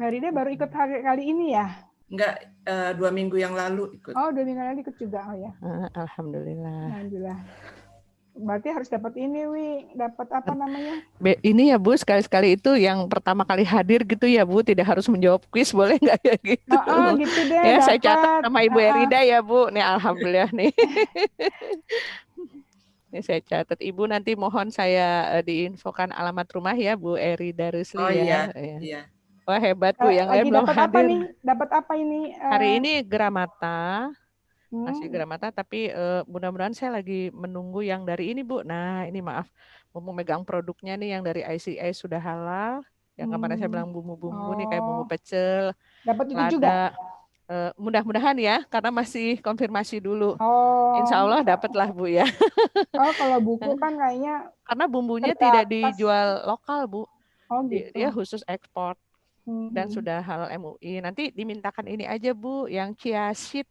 Farida baru ikut kali ini ya? Enggak, 2 minggu yang lalu ikut. Oh, 2 minggu lalu ikut juga. Oh ya. Alhamdulillah. Alhamdulillah. Berarti harus dapat ini, Wi. Dapat apa namanya? Ini ya Bu, sekali-sekali itu yang pertama kali hadir gitu ya Bu, tidak harus menjawab kuis, boleh nggak ya gitu? Gitu deh, Ya, saya dapat. catat sama Ibu Erida ya Bu. Nih alhamdulillah nih. Ini saya catat. Ibu nanti mohon saya diinfokan alamat rumah ya Bu Erida Rusli Oh ya. iya. Wah hebat Bu, yang lain Lagi belum dapat apa hadir. nih? Dapat apa ini? Hari ini Gramata. Masih Hmm. Gramata, tapi mudah-mudahan saya lagi menunggu yang dari ini Bu. Nah ini maaf, mau megang produknya nih yang dari ICA sudah halal. Yang kemarin saya bilang bumbu-bumbu nih kayak bumbu pecel, Dapat itu lada. juga? Mudah-mudahan ya, karena masih konfirmasi dulu. Oh. Insya Allah dapatlah Bu ya. Oh kalau buku kan kayaknya Karena bumbunya tidak dijual lokal Bu. Oh gitu. Dia khusus ekspor dan sudah halal MUI. Nanti dimintakan ini aja Bu, yang chia seed.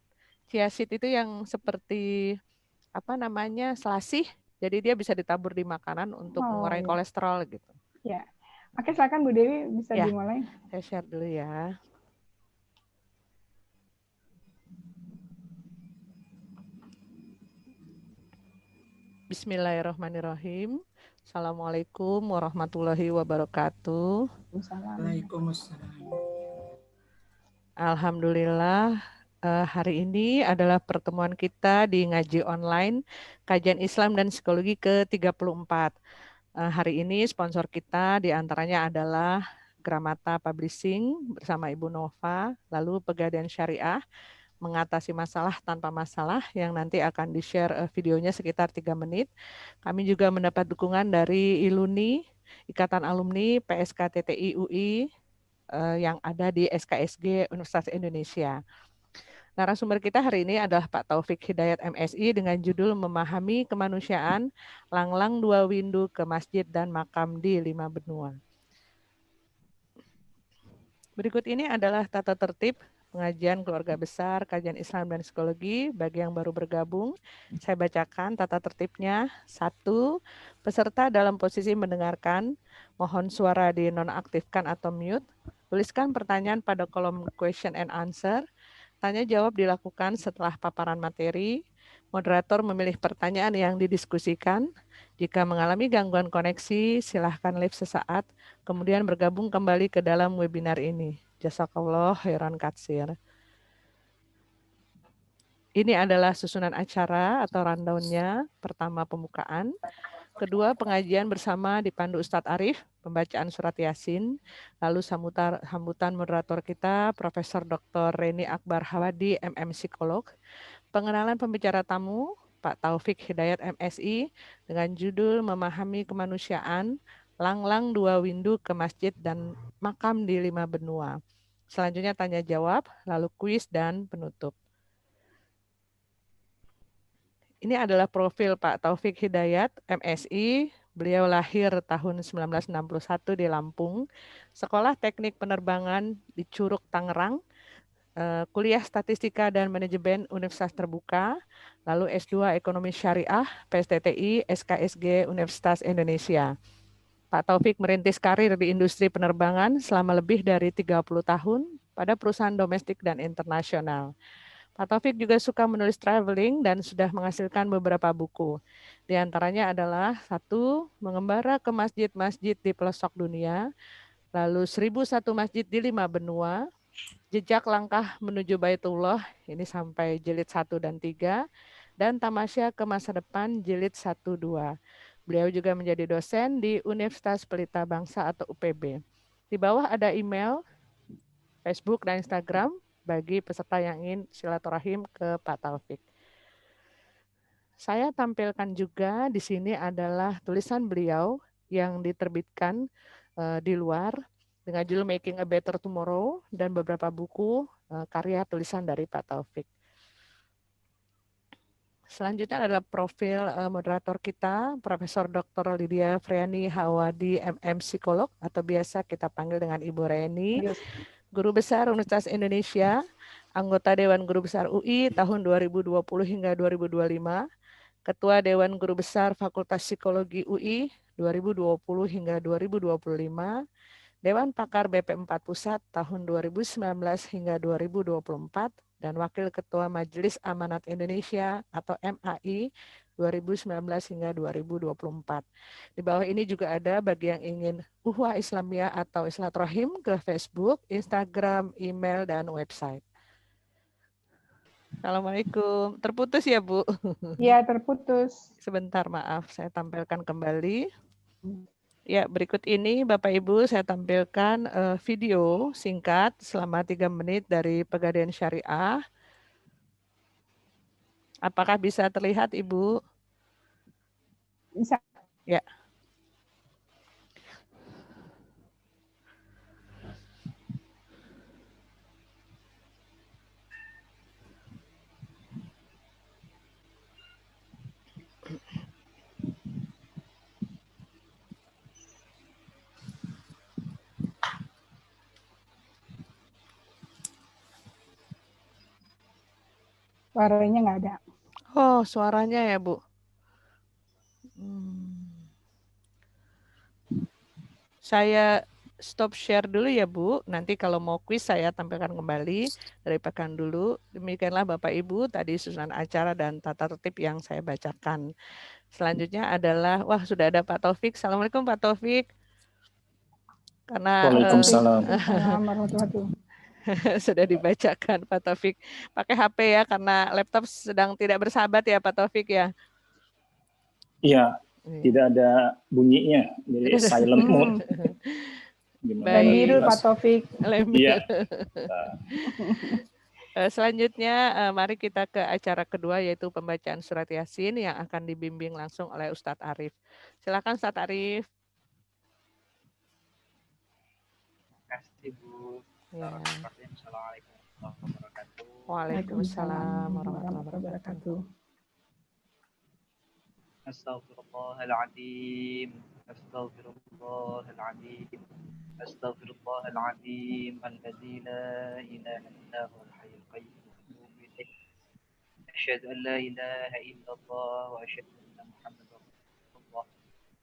Chia seed itu yang seperti apa namanya, selasih. Jadi dia bisa ditabur di makanan untuk mengurangi kolesterol gitu. Ya. Oke, silakan Bu Dewi bisa ya, dimulai. Saya share dulu ya. Bismillahirrahmanirrahim. Assalamualaikum warahmatullahi wabarakatuh. Waalaikumsalam. Alhamdulillah, hari ini adalah pertemuan kita di ngaji online Kajian Islam dan Psikologi ke-34. Hari ini sponsor kita diantaranya adalah Gramata Publishing bersama Ibu Nova, lalu Pegadaian Syariah, mengatasi masalah tanpa masalah yang nanti akan di-share videonya sekitar 3 menit. Kami juga mendapat dukungan dari ILUNI, Ikatan Alumni PSKTTI UI, yang ada di SKSG Universitas Indonesia. Narasumber kita hari ini adalah Pak Taufik Hidayat MSI dengan judul Memahami Kemanusiaan, Langlang 2 Windu ke Masjid dan Makam di 5 Benua. Berikut ini adalah tata tertib pengajian keluarga besar, kajian Islam dan psikologi. Bagi yang baru bergabung, saya bacakan tata tertibnya. 1. Peserta dalam posisi mendengarkan, mohon suara dinonaktifkan atau mute. Tuliskan pertanyaan pada kolom question and answer. Tanya jawab dilakukan setelah paparan materi. Moderator memilih pertanyaan yang didiskusikan. Jika mengalami gangguan koneksi, silahkan leave sesaat, kemudian bergabung kembali ke dalam webinar ini. Jazakallah khairan katsir. Ini adalah susunan acara atau rundown-nya. Pertama, pembukaan. Kedua, pengajian bersama dipandu Ustadz Arif, pembacaan surat Yasin. Lalu sambutan moderator kita, Profesor Dr. Reni Akbar Hawadi, MM Psikolog. Pengenalan pembicara tamu, Pak Taufik Hidayat MSI, dengan judul Memahami Kemanusiaan, Langlang 2 Windu ke Masjid dan Makam di 5 Benua. Selanjutnya tanya jawab, lalu kuis dan penutup. Ini adalah profil Pak Taufik Hidayat, MSI. Beliau lahir tahun 1961 di Lampung. Sekolah Teknik Penerbangan di Curug, Tangerang. Kuliah Statistika dan Manajemen Universitas Terbuka. Lalu S2 Ekonomi Syariah, PSTTI, SKSG Universitas Indonesia. Pak Taufik merintis karir di industri penerbangan selama lebih dari 30 tahun pada perusahaan domestik dan internasional. Pak Taufik juga suka menulis traveling dan sudah menghasilkan beberapa buku. Di antaranya adalah 1. Mengembara ke masjid-masjid di pelosok dunia, lalu 1001 masjid di 5 benua, Jejak Langkah Menuju Baitullah, ini sampai jilid 1 dan 3, dan Tamasya ke Masa Depan jilid 1-2. Beliau juga menjadi dosen di Universitas Pelita Bangsa atau UPB. Di bawah ada email, Facebook, dan Instagram bagi peserta yang ingin silaturahim ke Pak Taufik. Saya tampilkan juga di sini adalah tulisan beliau yang diterbitkan di luar dengan judul Making a Better Tomorrow dan beberapa buku karya tulisan dari Pak Taufik. Selanjutnya adalah profil moderator kita, Profesor Dr. Lydia Friani Hawadi, MM Psikolog, atau biasa kita panggil dengan Ibu Reni, Guru Besar Universitas Indonesia, anggota Dewan Guru Besar UI tahun 2020 hingga 2025, Ketua Dewan Guru Besar Fakultas Psikologi UI 2020 hingga 2025, Dewan Pakar BP4 Pusat tahun 2019 hingga 2024, dan Wakil Ketua Majelis Amanat Indonesia atau MAI 2019 hingga 2024. Di bawah ini juga ada bagi yang ingin Uhwah Islamiyah atau Silaturahim ke Facebook, Instagram, email, dan website. Assalamualaikum. Terputus ya, Bu? Iya, terputus. Sebentar, maaf. Saya tampilkan kembali. Ya, berikut ini Bapak Ibu saya tampilkan video singkat selama 3 menit dari Pegadaian Syariah. Apakah bisa terlihat, Ibu? Bisa. Ya. Suaranya nggak ada. Oh, suaranya ya, Bu. Saya stop share dulu ya, Bu. Nanti kalau mau kuis saya tampilkan kembali dari pekan dulu. Demikianlah Bapak Ibu tadi susunan acara dan tata tertib yang saya bacakan. Selanjutnya adalah, wah sudah ada Pak Taufik. Assalamualaikum Pak Taufik. Karena Waalaikumsalam. Assalamualaikum. sudah dibacakan Pak Taufik. Pakai HP ya, karena laptop sedang tidak bersahabat ya Pak Taufik ya. Iya, tidak ada bunyinya, jadi silent mode. Lem biru Pak Taufik. Iya. Selanjutnya mari kita ke acara kedua, yaitu pembacaan surat Yasin yang akan dibimbing langsung oleh Ustadz Arif. Silakan Ustadz Arif. Terima kasih Bu. Ya. Assalamualaikum warahmatullahi wabarakatuh. Waalaikumsalam warahmatullahi wabarakatuh. Astaghfirullahaladzim. Astaghfirullahaladzim. Astaghfirullahaladzim. Alladzi la ilaha illa huwal hayyul qayyum. Asyhadu an la ilaha illallah wa asyhadu anna Muhammadar Rasulullah.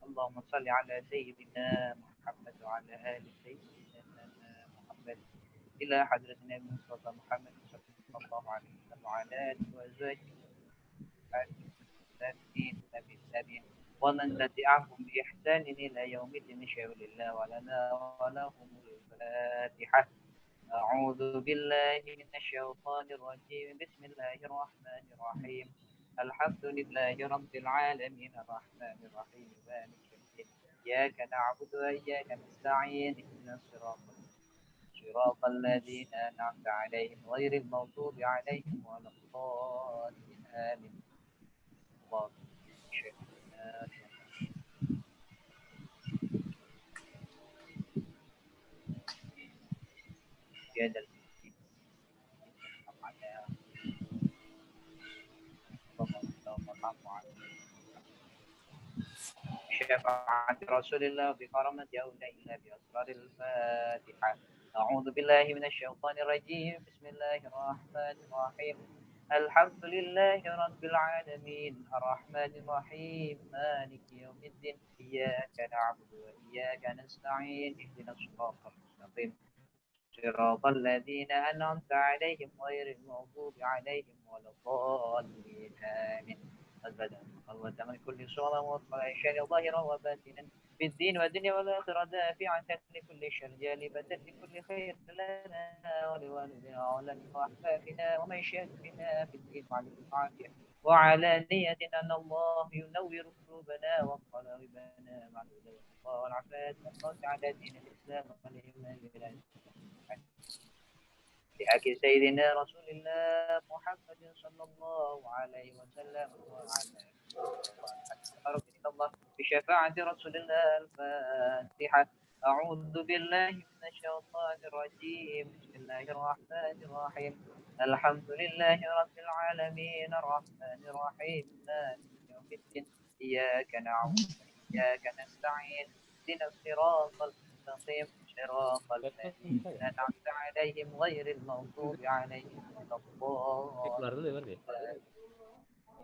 Allahumma shalli ala sayyidina Muhammad wa ala ali sayyidina Muhammad. إلى حضرة النبي المصطفى محمد صلى الله عليه وسلم وعلى آله وأزواجه والتابعين ومن تبعهم بإحسان إلى يوم الدين شاء لله ولنا ولهم الفاتحة. أعوذ بالله من الشيطان الرجيم بسم الله الرحمن الرحيم الحمد لله رب العالمين الرحمن الرحيم مالك يوم الدين إياك نعبد وإياك نستعين اهدنا الصراط الذين أنعمت عليهم غير المغضوب عليهم ولا الضالين آمين. شفاعة رسول الله بكرامة أولى إلا بأسرار الفاتحة. أعوذ بالله من الشيطان الرجيم بسم الله الرحمن الرحيم الحمد لله رب العالمين الرحمن الرحيم مالك يوم الدين إياك نعبد وإياك نستعين اهدنا الصراط المستقيم صراط الذين أنعمت عليهم غير المغضوب عليهم ولا الضالين آمين. قد من كل صورة وطلع شر ظاهرا وباطنا في الدين والدنيا والآخرة دافعة لكل شر جالبة لكل خير لنا ولوالدنا وعلمنا وأحبابنا ومن شاكرنا في الدين وعلى العافية وعلانية أن الله ينور قلوبنا وقلوبنا مع الهدى والتقوى والعفاف والصلاة على دين الإسلام والإيمان بالله لأكل سيدنا رسول الله محمد صلى الله عليه وسلم وعلى آله الله بشفاعة رسول الله الفاتحة. أعوذ بالله من الشيطان الرجيم بسم الله الرحمن الرحيم الحمد لله رب العالمين الرحمن الرحيم مالك يوم الدين إياك نعبد وإياك نستعين اهدنا الصراط المستقيم صراط الذين أنعمت عليهم غير المغضوب عليهم ولا الضالين.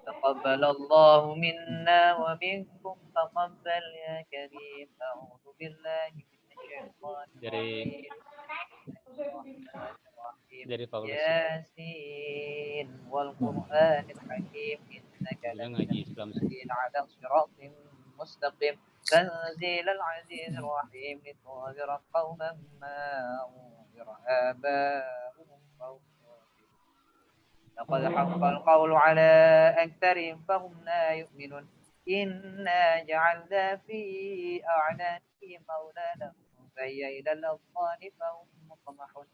تقبل الله منا ومنكم تقبل يا كريم. أعوذ بالله من dari Paulus. Yasin wal Qur'anil Hakim innaka lanahdi ala siratim mustaqim تنزيل العزيز الرحيم لتنذر قوما ما أنذر آباؤهم فهم لقد حق القول على أكثرهم فهم لا يؤمنون إنا جعلنا في أعناقهم أغلالا فهي إلى الأذقان فهم مقمحون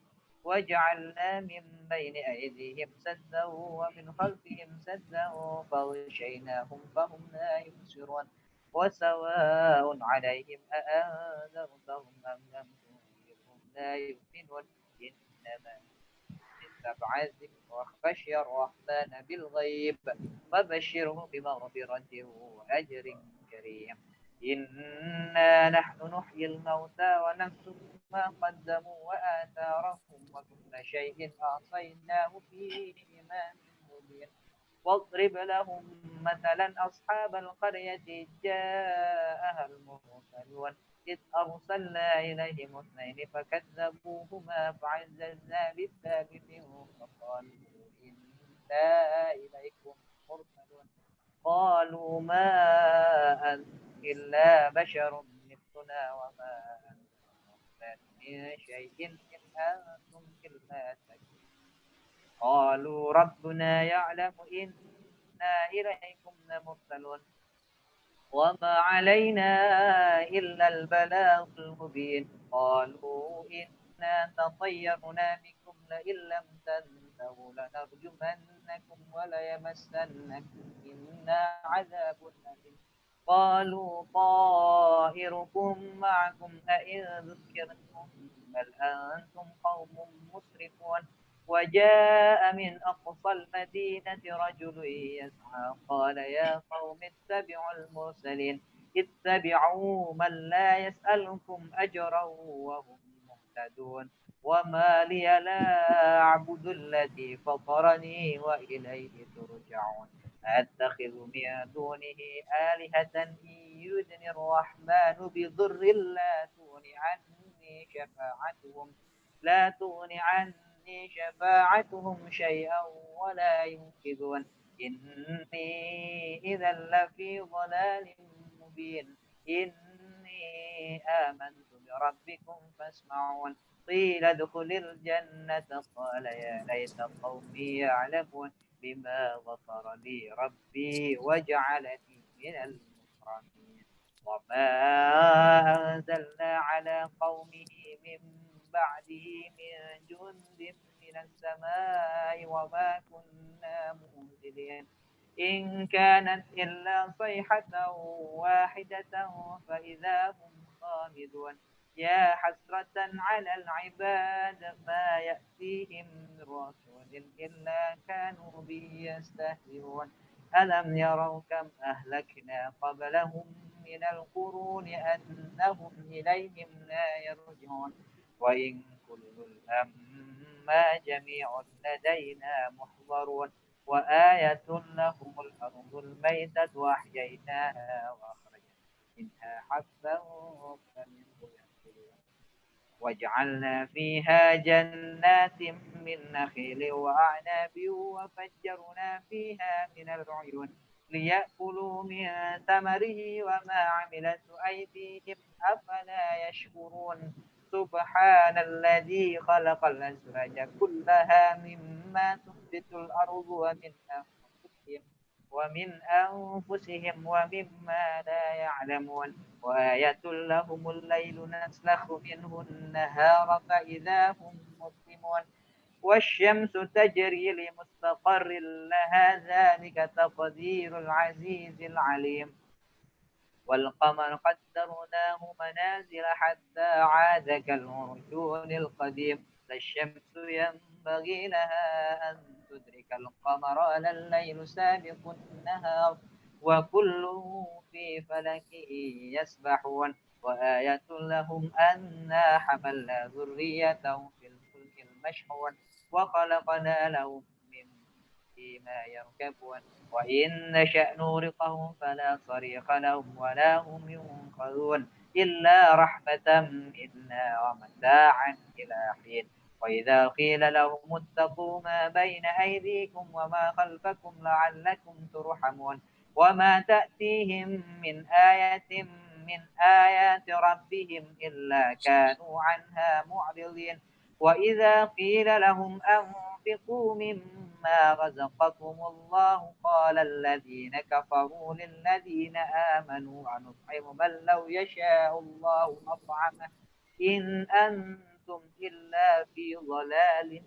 وجعلنا من بين أيديهم سدا ومن خلفهم سدا فغشيناهم فهم لا يبصرون وسواء عليهم أأنذرتهم أم لم تنذرهم لا يؤمنون إنما اتبع الذكر وخشي الرحمن بالغيب وبشره بمغفرة وأجر كريم إنا نحن نحيي الموتى ونكتب ما قدموا وآثارهم وكل شيء أحصيناه في إمام مبين واضرب لهم مثلا أصحاب القرية جاءها المرسلون إذ أرسلنا إليهم اثنين فكذبوهما فعززنا بالثالث فقالوا إنا إليكم مرسلون قالوا ما أنت إلا بشر مثلنا وما أنت من شيء إن أنتم إلا تكذبون قالوا ربنا يعلم إنا إليكم لمرسلون وما علينا إلا البلاغ المبين قالوا إنا تطيرنا بكم لئن لم تنتهوا لنرجمنكم وليمسنكم منا عذاب أليم قالوا طائركم معكم أئن ذكرتم بل أنتم قوم مسرفون وجاء من أقصى المدينة رجل يسعى قال يا قوم اتبعوا المرسلين اتبعوا من لا يسألكم أجرا وهم مهتدون وما لي لا أعبد الذي فطرني وإليه ترجعون أتخذ من دونه آلهة إن يردني الرحمن بضر لا تغني عني شفاعتهم شيئا ولا ينقذون إني إذا لفي ضلال مبين إني آمنت بربكم فاسمعون قيل ادخل الجنة قال يا ليت قومي يعلمون بما غفر لي ربي وجعلني من المكرمين وما أنزلنا على قومه من بعده من جند من السماء وما كنا منزلين إن كانت إلا صيحة واحدة فإذا هم خامدون يا حسرة على العباد ما يأتيهم من رسول إلا كانوا به يستهزئون ألم يروا كم أهلكنا قبلهم من القرون أنهم إليهم لا يرجعون وإن كل لما جميع لدينا محضرون وآية لهم الأرض الميتة وأحييناها وأخرجنا منها حبا فمنه يأكلون وجعلنا فيها جنات من نخيل وأعناب وفجرنا فيها من العيون ليأكلوا من ثمره وما عملت أيديهم أفلا يشكرون سبحان الذي خلق الأزواج كلها مما تنبت الأرض ومن أنفسهم ومما لا يعلمون وآية لهم الليل نسلخ منه النهار فإذا هم مسلمون والشمس تجري لمستقر لها ذلك تقدير العزيز العليم والقمر قدرناه منازل حتى عاد كالعرجون القديم لا الشمس ينبغي لها أن تدرك القمر ولا الليل سابق النهار وكل في فلك يسبحون وآية لهم أنا حملنا ذريتهم في الفلك المشحون وخلقنا لهم من ما يركبون وإن نشأ نغرقهم فلا صريخ لهم ولا هم ينقذون إلا رحمة منا ومتاعا إلى حين وإذا قيل لهم اتقوا ما بين أيديكم وما خلفكم لعلكم ترحمون وما تأتيهم من آية من آيات ربهم إلا كانوا عنها معرضين وإذا قيل لهم أنفقوا مما رزقكم الله قال الذين كفروا للذين آمنوا أنطعم من لو يشاء الله أطعمه إن أنتم إلا في ضلال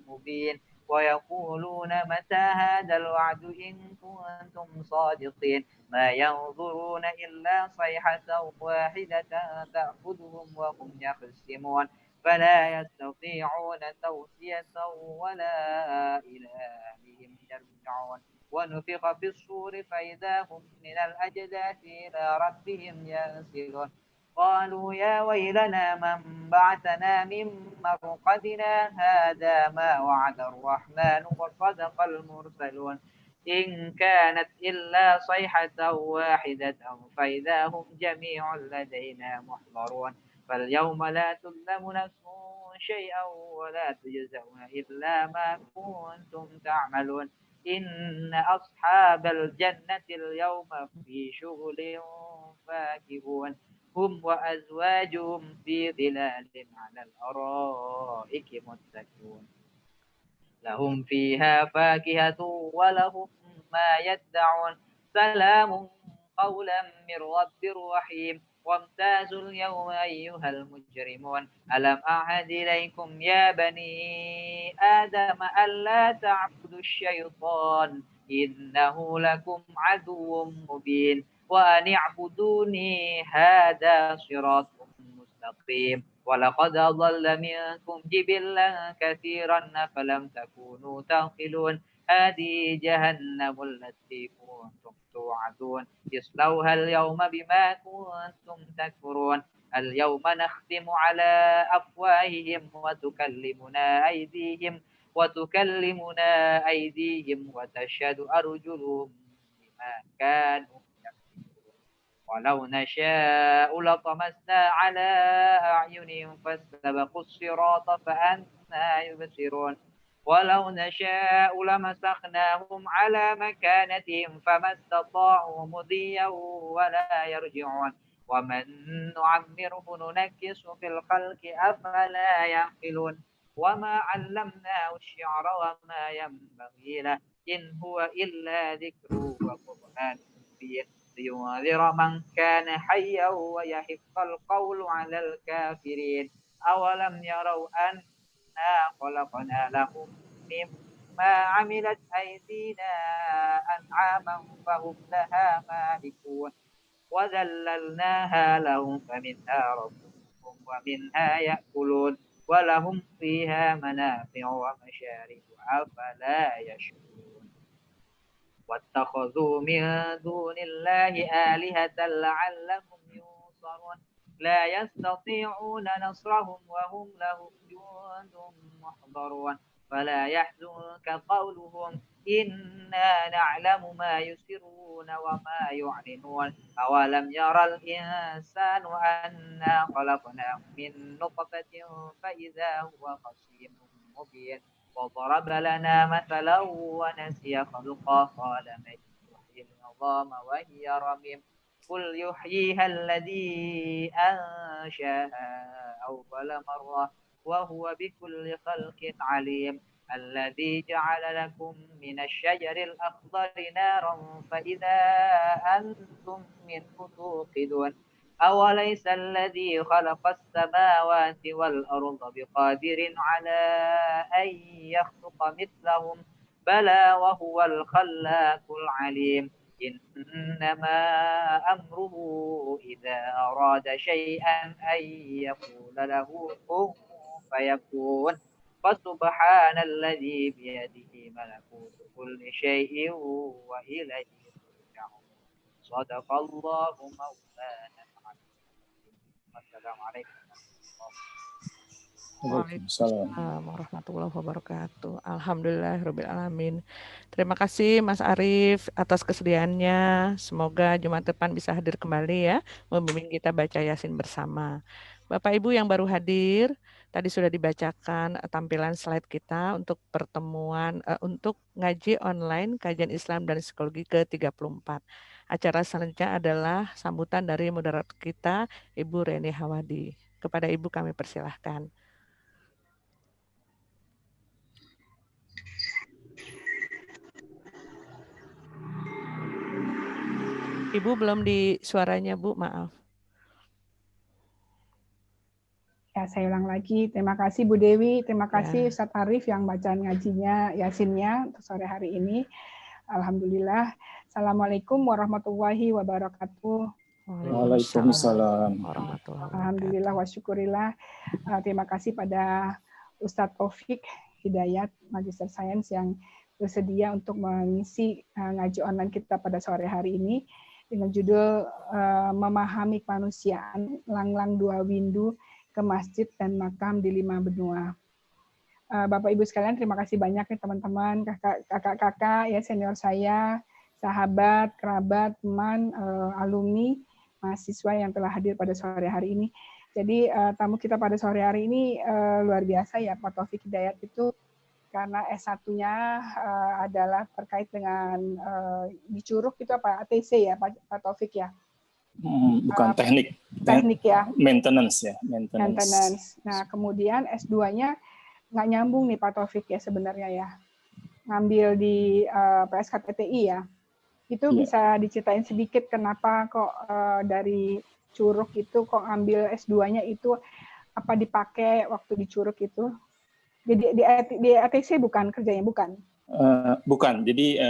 مبين ويقولون متى هذا الوعد إن كنتم صادقين ما ينظرون إلا صيحة واحدة تأخذهم وهم يخصمون فلا يستطيعون توصية ولا إلى أهلهم يرجعون ونفخ في الصور فإذا هم من الأجداث إلى ربهم ينسلون قالوا يا ويلنا من بعثنا من مرقدنا هذا ما وعد الرحمن وصدق المرسلون إن كانت إلا صيحة واحدة فإذا هم جميع لدينا محضرون فاليوم لا تظلم نفس شيئا ولا تجزون إلا ما كنتم تعملون إن أصحاب الجنة اليوم في شغل فاكهون هم وأزواجهم في ظلال على الأرائك متكئون لهم فيها فاكهة ولهم ما يدعون سلام قولا من رب رحيم وامتازوا اليوم أيها المجرمون ألم أعهد إليكم يا بني آدم ألا تعبدوا الشيطان إنه لكم عدو مبين وأن اعبدوني هذا صراط مستقيم ولقد أضل منكم جبلا كثيرا فلم تكونوا تعقلون هذه جهنم التي كنتم توعدون اصلوها اليوم بما كنتم تكفرون اليوم نختم على أفواههم وتكلمنا أيديهم وتشهد أرجلهم بما كانوا يكسبون ولو نشاء لطمسنا على أعينهم فاستبقوا الصراط فأنى يبصرون ولو نشاء لمسخناهم على مكانتهم فما استطاعوا مضيا ولا يرجعون ومن نعمره ننكس في الخلق أفلا يعقلون وما علمناه الشعر وما ينبغي له إن هو إلا ذكر وقرآن مبين لينذر من كان حيا ويحق القول على الكافرين أولم يروا أنا خلقنا لهم مما عملت أيدينا أنعاما فهم لها مالكون وذللناها لهم فمنها ركوبهم ومنها يأكلون ولهم فيها منافع ومشارب أفلا يشكرون واتخذوا من دون الله آلهة لعلهم ينصرون لا يستطيعون نصرهم وهم لهم جند محضرون فلا يحزنك قولهم إنا نعلم ما يسرون وما يعلنون أولم يرى الإنسان أنا خلقناه من نطفة فإذا هو خصيم مبين وضرب لنا مثلا ونسي خلقه قال من يحيي العظام وهي رميم قل يحييها الذي أنشاها أول مرة وهو بكل خلق عليم الذي جعل لكم من الشجر الأخضر نارا فإذا أنتم منه توقدون أوليس الذي خلق السماوات والأرض بقادر على أن يخلق مثلهم بلى وهو الخلاق العليم إنما أمره إذا أراد شيئا أن يقول له كن فيكون فسبحان الذي بيده ملكوت كل شيء وإليه ترجعون صدق الله مولانا العظيم. السلام عليكم ورحمة الله. Waalaikumsalam warahmatullahi wabarakatuh. Alhamdulillahirrabbilalamin. Terima kasih Mas Arief atas kesediaannya. Semoga Jumat depan bisa hadir kembali ya, membimbing kita baca Yasin bersama. Bapak Ibu yang baru hadir, tadi sudah dibacakan tampilan slide kita untuk pertemuan, untuk ngaji online kajian Islam dan Psikologi ke-34. Acara selanjutnya adalah sambutan dari moderator kita, Ibu Reni Hawadi. Kepada Ibu kami persilahkan. Ibu belum di suaranya, Bu, maaf. Ya, saya ulang lagi. Terima kasih Bu Dewi, terima kasih Ustadz Arief yang bacaan ngajinya, Yasinnya untuk sore hari ini. Alhamdulillah. Assalamualaikum warahmatullahi wabarakatuh. Waalaikumsalam. Alhamdulillah wa syukurillah. Terima kasih pada Ustadz Taufik Hidayat, Magister Sains yang bersedia untuk mengisi ngaji online kita pada sore hari ini dengan judul Memahami Kemanusiaan, Langlang Dua Windu ke Masjid dan Makam di 5 Benua. Bapak Ibu sekalian, terima kasih banyak ya teman-teman, kakak-kakak ya senior saya, sahabat, kerabat, teman, alumni, mahasiswa yang telah hadir pada sore hari ini. Jadi tamu kita pada sore hari ini luar biasa ya, Pak Taufik Hidayat itu karena S1-nya adalah terkait dengan di Curug itu apa ATC ya Pak Taufik ya? Bukan teknik ya. Maintenance ya. Maintenance. Nah kemudian S2-nya nggak nyambung nih Pak Taufik ya sebenarnya ya. Ngambil di PSKTTI ya. Itu bisa diceritain sedikit kenapa kok dari Curug itu kok ngambil S2-nya itu apa dipakai waktu di Curug itu? Jadi di ATC bukan kerjanya, bukan? Bukan. Jadi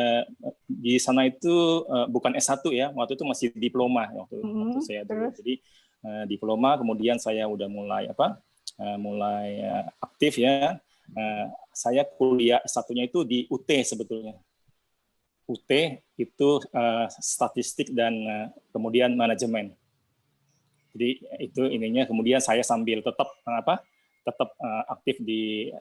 di sana itu bukan S1 ya. Waktu itu masih diploma waktu saya dulu. Jadi diploma, kemudian saya udah mulai mulai aktif ya. Saya kuliah S1-nya itu di UT sebetulnya. UT itu statistik dan kemudian manajemen. Jadi itu ininya, kemudian saya sambil tetap aktif di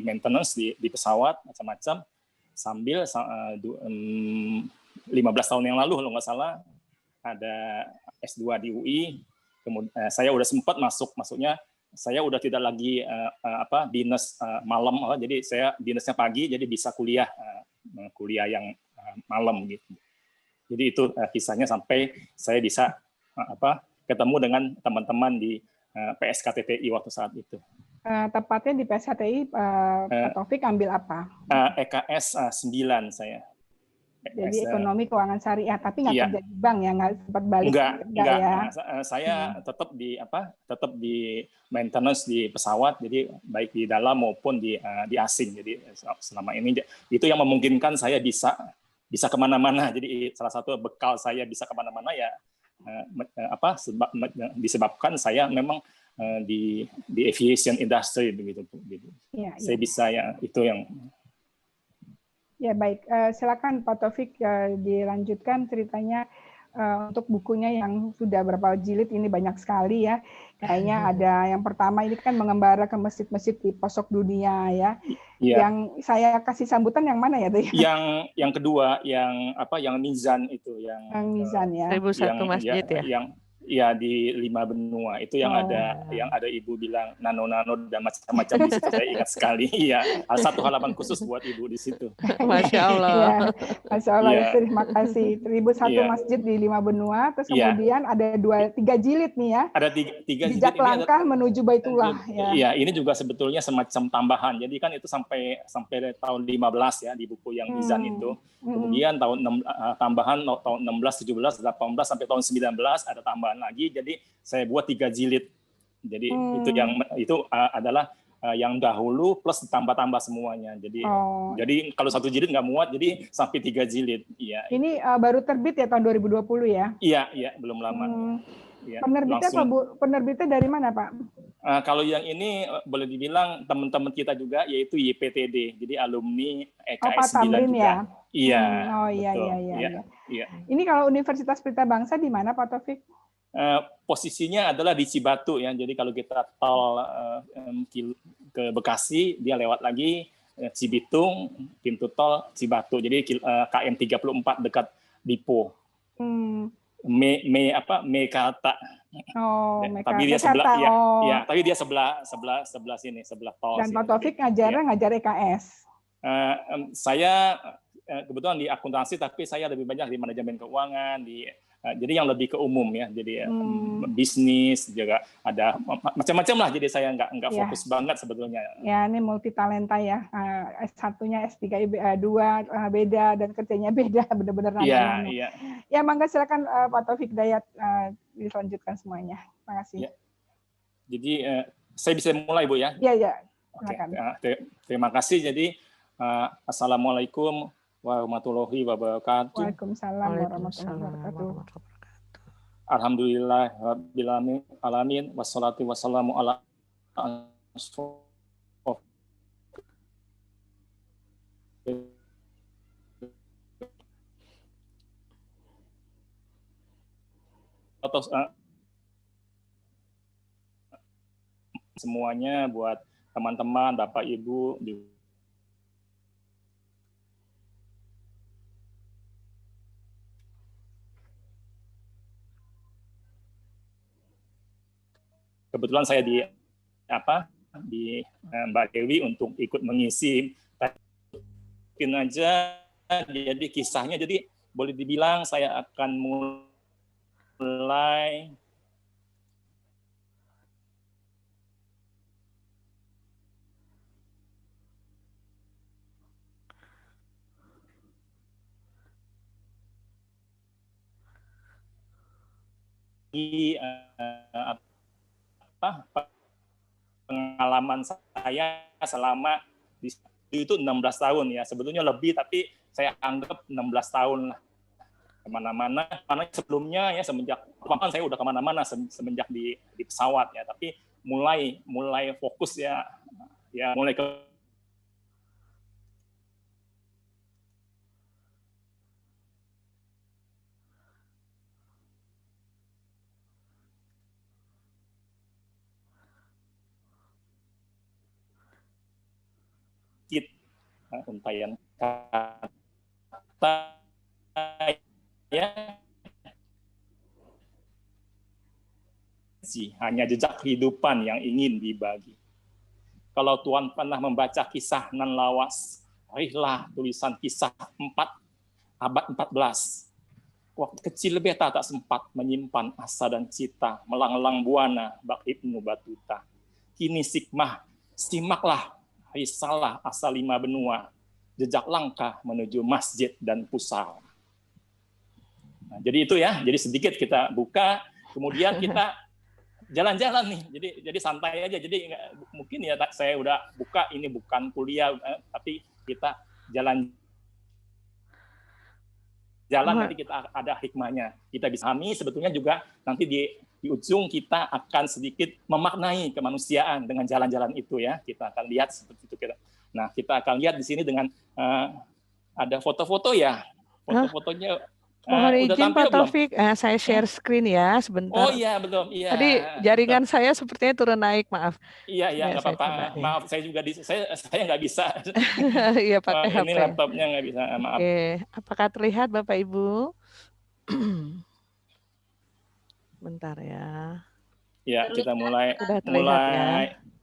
maintenance di pesawat macam-macam sambil 15 tahun yang lalu kalau nggak salah ada S2 di UI. Kemudian saya udah sempat maksudnya saya udah tidak lagi dinas malam, jadi saya dinasnya pagi, jadi bisa kuliah yang malam gitu. Jadi itu kisahnya sampai saya bisa ketemu dengan teman-teman di PSKTTI waktu saat itu. Tepatnya di PSKTTI Pak Taufik ambil apa? EKS 9 saya. Jadi ekonomi keuangan syariah, tapi nggak kerja di bank ya, nggak sempat balik. Enggak ya. Saya tetap di maintenance di pesawat, jadi baik di dalam maupun di asing. Jadi selama ini itu yang memungkinkan saya bisa kemana-mana. Jadi salah satu bekal saya bisa kemana-mana ya disebabkan saya memang di aviation industry begitu. Ya. Saya bisa ya itu yang. Ya baik, silakan Pak Taufik dilanjutkan ceritanya untuk bukunya yang sudah berapa jilid ini banyak sekali ya. Kayaknya ada yang pertama ini kan mengembara ke masjid-masjid di pelosok dunia ya. Yang saya kasih sambutan yang mana ya tuh? Yang kedua yang Mizan itu yang Mizan ya. 1001 masjid ya. Yang di 5 benua itu yang ada Ibu bilang nano dan macam-macam di situ. Saya ingat sekali. Iya, satu halaman khusus buat Ibu di situ. Masya Allah. Ya, Masya Allah. Ya. Terima kasih. 1001 masjid di 5 benua. Terus kemudian ada 3 jilid nih ya. Ada 3 jilid. Jejak langkah menuju Baitullah. Iya, ini juga sebetulnya semacam tambahan. Jadi kan itu sampai tahun 15 ya di buku yang Mizan itu. Kemudian tambahan tahun 16, 17, 18 sampai tahun 19 ada tambahan lagi. Jadi saya buat 3 jilid. Jadi itu adalah yang dahulu plus ditambah-tambah semuanya. Jadi kalau 1 jilid nggak muat, jadi sampai 3 jilid. Iya. Ini baru terbit ya tahun 2020 ya? Iya, belum lama. Ya, penerbitnya apa Bu? Penerbitnya dari mana Pak? Kalau yang ini boleh dibilang teman-teman kita juga, yaitu YPTD, jadi alumni EKS 9 juga. Ya? Iya. Iya. Ini kalau Universitas Pelita Bangsa di mana Pak Taufik? posisinya adalah di Cibatu ya. Jadi kalau kita tol ke Bekasi, dia lewat lagi Cibitung, pintu tol Cibatu. Jadi KM 34 dekat Dipo. Mekarta. Oh, tapi dia sebelah tapi dia sebelah sini, sebelah tol. Dan Pak Taufik ngajar EKS. Saya kebetulan di akuntansi, tapi saya lebih banyak di manajemen keuangan, jadi yang lebih ke umum ya, jadi bisnis juga ada macam-macam lah. Jadi saya nggak fokus banget sebetulnya. Ya, ini multi talenta ya. S1-nya, S3, 2 beda dan kerjanya beda, benar-benar nanya. Iya. Ya, mangga silakan Pak Taufik Hidayat dilanjutkan semuanya. Terima kasih. Ya. Jadi saya bisa mulai Bu ya? Iya. Oke. Terima kasih. Jadi assalamualaikum warahmatullahi wabarakatuh. Waalaikumsalam warahmatullahi wabarakatuh. Alhamdulillah rabbil alamin wassalatu wassalamu ala semuanya buat teman-teman, Bapak Ibu di kebetulan saya di Mbak Dewi untuk ikut mengisi. Mungkin aja jadi kisahnya, jadi boleh dibilang saya akan mulai pengalaman saya selama itu 16 tahun ya, sebetulnya lebih tapi saya anggap 16 tahun lah kemana-mana. Karena sebelumnya ya semenjak saya udah kemana-mana semenjak di pesawat ya, tapi mulai fokus ya mulai ke untayan kata ya hanya jejak kehidupan yang ingin dibagi. Kalau Tuhan pernah membaca kisah nan lawas, raihlah tulisan kisah 4 abad 14. Waktu kecil beta tak sempat menyimpan asa dan cita, melanglang buana bak Ibnu Batuta. Kini simaklah risalah asal 5 benua, jejak langkah menuju masjid dan pusara. Nah, jadi itu ya, jadi sedikit kita buka, kemudian kita jalan-jalan nih, jadi santai aja. Jadi mungkin ya saya udah buka, ini bukan kuliah, tapi kita jalan nanti kita ada hikmahnya. Kita bisa pahami sebetulnya juga nanti di ujung kita akan sedikit memaknai kemanusiaan dengan jalan-jalan itu ya. Kita akan lihat seperti itu. Nah, kita akan lihat di sini dengan ada foto-foto ya. Foto-fotonya mohon izin Pak Taufik, saya share screen ya sebentar. Oh iya, betul. Iya. Tadi jaringan saya sepertinya turun naik, maaf. Iya, nggak apa-apa. Maaf, saya juga saya nggak bisa. Iya, pakai HP. Ini laptopnya nggak bisa, maaf. Oke, apakah terlihat Bapak Ibu? Bentar ya. Ya, kita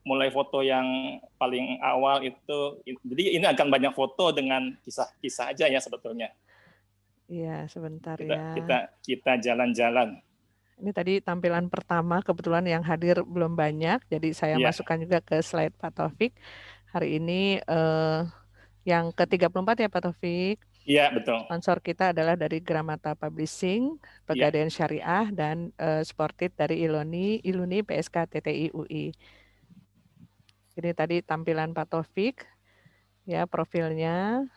mulai foto yang paling awal itu. Jadi ini akan banyak foto dengan kisah-kisah aja ya sebetulnya. Iya, sebentar kita jalan-jalan. Ini tadi tampilan pertama, kebetulan yang hadir belum banyak, jadi saya masukkan juga ke slide Pak Taufik. Hari ini yang ke-34 ya Pak Taufik. Iya, betul. Sponsor kita adalah dari Gramata Publishing, Pegadaian Syariah, dan Sportit dari Iluni PSK TTI UI. Ini tadi tampilan Pak Taufik, ya profilnya.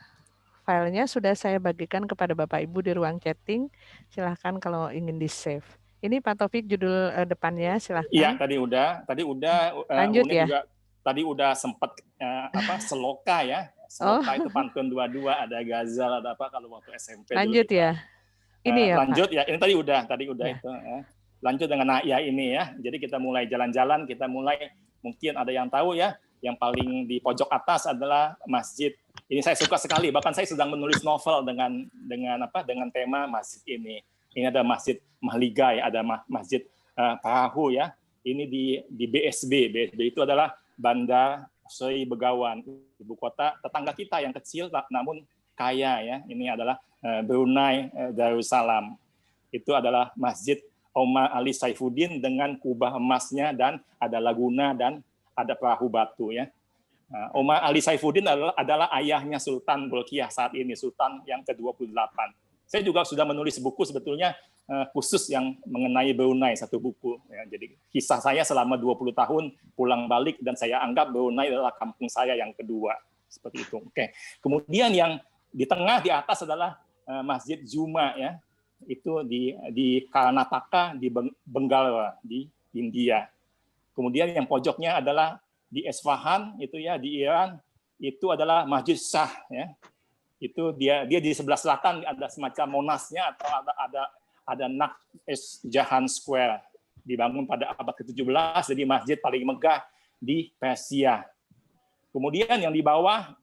Filenya sudah saya bagikan kepada Bapak Ibu di ruang chatting. Silahkan kalau ingin di-save. Ini Pak Taufik judul depannya, silahkan. Iya, tadi udah. Lanjut ya. Juga, tadi udah sempat seloka ya. Seloka itu pantun 22, ada Ghazal, ada apa kalau waktu SMP. Lanjut dulu ya. Ini ya lanjut Pak. Ya, ini tadi udah ya. Itu. Ya. lanjut dengan ya ini ya. Jadi kita mulai jalan-jalan, kita mulai mungkin ada yang tahu ya, yang paling di pojok atas adalah masjid. Ini saya suka sekali, bahkan saya sedang menulis novel dengan tema masjid ini. Ini ada Masjid Mahligai, ada Masjid Perahu ya. Ini di BSB. BSB itu adalah Bandar Seri Begawan, ibu kota tetangga kita yang kecil namun kaya ya. Ini adalah Brunei Darussalam. Itu adalah Masjid Omar Ali Saifuddin dengan kubah emasnya dan ada laguna dan ada perahu batu ya. Omar Ali Saifuddin adalah ayahnya Sultan Bolkiah saat ini, Sultan yang ke-28. Saya juga sudah menulis buku sebetulnya khusus yang mengenai Brunei, satu buku. Ya, jadi kisah saya selama 20 tahun pulang balik dan saya anggap Brunei adalah kampung saya yang kedua. Seperti itu. Oke. Kemudian yang di tengah, di atas adalah Masjid Juma ya. Itu di Karnataka, di Bengal, di India. Kemudian yang pojoknya adalah di Esfahan, itu ya di Iran, itu adalah Masjid Shah ya. Itu dia di sebelah selatan ada semacam monasnya atau ada Naqsh Jahan Square, dibangun pada abad ke-17, jadi masjid paling megah di Persia. Kemudian yang di bawah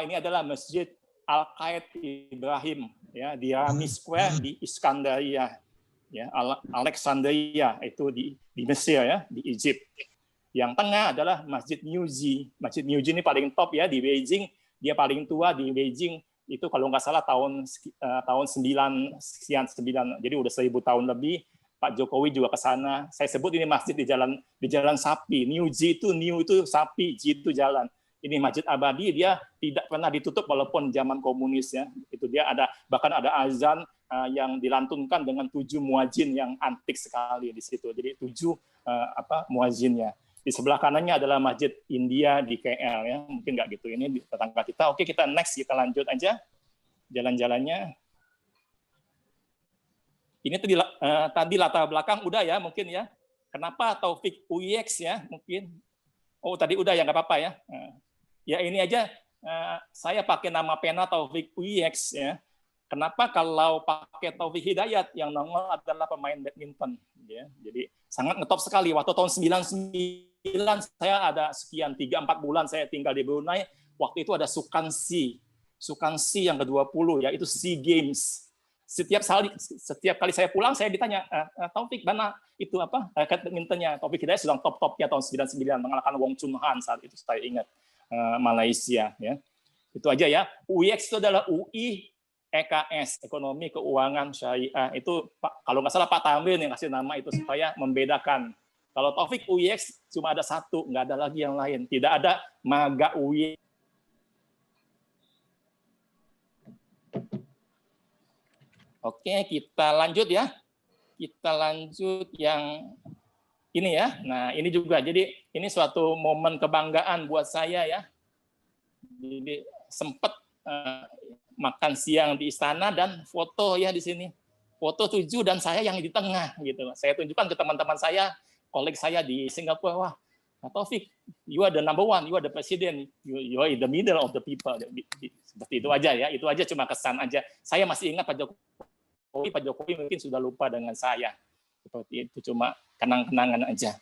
ini adalah Masjid Al-Qaid Ibrahim ya, di Rami Square di Iskandaria ya, Alexandria itu di Mesir ya, di Egypt. Yang tengah adalah Masjid Niuzi. Masjid Niuzi ini paling top ya di Beijing, dia paling tua di Beijing. Itu kalau nggak salah tahun 9, jadi udah 1000 tahun lebih. Pak Jokowi juga ke sana. Saya sebut ini masjid di jalan sapi. Niuzi itu new itu sapi, ji itu jalan. Ini masjid abadi, dia tidak pernah ditutup walaupun zaman komunis ya. Itu dia bahkan ada azan yang dilantunkan dengan 7 muadzin yang antik sekali di situ. Jadi 7 muadzinnya. Di sebelah kanannya adalah Masjid India di KL ya, mungkin nggak gitu. Ini di tetangga kita. Oke, kita next, kita lanjut aja jalan-jalannya. Ini tadi latar belakang udah ya mungkin ya. Kenapa Taufik UX ya mungkin? Oh tadi udah ya, nggak apa-apa ya. Ya ini aja saya pakai nama pena Taufik UX ya. Kenapa kalau pakai Taufik Hidayat yang nongol adalah pemain badminton ya. Jadi sangat ngetop sekali. Waktu tahun 99 saya ada sekian 3-4 bulan saya tinggal di Brunei. Waktu itu ada Sukansi yang ke-20 ya, itu SEA Games. Setiap kali saya pulang saya ditanya, Taufik mana itu badmintonnya? Taufik Hidayat sedang top-topnya tahun 99 mengalahkan Wong Chun Han saat itu saya ingat, Malaysia ya. Itu aja ya. UX itu adalah UI EKS, Ekonomi Keuangan Syariah. Itu kalau nggak salah Pak Tamrin yang kasih nama itu supaya membedakan. Kalau Taufik UX cuma ada satu, nggak ada lagi yang lain. Tidak ada Maga UX. Oke, kita lanjut ya. Kita lanjut yang ini ya. Nah, ini juga. Jadi ini suatu momen kebanggaan buat saya ya. Jadi sempat makan siang di istana dan foto ya di sini. Foto 7 dan saya yang di tengah gitu. Saya tunjukkan ke teman-teman saya, koleg saya di Singapura. Wah, Taufik, you are the number one, you are the president, you are in the middle of the people. Seperti itu aja ya. Itu aja cuma kesan aja. Saya masih ingat Pak Jokowi mungkin sudah lupa dengan saya. Seperti itu cuma kenang-kenangan aja.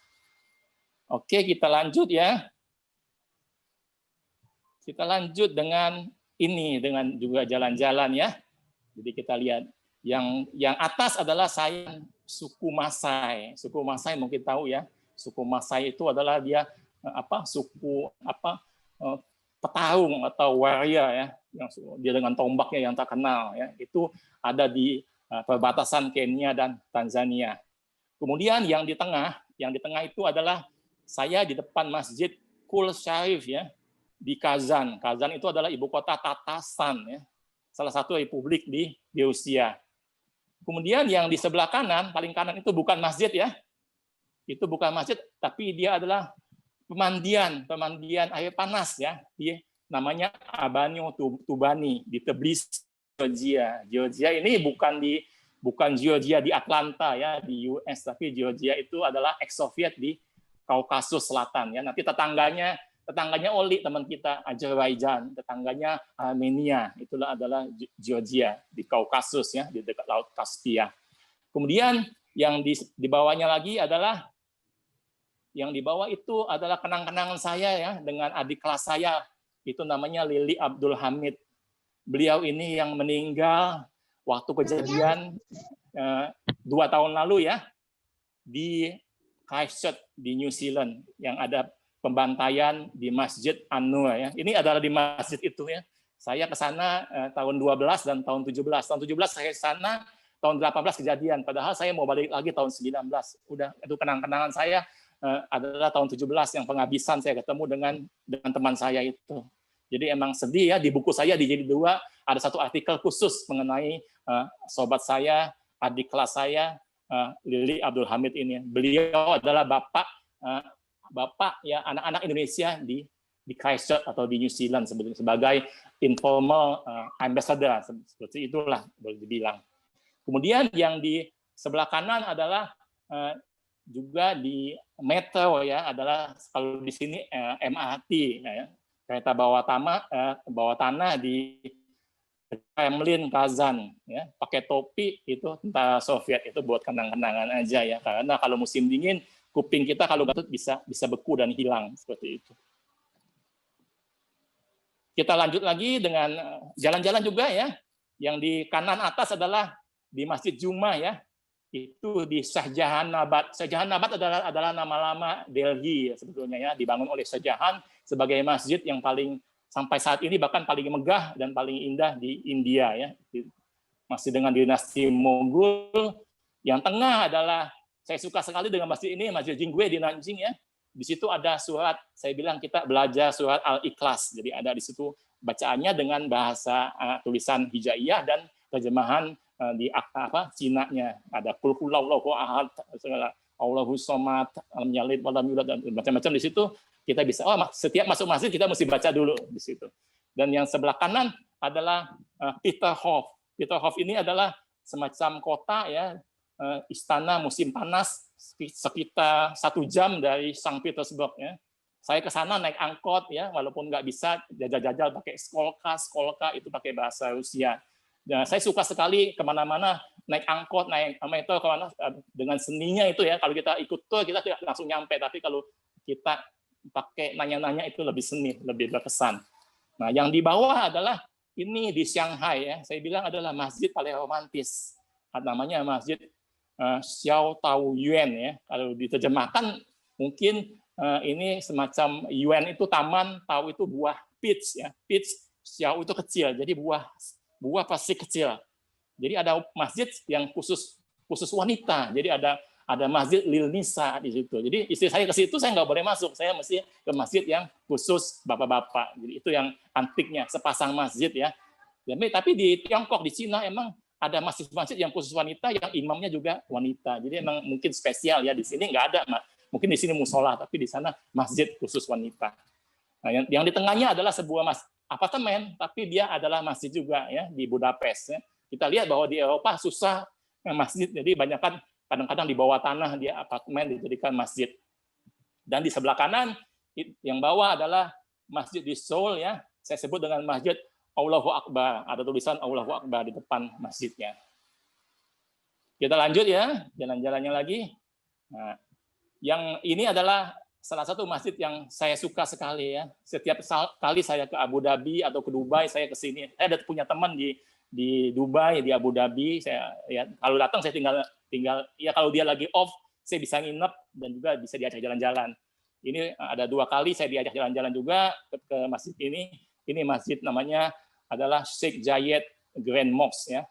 Oke, kita lanjut ya. Kita lanjut dengan ini, dengan juga jalan-jalan ya. Jadi kita lihat yang atas adalah saya suku Masai. Suku Masai mungkin tahu ya. Suku Masai itu adalah dia suku petarung atau warrior ya, yang dia dengan tombaknya yang terkenal ya. Itu ada di perbatasan Kenya dan Tanzania. Kemudian yang di tengah itu adalah saya di depan Masjid Qul Syarif ya, di Kazan. Kazan itu adalah ibu kota Tatasan ya, salah satu republik di Rusia. Kemudian yang di sebelah kanan, paling kanan itu bukan masjid ya. Itu bukan masjid, tapi dia adalah pemandian air panas ya. Namanya Abanyo Tubani di Tbilisi, Georgia. Georgia ini bukan Georgia di Atlanta ya, di US, tapi Georgia itu adalah ex-Soviet di Kaukasus Selatan ya. Nanti tetangganya Oli, teman kita Azerbaijan, tetangganya Armenia, itulah adalah Georgia di Kaukasus ya, di dekat Laut Kaspia. Kemudian Yang di bawahnya lagi adalah yang di bawah itu adalah kenang-kenangan saya ya dengan adik kelas saya, itu namanya Lili Abdul Hamid. Beliau ini yang meninggal waktu kejadian 2 tahun lalu ya di Christchurch di New Zealand yang ada pembantaian di Masjid An-Nur ya. Ini adalah di masjid itu ya. Saya ke sana tahun 12 dan tahun 17. Tahun 17 saya ke sana, tahun 18 kejadian. Padahal saya mau balik lagi tahun 19. Udah itu kenang-kenangan saya adalah tahun 17 yang penghabisan saya ketemu dengan teman saya itu. Jadi emang sedih ya, di buku saya di jilid 2 ada satu artikel khusus mengenai sobat saya, adik kelas saya, Lili Abdul Hamid ini. Beliau adalah bapak ya anak-anak Indonesia di Christchurch atau di New Zealand sebagai informal ambassador, seperti itulah boleh dibilang. Kemudian yang di sebelah kanan adalah juga di metro ya, adalah kalau di sini MRT ya, kereta bawah tanah di Kremlin Kazan ya, pakai topi itu tentara Soviet, itu buat kenang-kenangan aja ya, karena kalau musim dingin kuping kita kalau gatot bisa beku dan hilang seperti itu. Kita lanjut lagi dengan jalan-jalan juga ya. Yang di kanan atas adalah di Masjid Juma ya. Itu di Shah Jahan Nabad. Shah Jahan Nabad adalah nama lama Delhi ya, sebetulnya ya, dibangun oleh Shah Jahan sebagai masjid yang paling sampai saat ini bahkan paling megah dan paling indah di India ya. Masih dengan dinasti Monggol. Yang tengah adalah saya suka sekali dengan masjid ini, Masjid Jinggue di Nanjing ya. Di situ ada surat, saya bilang kita belajar surat Al-Ikhlas. Jadi ada di situ bacaannya dengan bahasa tulisan hijaiyah dan terjemahan di Cina-nya. Ada qul huwallahu ahad, Allahus samad, lam yalid wa lam yulad, dan macam-macam di situ. Kita bisa setiap masuk masjid kita mesti baca dulu di situ. Dan yang sebelah kanan adalah Peterhof. Peterhof ini adalah semacam kota ya, istana musim panas sekitar 1 jam dari Saint Petersburg ya. Saya ke sana naik angkot ya, walaupun nggak bisa jajal-jajal pakai skolka itu pakai bahasa Rusia. Dan saya suka sekali kemana-mana naik angkot, naik metro kemana dengan seninya itu ya. Kalau kita ikut tour kita tidak langsung nyampe, tapi kalau kita pakai nanya-nanya itu lebih seni, lebih berkesan. Nah, yang di bawah adalah ini di Shanghai ya. Saya bilang adalah masjid paling romantis. Namanya Masjid Xiao Tao Yuan ya. Kalau diterjemahkan mungkin ini semacam yuan itu taman, tao itu buah, peach ya. Peach, xiao itu kecil. Jadi buah pasti kecil. Jadi ada masjid yang khusus wanita. Jadi ada masjid Lil Nisa di situ. Jadi istri saya ke situ saya nggak boleh masuk. Saya mesti ke masjid yang khusus bapak-bapak. Jadi itu yang antiknya, sepasang masjid ya. Tapi di Tiongkok, di Cina emang ada masjid-masjid yang khusus wanita, yang imamnya juga wanita. Jadi emang mungkin spesial ya, di sini nggak ada. Mungkin di sini musola, tapi di sana masjid khusus wanita. Nah, yang di tengahnya adalah sebuah apartemen, tapi dia adalah masjid juga ya di Budapest. Ya. Kita lihat bahwa di Eropa susah masjid, jadi banyak kan kadang-kadang di bawah tanah dia apartemen dijadikan masjid. Dan di sebelah kanan yang bawah adalah masjid di Seoul ya. Saya sebut dengan masjid Allahu Akbar, ada tulisan Allahu Akbar di depan masjidnya. Kita lanjut ya, jalan-jalannya lagi. Nah, yang ini adalah salah satu masjid yang saya suka sekali ya. Setiap kali saya ke Abu Dhabi atau ke Dubai, saya ke sini. Saya ada punya teman di Dubai, di Abu Dhabi. Saya ya kalau datang saya tinggal ya, kalau dia lagi off, saya bisa nginep dan juga bisa diajak jalan-jalan. Ini ada 2 kali saya diajak jalan-jalan juga ke masjid ini. Ini masjid namanya adalah Sheikh Zayed Grand Mosque ya.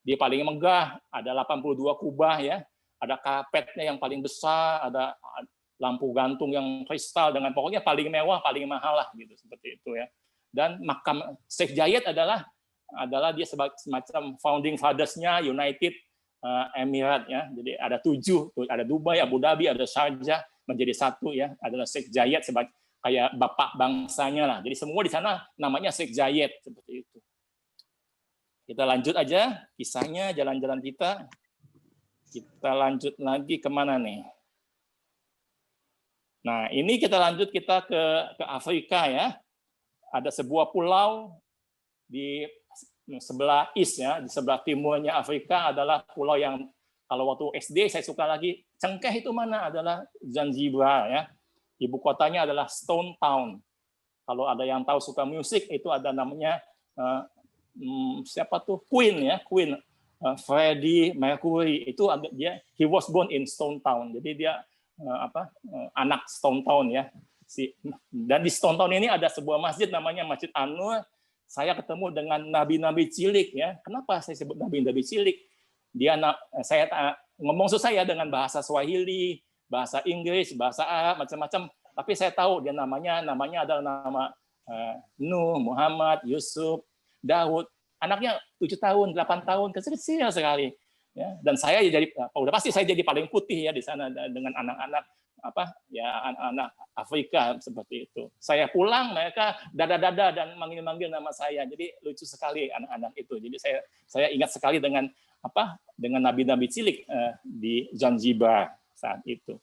Dia paling megah, ada 82 kubah ya. Ada karpetnya yang paling besar, ada lampu gantung yang kristal dengan pokoknya paling mewah, paling mahal lah gitu, seperti itu ya. Dan makam Sheikh Zayed adalah dia sebagai semacam founding fathers-nya United Emirates ya. Jadi ada 7, ada Dubai, Abu Dhabi, ada Sharjah menjadi 1 ya. Adalah Sheikh Zayed sebagai kayak bapak bangsanya lah. Jadi semua di sana namanya Sheikh Zayed seperti itu. Kita lanjut aja kisahnya, jalan-jalan kita. Kita lanjut lagi kemana nih? Nah, ini kita lanjut kita ke Afrika ya. Ada sebuah pulau di sebelah east ya, di sebelah timurnya Afrika adalah pulau yang Kalau waktu SD saya suka lagi. Cengkeh itu mana? Adalah Zanzibar ya. Ibu kotanya adalah Stone Town. Kalau ada yang tahu suka musik, itu ada namanya siapa tuh? Queen ya, Queen. Freddie Mercury itu he was born in Stone Town. Jadi dia anak Stone Town ya. Dan di Stone Town ini ada sebuah masjid namanya Masjid An-Nur. Saya ketemu dengan nabi-nabi cilik ya. Kenapa saya sebut nabi-nabi cilik? Saya ngomong saya dengan bahasa Swahili, bahasa Inggris, bahasa Arab, macam-macam. Tapi saya tahu dia namanya adalah nama Nuh, Muhammad, Yusuf, Daud. Anaknya 7 tahun, 8 tahun, kecil sekali. Ya, dan saya udah pasti saya jadi paling putih ya di sana dengan anak-anak anak-anak Afrika seperti itu. Saya pulang mereka dada-dada dan manggil-manggil nama saya. Jadi lucu sekali anak-anak itu. Jadi saya ingat sekali dengan nabi-nabi cilik di Zanzibar saat itu.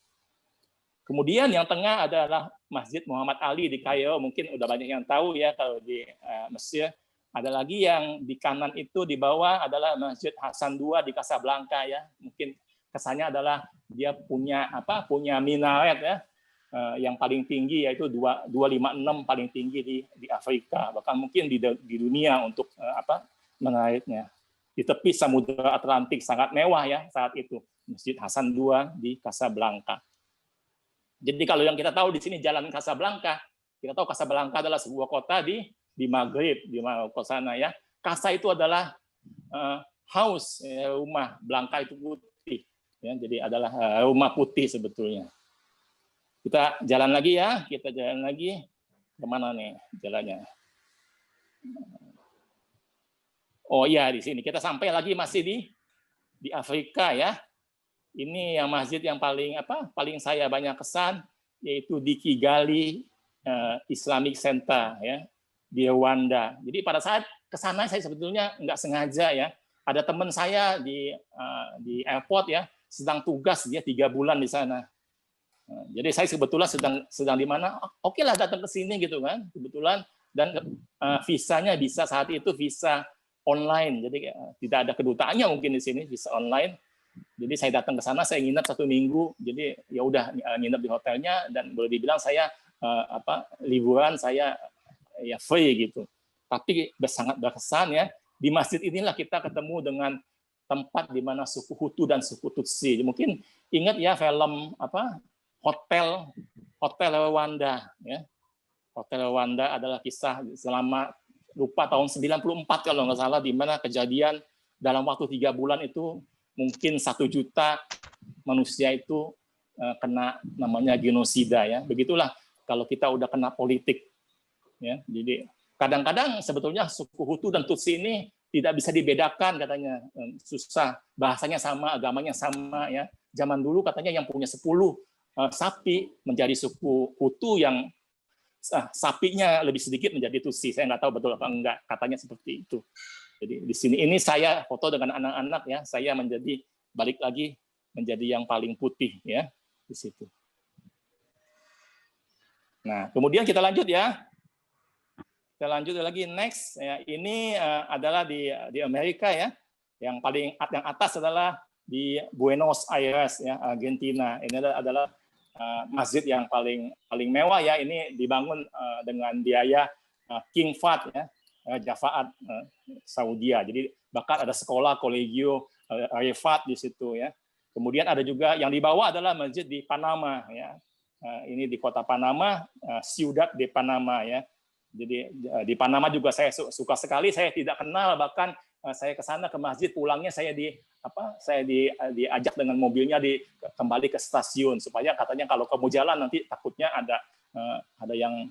Kemudian yang tengah adalah Masjid Muhammad Ali di Kairo. Mungkin udah banyak yang tahu ya kalau di Mesir. Ada lagi yang di kanan itu di bawah adalah Masjid Hasan II di Casablanca ya. Mungkin kesannya adalah dia punya minaret ya yang paling tinggi yaitu 256 paling tinggi di Afrika, bahkan mungkin di dunia untuk minaretnya. Di tepi Samudra Atlantik sangat mewah ya saat itu. Masjid Hasan II di Casablanca. Jadi kalau yang kita tahu di sini Jalan Casablanca, kita tahu Casablanca adalah sebuah kota di Maghrib, di Maroko sana ya. Casa itu adalah house, rumah. Blanca itu putih. Ya, jadi adalah rumah putih sebetulnya. Kita jalan lagi ya, Kemana nih jalannya? Oh iya, di sini. Kita sampai lagi masih di Afrika ya. Ini yang masjid yang paling saya banyak kesan, yaitu di Kigali Islamic Center ya. Di Rwanda. Jadi pada saat ke sana saya sebetulnya nggak sengaja ya. Ada teman saya di airport ya, sedang tugas dia 3 bulan di sana. Jadi saya sebetulnya sedang di mana? Oke lah datang ke sini gitu kan, kebetulan dan visanya bisa saat itu visa online. Jadi tidak ada kedutaannya mungkin di sini, visa online. Jadi saya datang ke sana, saya nginep 1 minggu. Jadi ya udah nginep di hotelnya dan boleh dibilang saya liburan saya ya free gitu. Tapi sangat berkesan ya. Di masjid inilah kita ketemu dengan tempat di mana suku Hutu dan suku Tutsi. Mungkin ingat ya film Hotel Rwanda ya. Hotel Rwanda adalah kisah selama tahun 94 kalau nggak salah, di mana kejadian dalam waktu 3 bulan itu mungkin 1 juta manusia itu kena namanya genosida ya. Begitulah kalau kita udah kena politik. Ya, jadi kadang-kadang sebetulnya suku Hutu dan Tutsi ini tidak bisa dibedakan katanya, susah, bahasanya sama, agamanya sama ya. Zaman dulu katanya yang punya 10 sapi menjadi suku Hutu, yang sapinya lebih sedikit menjadi Tutsi. Saya nggak tahu betul apa enggak, katanya seperti itu. Jadi di sini ini saya foto dengan anak-anak ya, saya balik lagi menjadi yang paling putih ya di situ. Nah, kemudian kita lanjut ya. Kita lanjut lagi next ya, ini adalah di Amerika ya. Yang atas adalah di Buenos Aires ya, Argentina. Ini adalah masjid yang paling mewah ya. Ini dibangun dengan biaya King Fahd ya, Raja Fahd Saudi. Jadi bahkan ada sekolah Colegio Rifat di situ ya. Kemudian ada juga yang di bawah adalah masjid di Panama ya. Ini di kota Panama, Ciudad de Panama ya. Jadi di Panama juga saya suka sekali. Saya tidak kenal, bahkan saya ke sana ke masjid, pulangnya saya diajak dengan mobilnya kembali ke stasiun, supaya katanya kalau kamu jalan nanti takutnya ada yang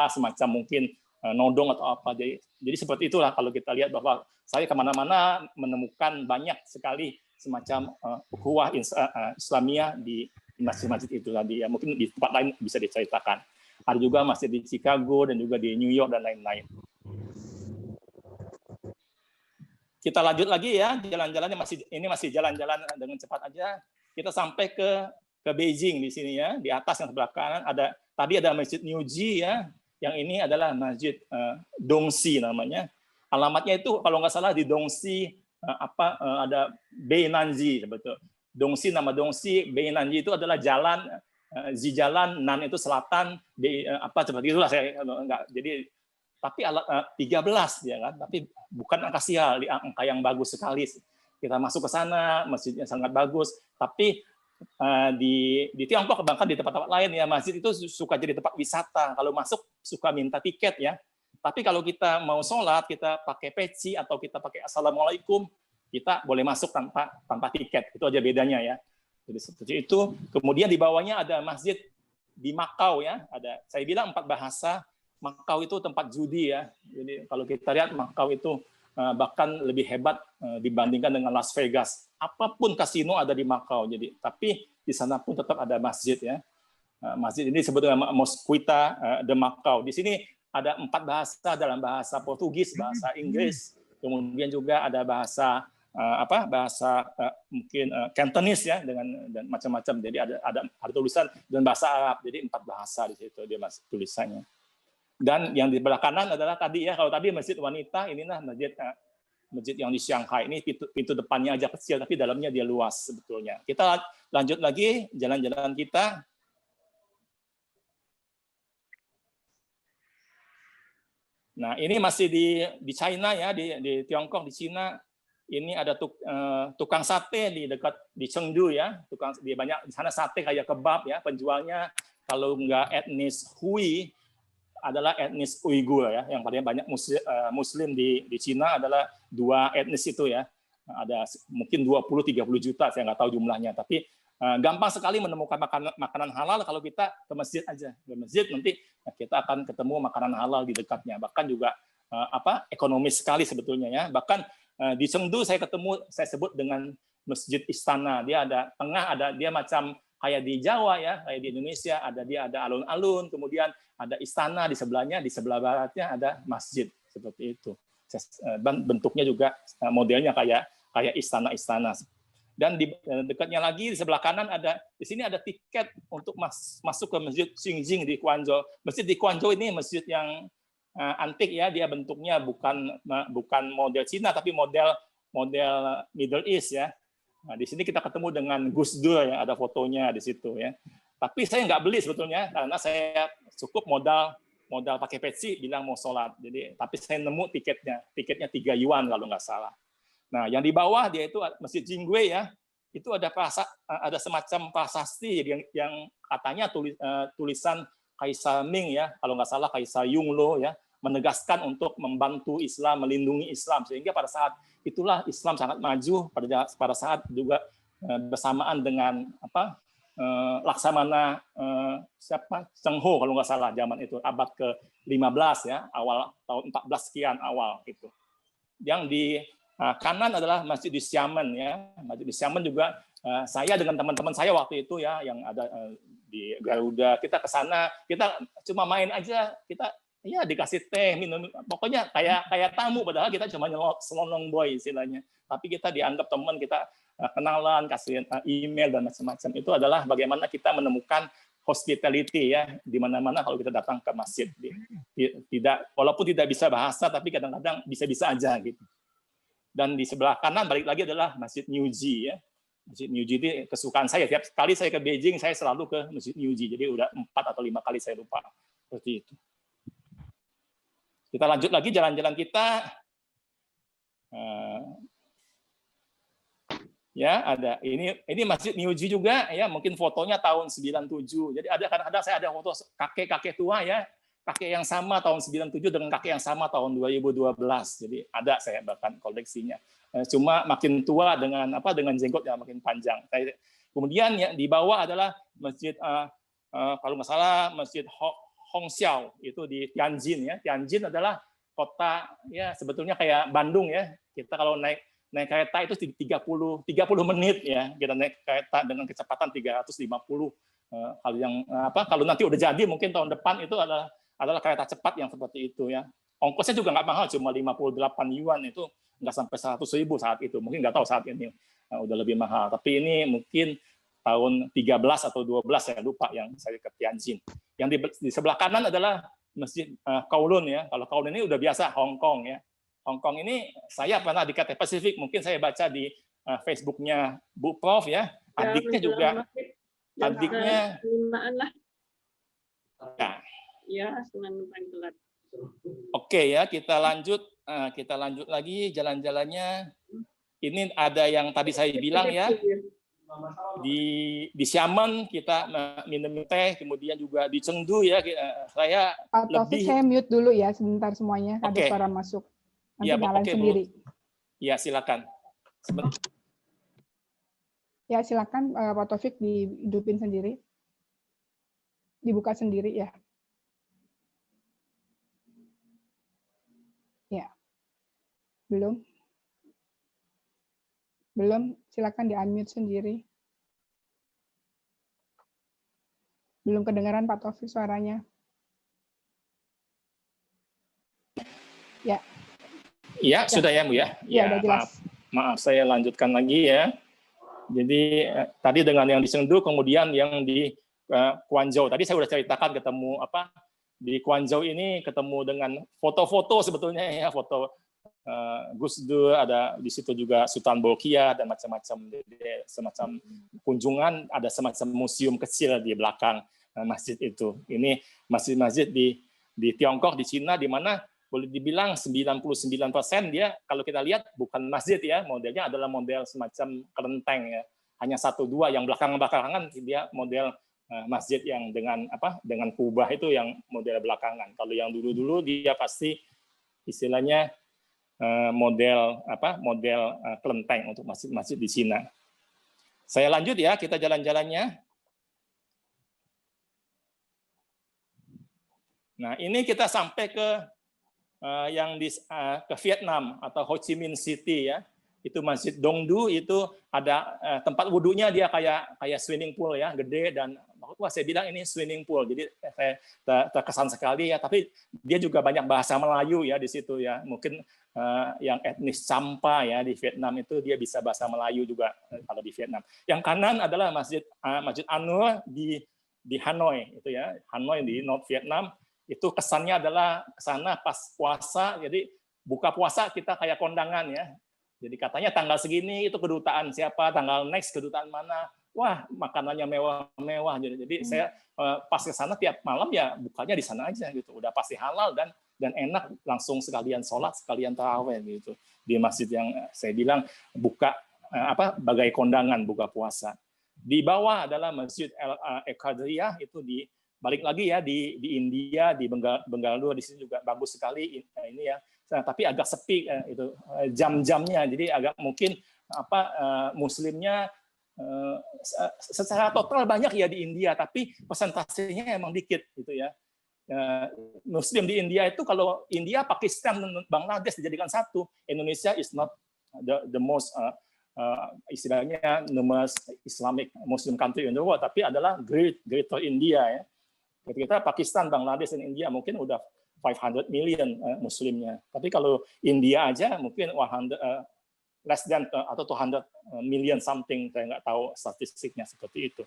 semacam mungkin nodong atau apa. Jadi seperti itulah kalau kita lihat bahwa saya kemana-mana menemukan banyak sekali semacam ukhuwah Islamiyah di masjid-masjid itu tadi ya. Mungkin di tempat lain bisa diceritakan. Ada juga masjid di Chicago dan juga di New York dan lain-lain. Kita lanjut lagi ya, jalan-jalannya masih jalan-jalan dengan cepat aja. Kita sampai ke Beijing di sini ya, di atas yang sebelah kanan tadi ada Masjid Niuji ya, yang ini adalah Masjid Dongxi namanya. Alamatnya itu kalau nggak salah di Dongxi ada Beinanzi sebetulnya. Dongsi, nama Dongsi, Beinanji itu adalah jalan, Zijalan, Nan itu selatan, apa seperti itulah saya enggak. Jadi tapi 13 ya kan, tapi bukan angka sial, angka yang bagus sekali. Kita masuk ke sana, masjidnya sangat bagus, tapi di Tiongkok bahkan di tempat-tempat lain ya masjid itu suka jadi tempat wisata. Kalau masuk suka minta tiket ya. Tapi kalau kita mau sholat, kita pakai peci atau kita pakai assalamualaikum, kita boleh masuk tanpa tiket. Itu aja bedanya ya. Jadi seperti itu. Kemudian di bawahnya ada masjid di Makau ya. Ada, saya bilang 4 bahasa. Makau itu tempat judi ya. Jadi kalau kita lihat Makau itu bahkan lebih hebat dibandingkan dengan Las Vegas. Apapun kasino ada di Makau. Jadi tapi di sana pun tetap ada masjid ya. Masjid ini disebut dengan Mosquita de Macau. Di sini ada 4 bahasa dalam bahasa Portugis, bahasa Inggris, kemudian juga ada bahasa mungkin Cantonese ya dan macam-macam. Jadi ada tulisan dan bahasa Arab. Jadi 4 bahasa di situ dia masih tulisannya. Dan yang di sebelah kanan adalah tadi ya, kalau tadi masjid wanita, inilah masjid yang di Shanghai. Ini pintu depannya aja kecil, tapi dalamnya dia luas sebetulnya. Kita lanjut lagi jalan-jalan kita. Nah, ini masih di China ya, di Tiongkok, di Cina. Ini ada tukang sate di dekat di Chengdu ya. Di banyak di sana sate kayak kebab ya. Penjualnya kalau nggak etnis Hui adalah etnis Uighur ya. Yang paling banyak Muslim di Cina adalah 2 etnis itu ya. Ada mungkin 20-30 juta, saya nggak tahu jumlahnya. Tapi gampang sekali menemukan makanan halal kalau kita ke masjid aja. Ke masjid nanti kita akan ketemu makanan halal di dekatnya. Bahkan juga ekonomis sekali sebetulnya ya. Bahkan di Chengdu saya sebut dengan Masjid Istana. Dia ada dia macam kayak di Jawa ya, kayak di Indonesia ada alun-alun, kemudian ada istana di sebelahnya, di sebelah baratnya ada masjid seperti itu. Bentuknya juga modelnya kayak istana-istana. Dan di dekatnya lagi di sebelah kanan di sini ada tiket untuk masuk ke Masjid Xingjing di Guangzhou. Masjid di Guangzhou ini masjid yang antik ya, dia bentuknya bukan model Cina tapi model Middle East ya. Nah, di sini kita ketemu dengan Gus Dur ya, ada fotonya di situ ya. Tapi saya nggak beli sebetulnya karena saya cukup modal pakai peci bilang mau sholat. Jadi tapi saya nemu tiketnya 3 yuan kalau nggak salah. Nah, yang di bawah dia itu Masjid Jingwei ya. Itu ada semacam prasasti yang katanya tulisan Kaisar Ming ya, kalau nggak salah Kaisar Yonglo ya, menegaskan untuk membantu Islam, melindungi Islam, sehingga pada saat itulah Islam sangat maju pada saat juga bersamaan dengan Laksamana Cheng Ho kalau nggak salah zaman itu abad ke-15 ya, awal tahun 14 sekian awal itu. Yang di kanan adalah Masjid di Xiamen ya. Masjid di Xiamen juga saya dengan teman-teman saya waktu itu ya yang ada di Garuda, kita ke sana, kita cuma main aja, kita ya dikasih teh, minum, pokoknya kayak tamu, padahal kita cuma selonong boy istilahnya. Tapi kita dianggap teman, kita kenalan, kasih email dan macam-macam. Itu adalah bagaimana kita menemukan hospitality ya di mana-mana kalau kita datang ke masjid. Walaupun tidak bisa bahasa, tapi kadang-kadang bisa-bisa aja gitu. Dan di sebelah kanan balik lagi adalah Masjid Niuji ya. Masjid Niuji itu kesukaan saya. Tiap kali saya ke Beijing, saya selalu ke Masjid Niuji. Jadi udah 4 atau 5 kali saya lupa. Seperti itu. Kita lanjut lagi jalan-jalan kita. Ya, ada ini Masjid Niuji juga ya, mungkin fotonya tahun 97. Jadi ada kadang-kadang saya ada foto kakek-kakek tua ya. Kakek yang sama tahun 97 dengan kakek yang sama tahun 2012. Jadi ada saya bahkan koleksinya. Cuma makin tua dengan jenggot yang makin panjang. Kemudian ya, di bawah adalah masjid kalau nggak salah Masjid Hongxiao itu di Tianjin ya. Tianjin adalah kota ya sebetulnya kayak Bandung ya. Kita kalau naik kereta itu 30 menit ya. Kita naik kereta dengan kecepatan 350. Kalau nanti udah jadi mungkin tahun depan itu adalah kereta cepat yang seperti itu ya. Ongkosnya juga nggak mahal, cuma 58 yuan, itu nggak sampai 100.000 saat itu. Mungkin nggak tahu saat ini udah lebih mahal. Tapi ini mungkin tahun 13 atau 12 saya lupa yang saya ke Tianjin. Yang di sebelah kanan adalah Masjid Kowloon ya. Kalau Kowloon ini udah biasa Hong Kong ya. Hong Kong ini saya pernah di Cathay Pacific, mungkin saya baca di Facebooknya Bu Prof ya. adiknya juga, adiknya lah. Ya. Ya, senang paling telat. Oke ya, kita lanjut lagi jalan-jalannya. Ini ada yang tadi saya bilang ya, di Xiamen kita minum teh, kemudian juga di Chengdu ya, saya Pak Taufik, saya mute dulu ya sebentar semuanya, ada suara masuk. Nanti ya, nyalain sendiri. Ya, silakan. Ya, silakan Pak Taufik dihidupin sendiri. Dibuka sendiri ya. Ya. Belum, silakan di-unmute sendiri. Belum kedengaran Pak Taufik suaranya. Ya. Ya, sudah ya Bu ya. Ya, udah jelas. Maaf, saya lanjutkan lagi ya. Jadi tadi dengan yang di Chengdu, kemudian yang di Guangzhou. Tadi saya sudah ceritakan ketemu di Guangzhou ini ketemu dengan foto-foto sebetulnya ya, foto Gus Dur, ada di situ juga Sultan Bolkiah dan macam-macam, semacam kunjungan, ada semacam museum kecil di belakang masjid itu. Ini masjid-masjid di Tiongkok, di Cina, di mana boleh dibilang 99% dia kalau kita lihat bukan masjid ya, modelnya adalah model semacam kelenteng ya. Hanya 1-2 yang belakangan dia model masjid yang dengan kubah itu yang model belakangan. Kalau yang dulu-dulu dia pasti istilahnya model kelenteng untuk masjid-masjid di Cina. Saya lanjut ya, kita jalan-jalannya. Nah, ini kita sampai ke ke Vietnam atau Ho Chi Minh City ya. Itu Masjid Dongdu, itu ada tempat wudhunya, dia kayak swimming pool ya, gede, dan saya bilang ini swimming pool. Jadi saya terkesan sekali ya, tapi dia juga banyak bahasa Melayu ya di situ ya. Mungkin yang etnis Champa ya di Vietnam itu dia bisa bahasa Melayu juga kalau di Vietnam. Yang kanan adalah Masjid An-Nur di Hanoi itu ya, Hanoi di North Vietnam. Itu kesannya adalah kesana pas puasa, jadi buka puasa kita kayak kondangan ya. Jadi katanya tanggal segini itu kedutaan siapa, tanggal next kedutaan mana. Wah, makanannya mewah-mewah. Jadi saya pas ke sana tiap malam ya bukanya di sana aja gitu. Udah pasti halal dan enak, langsung sekalian sholat, sekalian tarawih gitu. Di masjid yang saya bilang buka bagai kondangan buka puasa. Di bawah adalah Masjid Al-Qadriyah, itu balik lagi ya di India, di Bengaluru, di sini juga bagus sekali ini ya. Nah, tapi agak sepi itu jam-jamnya, jadi agak mungkin muslimnya secara total banyak ya di India, tapi persentasenya emang dikit gitu ya. Muslim di India itu kalau India, Pakistan, Bangladesh dijadikan satu, Indonesia is not the most istilahnya numerous Islamic Muslim country in the world, tapi adalah Greater India ya. Kita Pakistan, Bangladesh, dan India mungkin udah 500 million muslimnya. Tapi kalau India aja mungkin less than atau 200 million something, saya nggak tahu statistiknya seperti itu.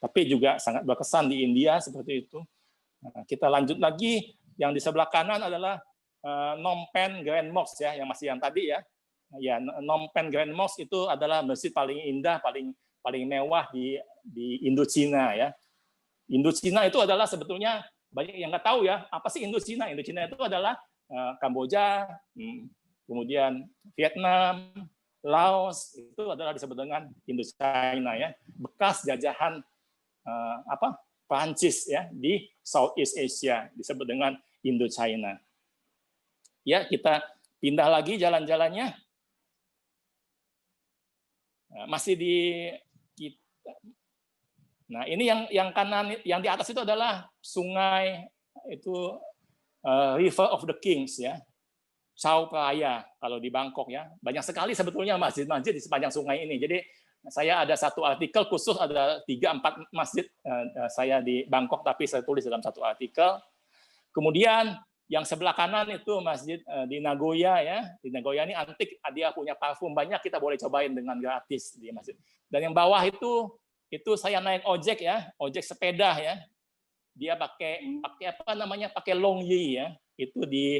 Tapi juga sangat berkesan di India seperti itu. Nah, kita lanjut lagi, yang di sebelah kanan adalah Phnom Penh Grand Mosque ya, yang masih yang tadi ya. Ya, Phnom Penh Grand Mosque itu adalah masjid paling indah, paling mewah di Indochina ya. Indochina itu adalah sebetulnya banyak yang nggak tahu ya, apa sih Indochina? Indochina itu adalah Kamboja, kemudian Vietnam, Laos, itu adalah disebut dengan Indochina ya, bekas jajahan Prancis ya di Southeast Asia, disebut dengan Indochina. Ya, kita pindah lagi jalan-jalannya. Masih di kita. Nah, ini yang kanan, yang di atas itu adalah sungai itu River of the Kings ya, Chao Phraya kalau di Bangkok ya. Banyak sekali sebetulnya masjid-masjid di sepanjang sungai ini. Jadi saya ada satu artikel khusus, ada 3-4 masjid saya di Bangkok, tapi saya tulis dalam satu artikel. Kemudian yang sebelah kanan itu masjid di Nagoya ya. Di Nagoya ini antik, dia punya parfum banyak, kita boleh cobain dengan gratis di masjid. Dan yang bawah itu saya naik ojek ya, ojek sepeda ya. Dia pakai apa namanya? Pakai longyi ya. Itu di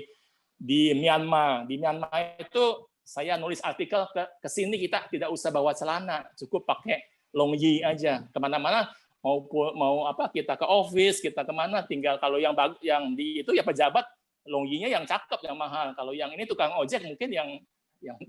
Myanmar. Di Myanmar itu saya nulis artikel ke sini kita tidak usah bawa celana, cukup pakai Longyi aja. Kemana-mana mau apa kita ke office, kita kemana, tinggal kalau yang di itu ya pejabat Longyinya yang cakep, yang mahal. Kalau yang ini tukang ojek mungkin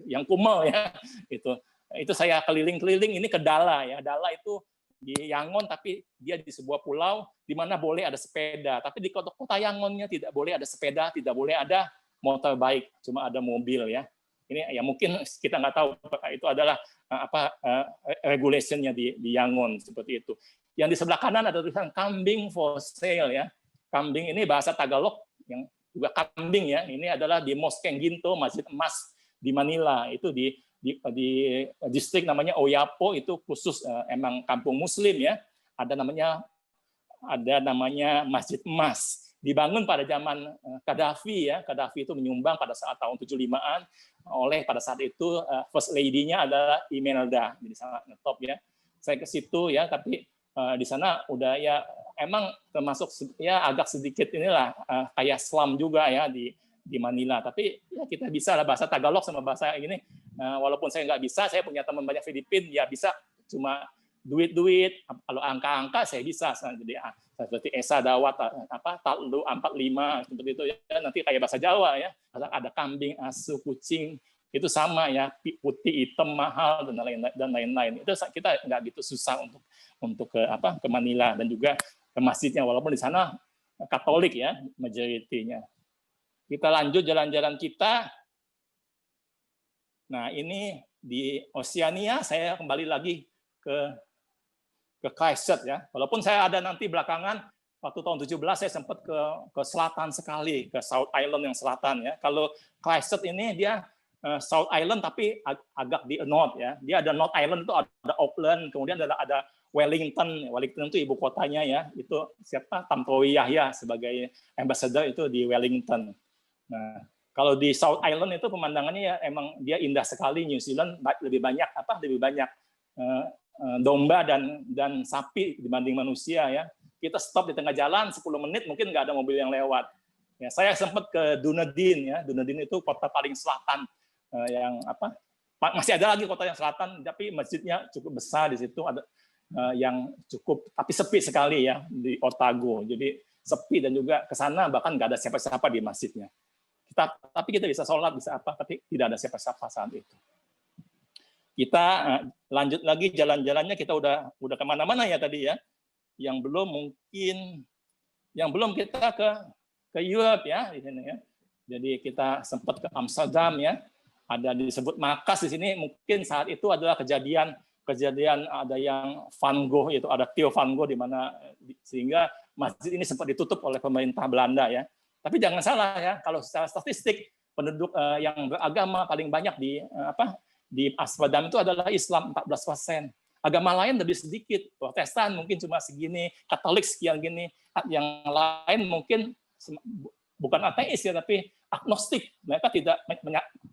yang kumel ya. Itu saya keliling-keliling ini ke Dala ya. Dala itu di Yangon, tapi dia di sebuah pulau di mana boleh ada sepeda. Tapi di kota Yangonnya tidak boleh ada sepeda, tidak boleh ada motorbike, cuma ada mobil ya. Ini ya mungkin kita nggak tahu itu adalah regulationnya di Yangon seperti itu. Yang di sebelah kanan ada tulisan kambing for sale ya. Kambing ini bahasa Tagalog yang juga kambing ya. Ini adalah di Moskeng Ginto, Masjid Emas di Manila. Itu di distrik namanya Oyapo, itu khusus emang kampung Muslim ya. Ada namanya Masjid Emas. Dibangun pada zaman Gaddafi ya. Gaddafi itu menyumbang pada saat tahun 75-an oleh pada saat itu first lady-nya adalah Imelda. Jadi sangat ngetop ya. Saya ke situ ya, tapi di sana udah ya emang termasuk ya agak sedikit inilah kayak slum juga ya di Manila. Tapi ya kita bisa lah bahasa Tagalog sama bahasa ini. Walaupun saya nggak bisa, saya punya teman banyak Filipin ya bisa, cuma duit, kalau angka-angka saya bisa. Jadi seperti Esa Dawat Tatlu 45 seperti itu ya, nanti kayak bahasa Jawa ya. Ada kambing, asu, kucing, itu sama ya, putih, hitam, mahal dan lain-lain. Itu kita nggak gitu susah untuk ke Manila dan juga ke masjidnya, walaupun di sana Katolik ya majoritinya. Kita lanjut jalan-jalan kita. Nah, ini di Oceania, saya kembali lagi ke Christchurch ya. Walaupun saya ada nanti belakangan waktu tahun 17 saya sempat ke selatan sekali, ke South Island yang selatan ya. Kalau Christchurch ini dia South Island tapi agak di north ya. Dia ada North Island itu ada Auckland, kemudian ada Wellington. Wellington itu ibu kotanya ya. Itu siapa? Tantowi Yahya sebagai ambassador itu di Wellington. Nah, kalau di South Island itu pemandangannya ya emang dia indah sekali. New Zealand lebih banyak domba dan sapi dibanding manusia ya. Kita stop di tengah jalan 10 menit mungkin nggak ada mobil yang lewat. Ya, saya sempat ke Dunedin ya. Dunedin itu kota paling selatan yang masih ada lagi kota yang selatan tapi masjidnya cukup besar di situ, ada yang cukup tapi sepi sekali ya di Otago. Jadi sepi dan juga ke sana bahkan nggak ada siapa-siapa di masjidnya. Tapi kita bisa sholat, bisa apa, tapi tidak ada siapa-siapa saat itu. Kita lanjut lagi jalan-jalannya, kita udah kemana-mana ya tadi ya. Yang belum kita ke Europe ya di sini ya. Jadi kita sempat ke Amsterdam ya. Ada disebut Makas di sini. Mungkin saat itu adalah kejadian ada yang Van Gogh, itu ada Theo Van Gogh di mana sehingga masjid ini sempat ditutup oleh pemerintah Belanda ya. Tapi jangan salah ya, kalau secara statistik penduduk yang beragama paling banyak di Amsterdam itu adalah Islam 14%. Agama lain lebih sedikit, Protestan mungkin cuma segini, Katolik sekian gini, yang lain mungkin bukan ateis ya, tapi agnostik. Mereka tidak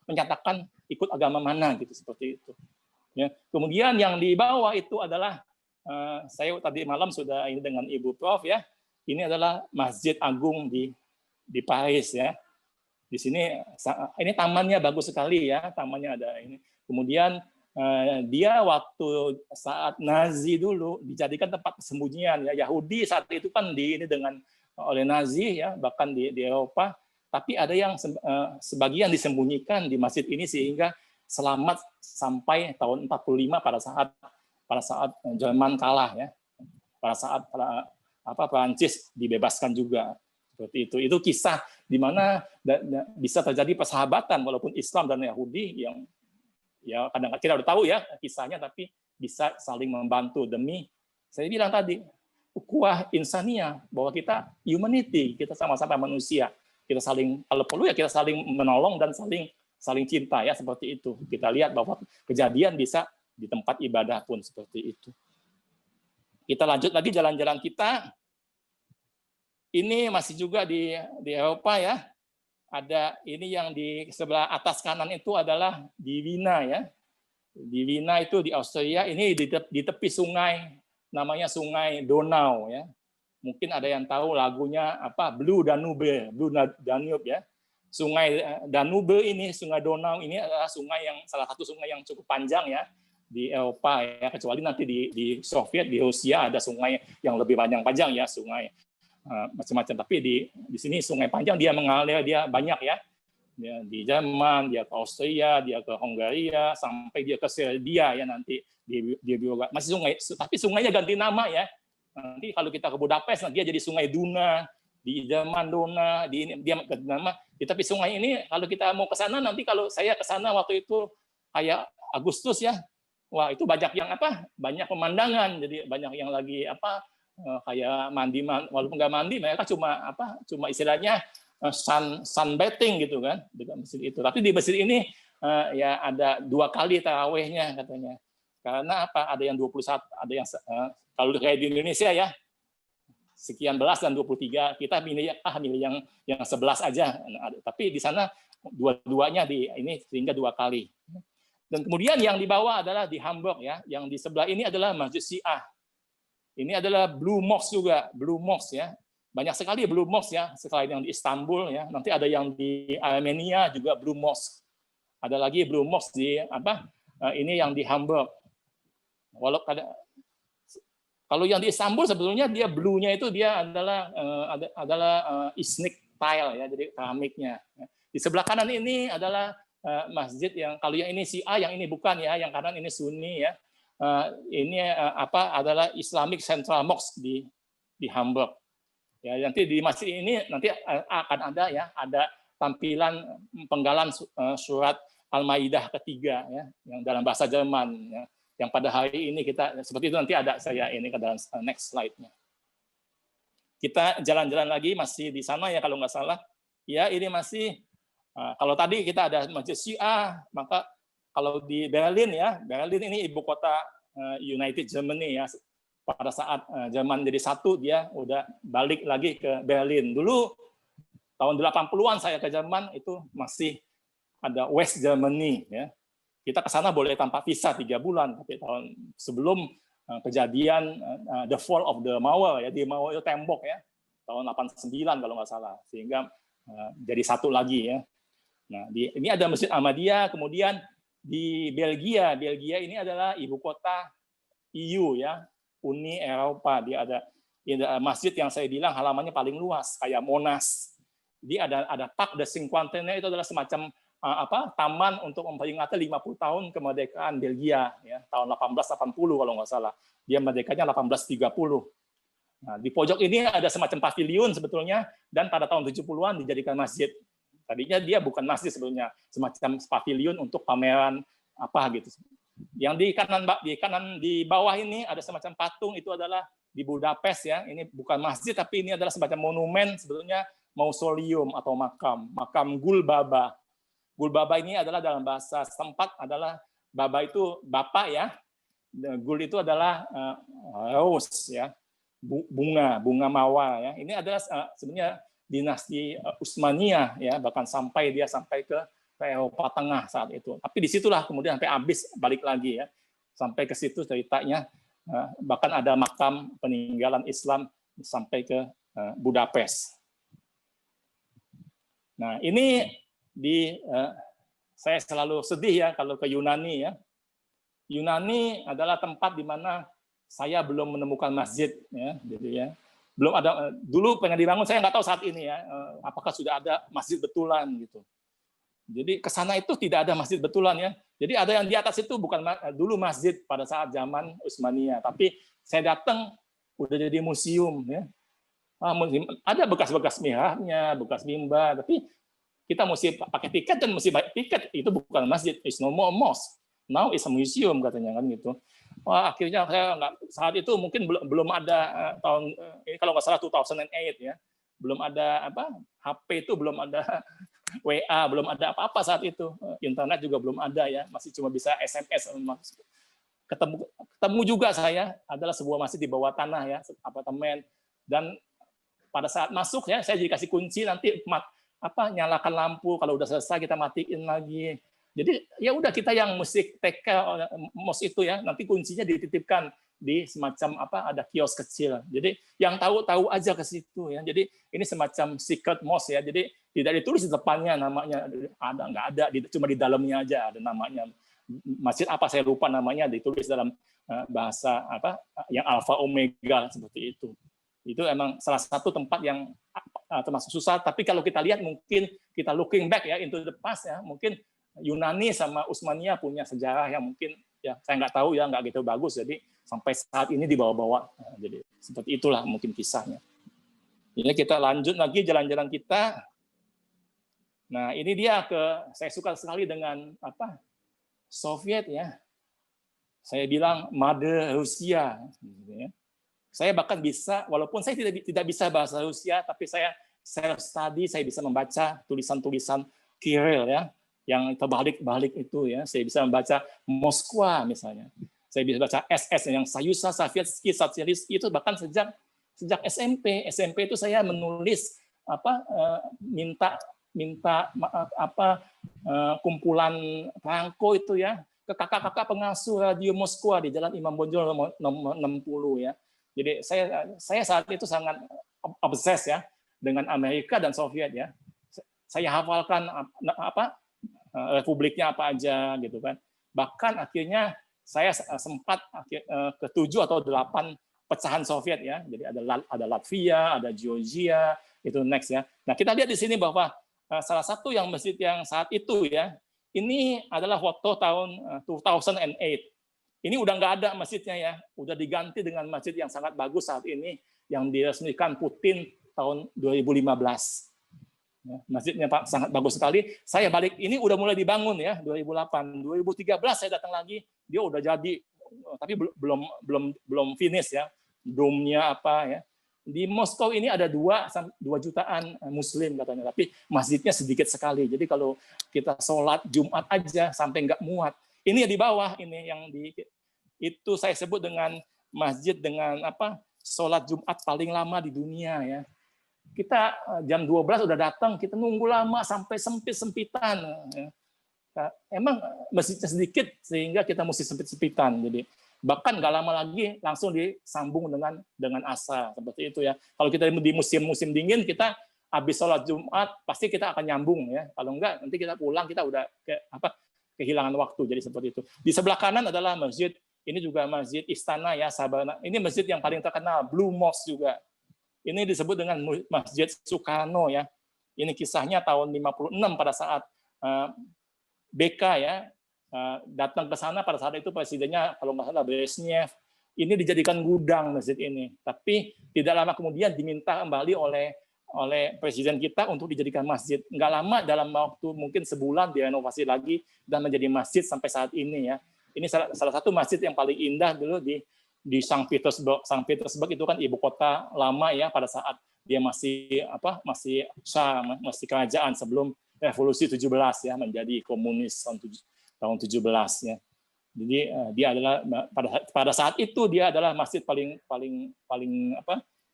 menyatakan ikut agama mana gitu seperti itu. Ya. Kemudian yang di bawah itu adalah saya tadi malam sudah ini dengan Ibu Prof ya. Ini adalah Masjid Agung di Paris ya. Di sini ini tamannya bagus sekali ya, tamannya ada ini. Kemudian dia waktu saat Nazi dulu dijadikan tempat persembunyian ya. Yahudi saat itu kan oleh Nazi ya, bahkan di Eropa, tapi ada yang sebagian disembunyikan di masjid ini sehingga selamat sampai tahun 45 pada saat Jerman kalah ya. Pada saat Prancis dibebaskan juga. Seperti itu kisah di mana bisa terjadi persahabatan walaupun Islam dan Yahudi yang ya kadang-kadang kita udah tahu ya kisahnya, tapi bisa saling membantu demi saya bilang tadi ukhuwah insaniyah, bahwa kita humanity, kita sama-sama manusia, kita saling kalau perlu ya kita saling menolong dan saling cinta ya, seperti itu. Kita lihat bahwa kejadian bisa di tempat ibadah pun seperti itu. Kita lanjut lagi jalan-jalan kita. Ini masih juga di Eropa ya. Ada ini yang di sebelah atas kanan itu adalah di Wina ya. Di Wina itu di Austria. Ini di tepi sungai, namanya Sungai Donau ya. Mungkin ada yang tahu lagunya Blue Danube ya. Sungai Danube ini, Sungai Donau ini adalah salah satu sungai yang cukup panjang ya. di Eropa ya, kecuali nanti di Soviet, di Rusia ada sungai yang lebih panjang ya, sungai macam-macam. Tapi di sini sungai panjang dia mengalir, dia banyak ya. Dia di Jerman, dia ke Austria, dia ke Hongaria, sampai dia ke Serbia ya nanti di Biograd. Masih sungai, tapi sungainya ganti nama ya. Nanti kalau kita ke Budapest, nanti dia jadi Sungai Duna, di Jerman Duna, dia ganti nama. Tapi sungai ini kalau kita mau ke sana, nanti kalau saya ke sana waktu itu kayak Agustus ya, wah itu banyak yang banyak pemandangan, jadi banyak yang lagi kayak mandi, walaupun nggak mandi, mereka cuma istilahnya sunbathing gitu kan di masjid itu. Tapi di masjid ini ya ada 2 kali tarawihnya katanya. Karena ada yang 21, ada yang kalau kayak di Indonesia ya sekian belas dan 23, kita milih yang 11 aja. Nah, tapi di sana dua-duanya ini sehingga 2 kali. Dan kemudian yang di bawah adalah di Hamburg ya, yang di sebelah ini adalah Masjid Syiah. Ini adalah Blue Mosque juga, Blue Mosque ya. Banyak sekali Blue Mosque ya, selain yang di Istanbul ya. Nanti ada yang di Armenia juga Blue Mosque. Ada lagi Blue Mosque di ini yang di Hamburg. Kalau yang di Istanbul sebetulnya dia blue-nya itu dia adalah isnik tile ya, jadi keramiknya. Di sebelah kanan ini adalah masjid yang kalau yang ini Syiah, yang ini bukan ya, yang kanan ini Sunni ya. Ini adalah Islamic Central Mosque di Hamburg. Ya, nanti di masjid ini nanti akan ada ya, ada tampilan penggalan surat Al-Maidah ketiga ya, yang dalam bahasa Jerman ya. Yang pada hari ini kita seperti itu, nanti ada saya ini ke dalam next slide-nya. Kita jalan-jalan lagi masih di sana ya kalau nggak salah. Ya ini masih kalau tadi kita ada Masjid Syiah, maka kalau di Berlin ya, Berlin ini ibu kota United Germany ya. Pada saat Jerman jadi satu, dia udah balik lagi ke Berlin. Dulu tahun 80-an saya ke Jerman itu masih ada West Germany ya. Kita ke sana boleh tanpa visa 3 bulan, tapi tahun sebelum kejadian the fall of the Mauer ya, di Mauer itu tembok ya, tahun 89 kalau nggak salah, sehingga jadi satu lagi ya. Nah, ini ada Masjid Ahmadiyah, kemudian di Belgia ini adalah ibu kota EU ya, Uni Eropa. Dia ada masjid yang saya bilang halamannya paling luas kayak Monas. Jadi ada Parc de Cinquantenaire, itu adalah semacam taman untuk memperingati 50 tahun kemerdekaan Belgia ya, tahun 1880 kalau nggak salah. Dia merdekanya 1830. Nah, di pojok ini ada semacam pavilion sebetulnya, dan pada tahun 70-an dijadikan masjid. Tadinya dia bukan masjid sebetulnya, semacam pavilion untuk pameran gitu. Yang di kanan di bawah ini ada semacam patung, itu adalah di Budapest ya. Ini bukan masjid tapi ini adalah semacam monumen sebetulnya, mausoleum atau makam Gulbaba. Gulbaba ini adalah dalam bahasa setempat adalah baba itu bapak ya. Gul itu adalah rose ya. Bunga mawar ya. Ini adalah sebenarnya dinasti Utsmaniyah ya, bahkan sampai ke Eropa Tengah saat itu. Tapi disitulah kemudian sampai habis balik lagi ya. Sampai ke situ ceritanya, bahkan ada makam peninggalan Islam sampai ke Budapest. Nah, ini saya selalu sedih ya kalau ke Yunani ya. Yunani adalah tempat di mana saya belum menemukan masjid ya, jadi ya. Belum ada, dulu pengen dibangun, saya nggak tahu saat ini ya, apakah sudah ada masjid betulan gitu. Jadi ke sana itu tidak ada masjid betulan ya. Jadi ada yang di atas itu bukan dulu masjid pada saat zaman Utsmaniyah, tapi saya datang udah jadi museum ya. Ada bekas-bekas mihrabnya, bekas mimbar, tapi kita mesti pakai tiket dan mesti bayar tiket. Itu bukan masjid, it's no more mosque. Now it's a museum katanya kan gitu. Wah, akhirnya saya saat itu mungkin belum ada tahun ini kalau nggak salah 2008 ya. Belum ada HP itu belum ada, WA belum ada apa-apa saat itu. Internet juga belum ada ya, masih cuma bisa SMS. Ketemu juga saya adalah sebuah masjid di bawah tanah ya, apartemen, dan pada saat masuk ya saya dikasih kunci, nanti nyalakan lampu, kalau udah selesai kita matiin lagi. Jadi ya udah kita yang mesti take care mos itu ya, nanti kuncinya dititipkan di semacam ada kios kecil. Jadi yang tahu aja ke situ ya. Jadi ini semacam secret mos ya. Jadi tidak ditulis di depannya namanya, nggak ada, cuma di dalamnya aja ada namanya. masjid apa saya lupa namanya, ditulis dalam bahasa apa yang alfa omega seperti itu. Itu emang salah satu tempat yang termasuk susah, tapi kalau kita lihat mungkin kita looking back ya into the past ya, mungkin Yunani sama Utsmania punya sejarah yang mungkin ya saya nggak tahu ya, nggak gitu bagus, jadi sampai saat ini dibawa-bawa. Jadi seperti itulah mungkin kisahnya. Ini kita lanjut lagi jalan-jalan kita. Nah ini dia saya suka sekali dengan apa Soviet ya. Saya bilang Mother Rusia. Saya bahkan bisa, walaupun saya tidak bisa bahasa Rusia, tapi saya self study, saya bisa membaca tulisan-tulisan Kirill ya, yang terbalik-balik itu ya. Saya bisa membaca Moskwa misalnya. Saya bisa baca SS yang Sayusa Sovietsky Socialist itu bahkan sejak SMP. SMP itu saya menulis minta kumpulan perangko itu ya ke kakak-kakak pengasuh radio Moskwa di Jalan Imam Bonjol nomor 60 ya. Jadi saya saat itu sangat obses ya dengan Amerika dan Soviet ya. Saya hafalkan republiknya apa aja gitu kan. Bahkan akhirnya saya sempat ke 7 atau 8 pecahan Soviet ya. Jadi ada Latvia, ada Georgia, itu next ya. Nah, kita lihat di sini bahwa salah satu yang masjid yang saat itu ya, ini adalah foto tahun 2008. Ini udah nggak ada masjidnya ya, udah diganti dengan masjid yang sangat bagus saat ini yang diresmikan Putin tahun 2015. Ya, masjidnya Pak sangat bagus sekali. Saya balik ini udah mulai dibangun ya 2008, 2013 saya datang lagi dia udah jadi, tapi belum finish ya, dome-nya apa ya. Di Moskow ini ada 2 jutaan Muslim katanya, tapi masjidnya sedikit sekali. Jadi kalau kita sholat Jumat aja sampai nggak muat. Ini di bawah ini yang itu saya sebut dengan masjid dengan sholat Jumat paling lama di dunia ya. Kita jam 12 udah datang, kita nunggu lama sampai sempit-sempitan. Ya. Emang masjidnya sedikit sehingga kita mesti sempit-sempitan. Jadi bahkan nggak lama lagi langsung disambung dengan asar seperti itu ya. Kalau kita di musim dingin kita habis sholat Jumat pasti kita akan nyambung ya. Kalau enggak nanti kita pulang kita udah kehilangan waktu, jadi seperti itu. Di sebelah kanan adalah masjid, ini juga masjid Istana ya, Sabana. Ini masjid yang paling terkenal, Blue Mosque juga. Ini disebut dengan Masjid Sukarno ya. Ini kisahnya tahun 56 pada saat BK ya datang ke sana, pada saat itu presidennya kalau nggak salah Brezhnev. Ini dijadikan gudang masjid ini, tapi tidak lama kemudian diminta kembali oleh presiden kita untuk dijadikan masjid. Nggak lama, dalam waktu mungkin sebulan direnovasi lagi dan menjadi masjid sampai saat ini ya. Ini salah satu masjid yang paling indah dulu di Saint Petersburg. Saint Petersburg itu kan ibu kota lama ya pada saat dia masih kerajaan sebelum revolusi 17 ya, menjadi komunis tahun 17 ya. Jadi dia adalah pada saat itu dia adalah masjid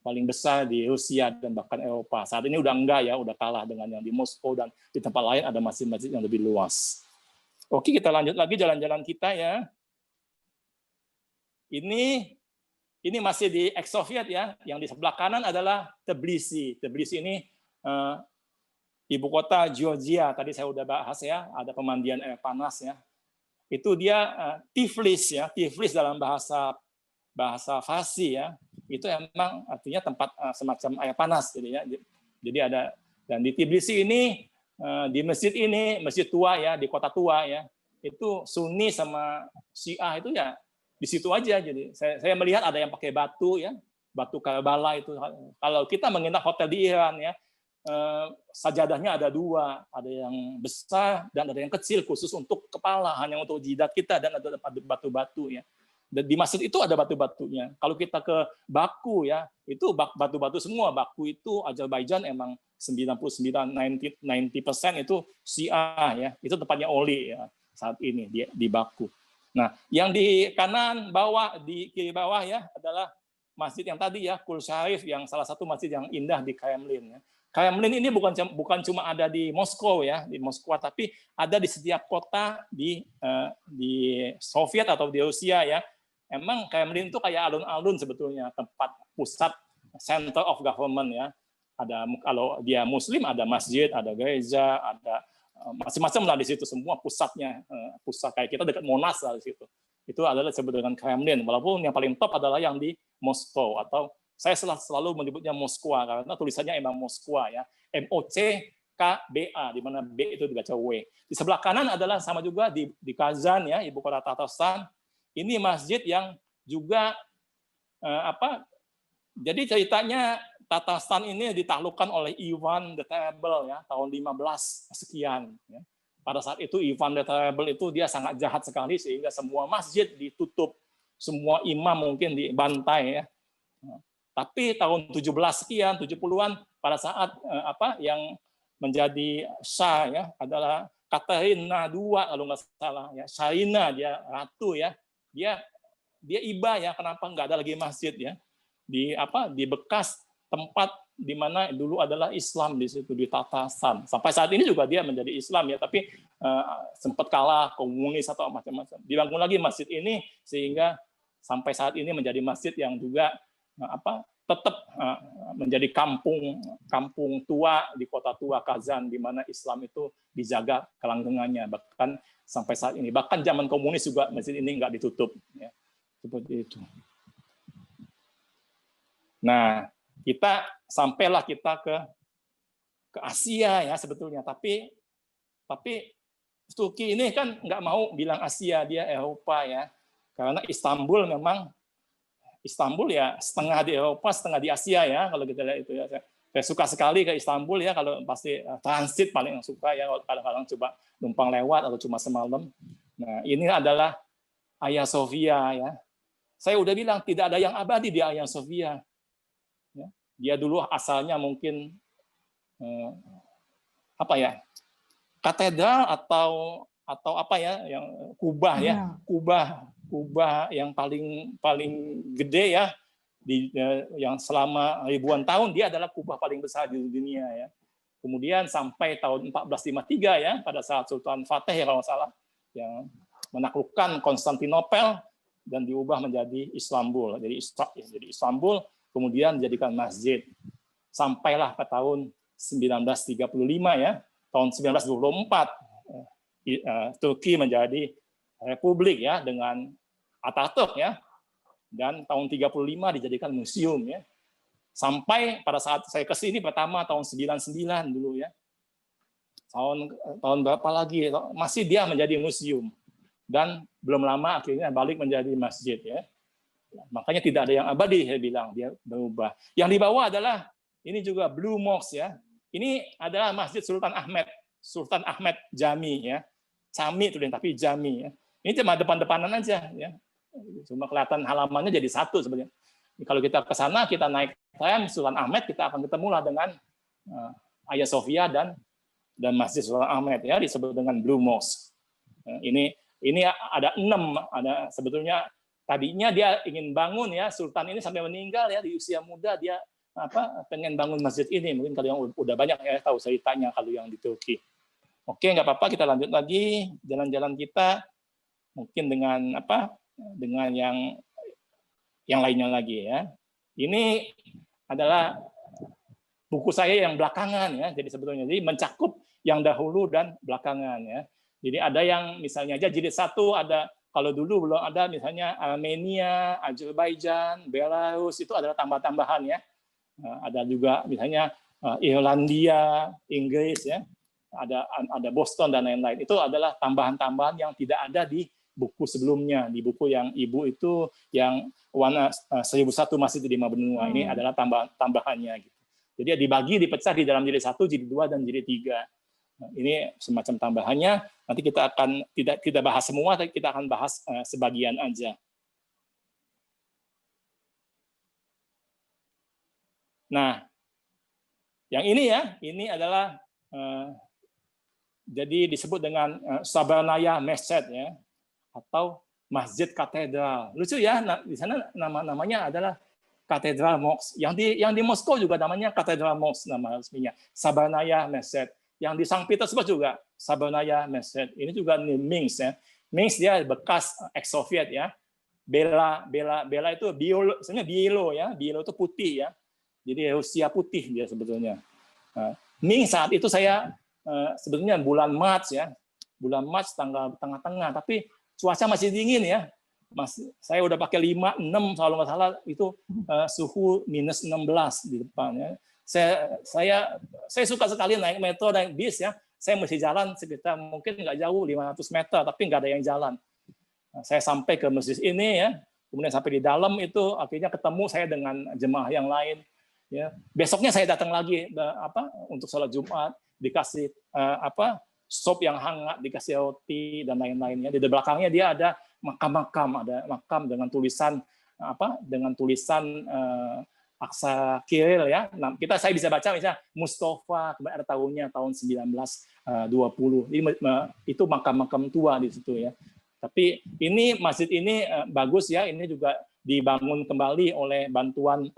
paling besar di Rusia dan bahkan Eropa. Saat ini udah enggak ya, udah kalah dengan yang di Moskow dan di tempat lain ada masjid-masjid yang lebih luas. Oke, kita lanjut lagi jalan-jalan kita ya. Ini masih di ex-Soviet ya. Yang di sebelah kanan adalah Tbilisi. Tbilisi ini ibu kota Georgia. Tadi saya udah bahas ya, ada pemandian air panas ya. Itu dia Tiflis ya. Tiflis dalam bahasa Farsi ya. Itu emang artinya tempat semacam air panas jadi ada. Dan di Tbilisi ini di masjid ini, masjid tua ya, di kota tua ya, itu Sunni sama Syiah itu ya di situ aja. Jadi saya melihat ada yang pakai batu ya, batu Karbala itu. Kalau kita menginap hotel di Iran ya, sajadahnya ada 2, ada yang besar dan ada yang kecil khusus untuk kepala, hanya untuk jidat kita, dan ada batu-batu ya. Dan di masjid itu ada batu-batunya. Kalau kita ke Baku ya, itu batu-batu semua. Baku itu Azerbaijan emang 90% itu Syiah ya. Itu tempatnya oli ya saat ini di Baku. Nah, yang di kanan bawah, di kiri bawah ya adalah masjid yang tadi ya, Kul Sharif, yang salah satu masjid yang indah di Kremlin ya. Kremlin ini bukan cuma ada di Moskow ya, di Moskwa, tapi ada di setiap kota di Soviet atau di Rusia ya. Emang Kremlin itu kayak alun-alun sebetulnya, tempat pusat center of government ya. Ada, kalau dia Muslim ada masjid, ada gereja, ada macam-macam lah di situ, semua pusatnya, pusat kayak kita dekat Monas lah di situ. Itu adalah disebut dengan Kremlin, walaupun yang paling top adalah yang di Moskow, atau saya selalu menyebutnya Moskwa karena tulisannya emang Moskwa ya, MOCKBA, di mana B itu dibaca W. Di sebelah kanan adalah sama juga di Kazan ya, ibu kota Tatarstan. Ini masjid yang juga jadi ceritanya Tatarstan ini ditaklukkan oleh Ivan the Terrible ya, tahun 15 sekian ya. Pada saat itu Ivan the Terrible itu dia sangat jahat sekali sehingga semua masjid ditutup, semua imam mungkin dibantai ya. Tapi tahun 17 sekian, 70-an, pada saat yang menjadi Shah ya adalah Katerina II kalau nggak salah ya, Shaina, dia ratu ya. Dia iba ya, kenapa nggak ada lagi masjid ya di bekas tempat di mana dulu adalah Islam di situ di Tatarstan. Sampai saat ini juga dia menjadi Islam ya, tapi sempat kalah komunis atau macam-macam. Dibangun lagi masjid ini sehingga sampai saat ini menjadi masjid yang juga tetap menjadi kampung tua di kota tua Kazan di mana Islam itu dijaga kelanggengannya bahkan sampai saat ini. Bahkan zaman komunis juga masjid ini nggak ditutup ya. Seperti itu. Nah, sampailah kita ke Asia ya sebetulnya, tapi Turki ini kan nggak mau bilang Asia, dia Eropa ya, karena Istanbul ya setengah di Eropa, setengah di Asia ya kalau kita lihat itu ya. Saya suka sekali ke Istanbul ya, kalau pasti transit paling suka ya, kadang-kadang coba numpang lewat atau cuma semalam. Nah, ini adalah Hagia Sophia ya. Saya udah bilang tidak ada yang abadi di Hagia Sophia. Dia dulu asalnya mungkin katedral atau apa ya, yang kubah ya, kubah yang paling gede ya, yang selama ribuan tahun dia adalah kubah paling besar di dunia ya. Kemudian sampai tahun 1453 ya, pada saat Sultan Fatih kalau nggak salah yang menaklukkan Konstantinopel dan diubah menjadi Istanbul. Jadi Istanbul kemudian dijadikan masjid. Sampailah ke tahun 1935 ya, tahun 1924 Turki menjadi republik ya dengan Atatürk ya. Dan tahun 35 dijadikan museum ya. Sampai pada saat saya ke sini pertama tahun 99 dulu ya. Tahun berapa lagi masih dia menjadi museum. Dan belum lama akhirnya balik menjadi masjid ya. Makanya tidak ada yang abadi, saya bilang, dia berubah. Yang di bawah adalah ini juga Blue Mosque ya. Ini adalah Masjid Sultan Ahmed Jami ya. Jami itu tapi Jami ya. Ini cuma depan-depanan aja ya. Cuma kelihatan halamannya jadi satu sebenarnya. Kalau kita ke sana, kita naik tram Sultan Ahmed, kita akan ketemulah dengan Hagia Sophia dan Masjid Sultan Ahmed ya, disebut dengan Blue Mosque. Ini ada 6, ada sebetulnya tadinya dia ingin bangun ya, Sultan ini sampai meninggal ya di usia muda dia pengen bangun masjid ini. Mungkin kalau yang udah banyak ya tahu ceritanya kalau yang di Turki. Oke, nggak apa-apa, kita lanjut lagi jalan-jalan kita mungkin dengan dengan yang lainnya lagi ya. Ini adalah buku saya yang belakangan ya. Jadi sebetulnya mencakup yang dahulu dan belakangan ya. Jadi ada yang misalnya aja jilid 1 ada, kalau dulu belum ada misalnya Armenia, Azerbaijan, Belarus, itu adalah tambah-tambahan ya. Ada juga misalnya Irlandia, Inggris ya. Ada Boston dan lain-lain. Itu adalah tambahan-tambahan yang tidak ada di buku sebelumnya. Di buku yang Ibu itu yang warna 1001 Masjid di 5 benua. Ini adalah tambahannya gitu. Jadi dibagi, dipecah di dalam jilid 1, jilid 2 dan jilid 3. Ini semacam tambahannya. Nanti kita akan tidak bahas semua, tapi kita akan bahas sebagian aja. Nah, yang ini ya, ini adalah jadi disebut dengan Sabarnaya Mesjid ya, atau Masjid Katedral. Lucu ya, di sana namanya adalah Katedral Mosque. Yang di Moskow juga namanya Katedral Mosque nama resminya, Sabarnaya Mesjid. Yang di Saint Petersburg juga Sabarnaya Mesjid. Ini juga di Minsk ya. Minsk dia bekas ex-Soviet ya. Bela itu sebenarnya Bielo ya. Bielo itu putih ya. Jadi Rusia putih dia sebetulnya. Minsk saat itu saya sebetulnya bulan Maret ya, bulan Maret tanggal tengah-tengah, tapi cuaca masih dingin ya. Saya udah pakai 5, 6 kalau nggak salah itu suhu -16 di depannya. Saya suka sekali naik metro dan bis ya. Saya mesti jalan sekitar mungkin nggak jauh 500 meter, tapi nggak ada yang jalan. Saya sampai ke masjid ini ya, kemudian sampai di dalam itu akhirnya ketemu saya dengan jemaah yang lain. Ya, besoknya saya datang lagi untuk sholat Jumat, dikasih sop yang hangat, dikasih roti dan lain-lainnya. Di belakangnya dia ada makam dengan tulisan aksa Kiril ya. Nah, saya bisa baca misalnya Mustafa, kemudian ada tahunnya tahun 1920. Itu makam-makam tua di situ ya. Tapi ini masjid ini bagus ya. Ini juga dibangun kembali oleh bantuan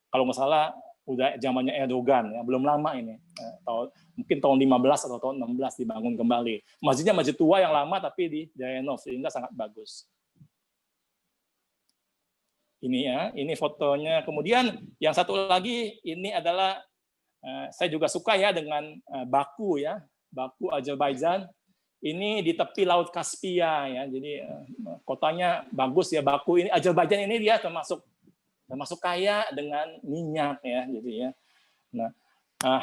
kalau nggak salah udah zamannya Erdogan ya, belum lama ini. Mungkin tahun 15 atau tahun 16 dibangun kembali. Masjidnya masjid tua yang lama tapi direnov sehingga sangat bagus. Ini ya, ini fotonya. Kemudian yang satu lagi ini adalah saya juga suka ya dengan Baku ya, Baku Azerbaijan. Ini di tepi Laut Kaspia ya. Jadi kotanya bagus ya Baku ini. Azerbaijan ini dia termasuk kaya dengan minyak ya, jadi ya. Nah,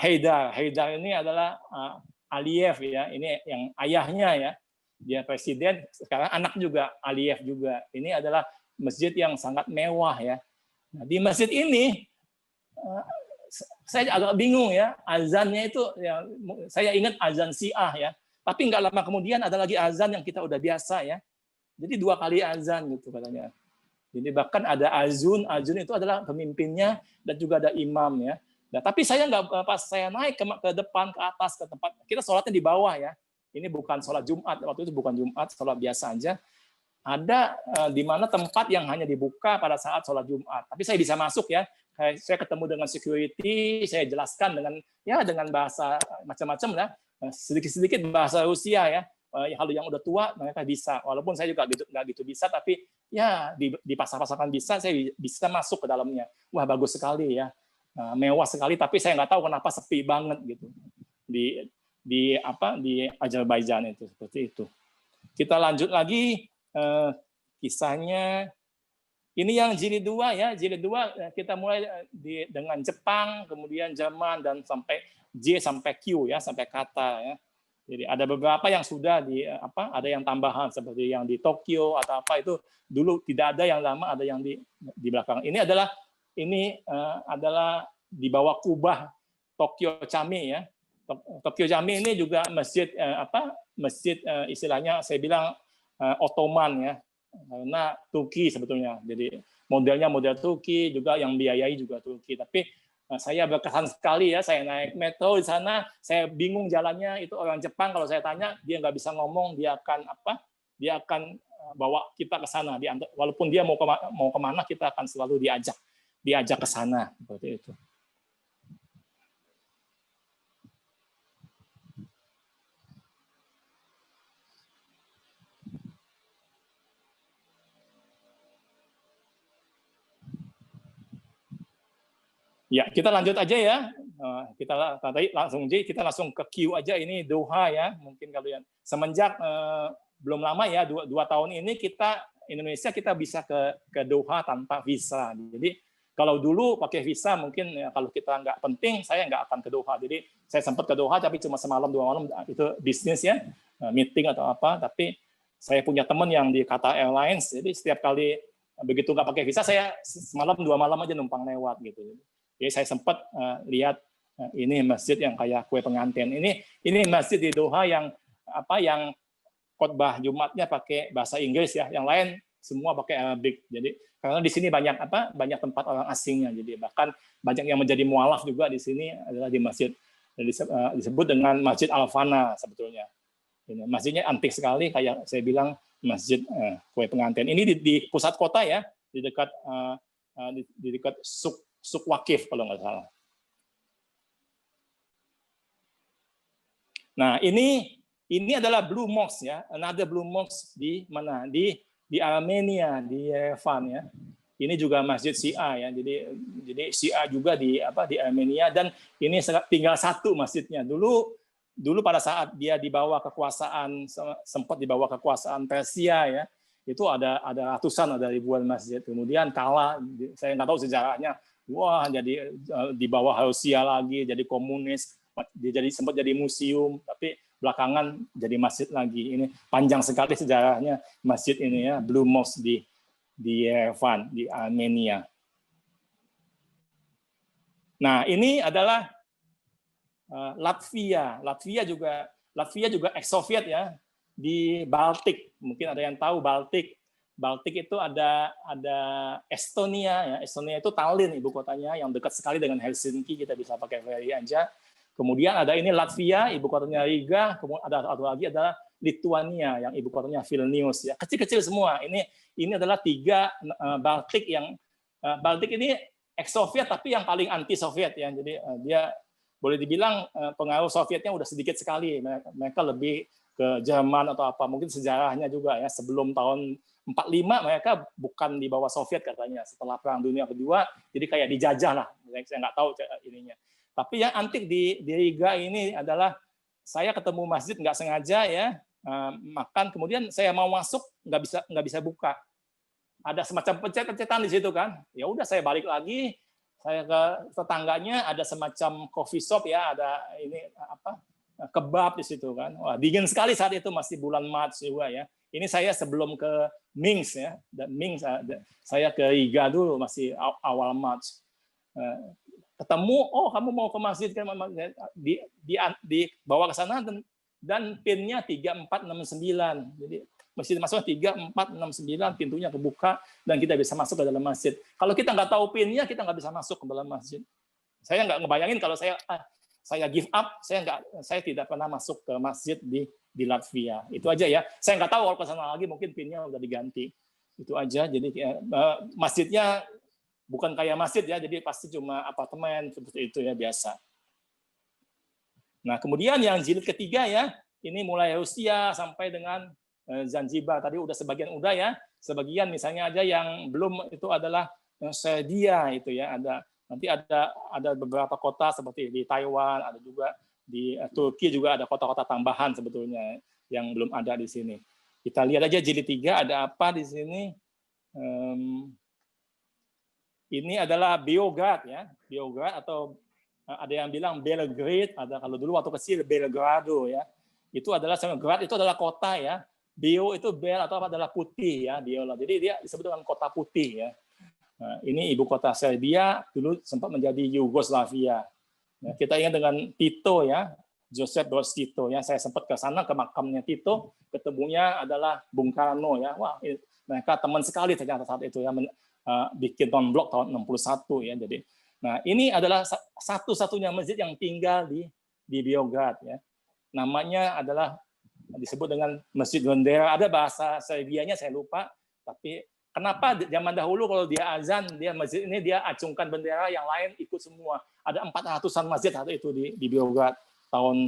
Haidar ini adalah Aliyev ya, ini yang ayahnya ya, dia presiden, sekarang anak juga Aliyev juga. Ini adalah masjid yang sangat mewah ya. Nah, di masjid ini saya agak bingung ya, azannya itu ya, saya ingat azan Syiah ya, tapi nggak lama kemudian ada lagi azan yang kita udah biasa ya. Jadi 2 kali azan gitu katanya. Jadi bahkan ada azun itu adalah pemimpinnya dan juga ada imam ya. Nah, tapi saya nggak, pas saya naik ke depan ke atas ke tempat kita sholatnya di bawah ya. Ini bukan sholat Jumat, waktu itu bukan Jumat, sholat biasa aja. Ada di mana tempat yang hanya dibuka pada saat sholat Jumat. Tapi saya bisa masuk ya. Saya ketemu dengan security, saya jelaskan dengan bahasa macam-macam ya, sedikit-sedikit bahasa Rusia ya. Kalau yang udah tua mereka bisa, walaupun saya juga nggak gitu bisa, tapi ya di pasar-pasaran bisa, saya bisa masuk ke dalamnya. Wah bagus sekali ya, mewah sekali, tapi saya nggak tahu kenapa sepi banget gitu di Azerbaijan itu seperti itu. Kita lanjut lagi kisahnya. Ini yang jilid 2 ya, jilid 2 kita mulai dengan Jepang, kemudian Jerman dan sampai J sampai Q ya, sampai kata ya. Jadi ada beberapa yang sudah ada yang tambahan seperti yang di Tokyo atau apa itu dulu tidak ada yang lama, ada yang di belakang. Ini adalah di bawah kubah Tokyo Chami ya. Tokyo Chami ini juga masjid masjid istilahnya saya bilang Ottoman ya. Karena Turki sebetulnya. Jadi modelnya model Turki, juga yang biayai juga Turki. Tapi saya berkesan sekali ya, saya naik metro di sana, saya bingung jalannya, itu orang Jepang kalau saya tanya dia nggak bisa ngomong, dia akan bawa kita ke sana, walaupun dia mau kemana kita akan selalu diajak ke sana seperti itu. Ya, kita lanjut aja ya. Kita langsung ke Q aja, ini Doha ya. Mungkin kalian semenjak belum lama ya, 2 tahun ini Indonesia kita bisa ke Doha tanpa visa. Jadi kalau dulu pakai visa mungkin ya, kalau kita nggak penting saya nggak akan ke Doha. Jadi saya sempat ke Doha tapi cuma semalam 2 malam, itu bisnis ya, meeting atau apa. Tapi saya punya teman yang di Qatar Airlines, jadi setiap kali begitu nggak pakai visa saya semalam 2 malam aja numpang lewat gitu. Jadi saya sempat lihat ini masjid yang kayak kue pengantin. Ini masjid di Doha yang khotbah Jumatnya pakai bahasa Inggris ya. Yang lain semua pakai Arabik. Jadi karena di sini banyak tempat orang asingnya. Jadi bahkan banyak yang menjadi mualaf juga di sini adalah di masjid disebut dengan Masjid Al-Fana sebetulnya. Ini masjidnya antik sekali, kayak saya bilang masjid kue pengantin. Ini di pusat kota ya, di dekat Suk Wakif kalau nggak salah. Nah ini adalah Blue Mosque ya, another Blue Mosque di mana? Di Armenia, di Yerevan ya. ini juga masjid Syiah ya. Jadi Syiah juga di Armenia, dan ini tinggal satu masjidnya. Dulu pada saat dia dibawa kekuasaan, sempat dibawa kekuasaan Persia ya, itu ada ratusan, ada ribuan masjid. Kemudian kalah, saya nggak tahu sejarahnya. Wah, jadi di bawah Rusia lagi, jadi komunis, sempat jadi museum, tapi belakangan jadi masjid lagi. Ini panjang sekali sejarahnya masjid ini ya, Blue Mosque di Yerevan, di Armenia. Nah, ini adalah Latvia. Latvia juga ex-Soviet ya, di Baltik. Mungkin ada yang tahu Baltik. Baltik itu ada Estonia ya. Estonia itu Tallinn ibu kotanya, yang dekat sekali dengan Helsinki, kita bisa pakai ferry aja. Kemudian ada ini Latvia, ibu kotanya Riga. Kemudian ada satu lagi adalah Lituania, yang ibu kotanya Vilnius ya. Kecil-kecil semua. Ini adalah 3 Baltik yang Baltik ini ex-Soviet tapi yang paling anti-Soviet ya. Jadi dia boleh dibilang pengaruh Sovietnya udah sedikit sekali. Mereka lebih ke Jerman atau apa. Mungkin sejarahnya juga ya, sebelum tahun 45 mereka bukan di bawah Soviet katanya. Setelah Perang Dunia Kedua, jadi kayak dijajah lah. Saya nggak tahu ininya. Tapi yang antik di Riga ini adalah saya ketemu masjid nggak sengaja ya, makan, kemudian saya mau masuk nggak bisa buka. Ada semacam pencet-pencetan di situ kan. Ya udah saya balik lagi, saya ke tetangganya, ada semacam coffee shop ya, ada ini kebab di situ kan. Wah, dingin sekali saat itu, masih bulan Maret juga ya. Ini saya sebelum ke Minsk ya. Dan Minsk saya ke Riga dulu, masih awal Maret. Ketemu, oh kamu mau ke masjid kan, dibawa ke sana dan pinnya 3469. Jadi masjid masuknya 3469, pintunya kebuka dan kita bisa masuk ke dalam masjid. Kalau kita nggak tahu pinnya, kita nggak bisa masuk ke dalam masjid. Saya nggak ngebayangin kalau saya give up, saya tidak pernah masuk ke masjid di Latvia. Itu aja ya. Saya nggak tahu kalau ke sana lagi mungkin pinnya udah diganti. Itu aja. Jadi masjidnya bukan kayak masjid ya, jadi pasti cuma apartemen seperti itu ya, biasa. Nah, kemudian yang jilid ketiga ya, ini mulai Rusia sampai dengan Zanzibar. Tadi udah sebagian udah ya, sebagian misalnya aja yang belum itu adalah Serbia itu ya, nanti ada beberapa kota seperti di Taiwan, ada juga di Turki, juga ada kota-kota tambahan sebetulnya yang belum ada di sini. Kita lihat aja jilid 3 ada apa di sini. Ini adalah Beograd ya, Beograd, atau ada yang bilang Belgrade, ada kalau dulu waktu kecil Belgrado ya. Itu adalah Grad itu adalah kota ya. Bio itu bel atau apa adalah putih ya, Biola. Jadi dia disebut dengan kota putih ya. Nah, ini ibu kota Serbia, dulu sempat menjadi Yugoslavia. Nah, kita ingat dengan Tito ya, Joseph Broz Tito ya. Saya sempat ke sana ke makamnya Tito, ketemunya adalah Bung Karno ya. Wah, mereka teman sekali ternyata saat itu ya. Bikin non-blok tahun 61 ya. Jadi, nah ini adalah satu-satunya masjid yang tinggal di Beograd ya. Namanya adalah disebut dengan Masjid Bendera. Ada bahasa Serbianya saya lupa. Tapi kenapa zaman dahulu kalau dia azan, dia masjid ini dia acungkan bendera, yang lain ikut semua. Ada 400-an masjid saat itu di Beograd.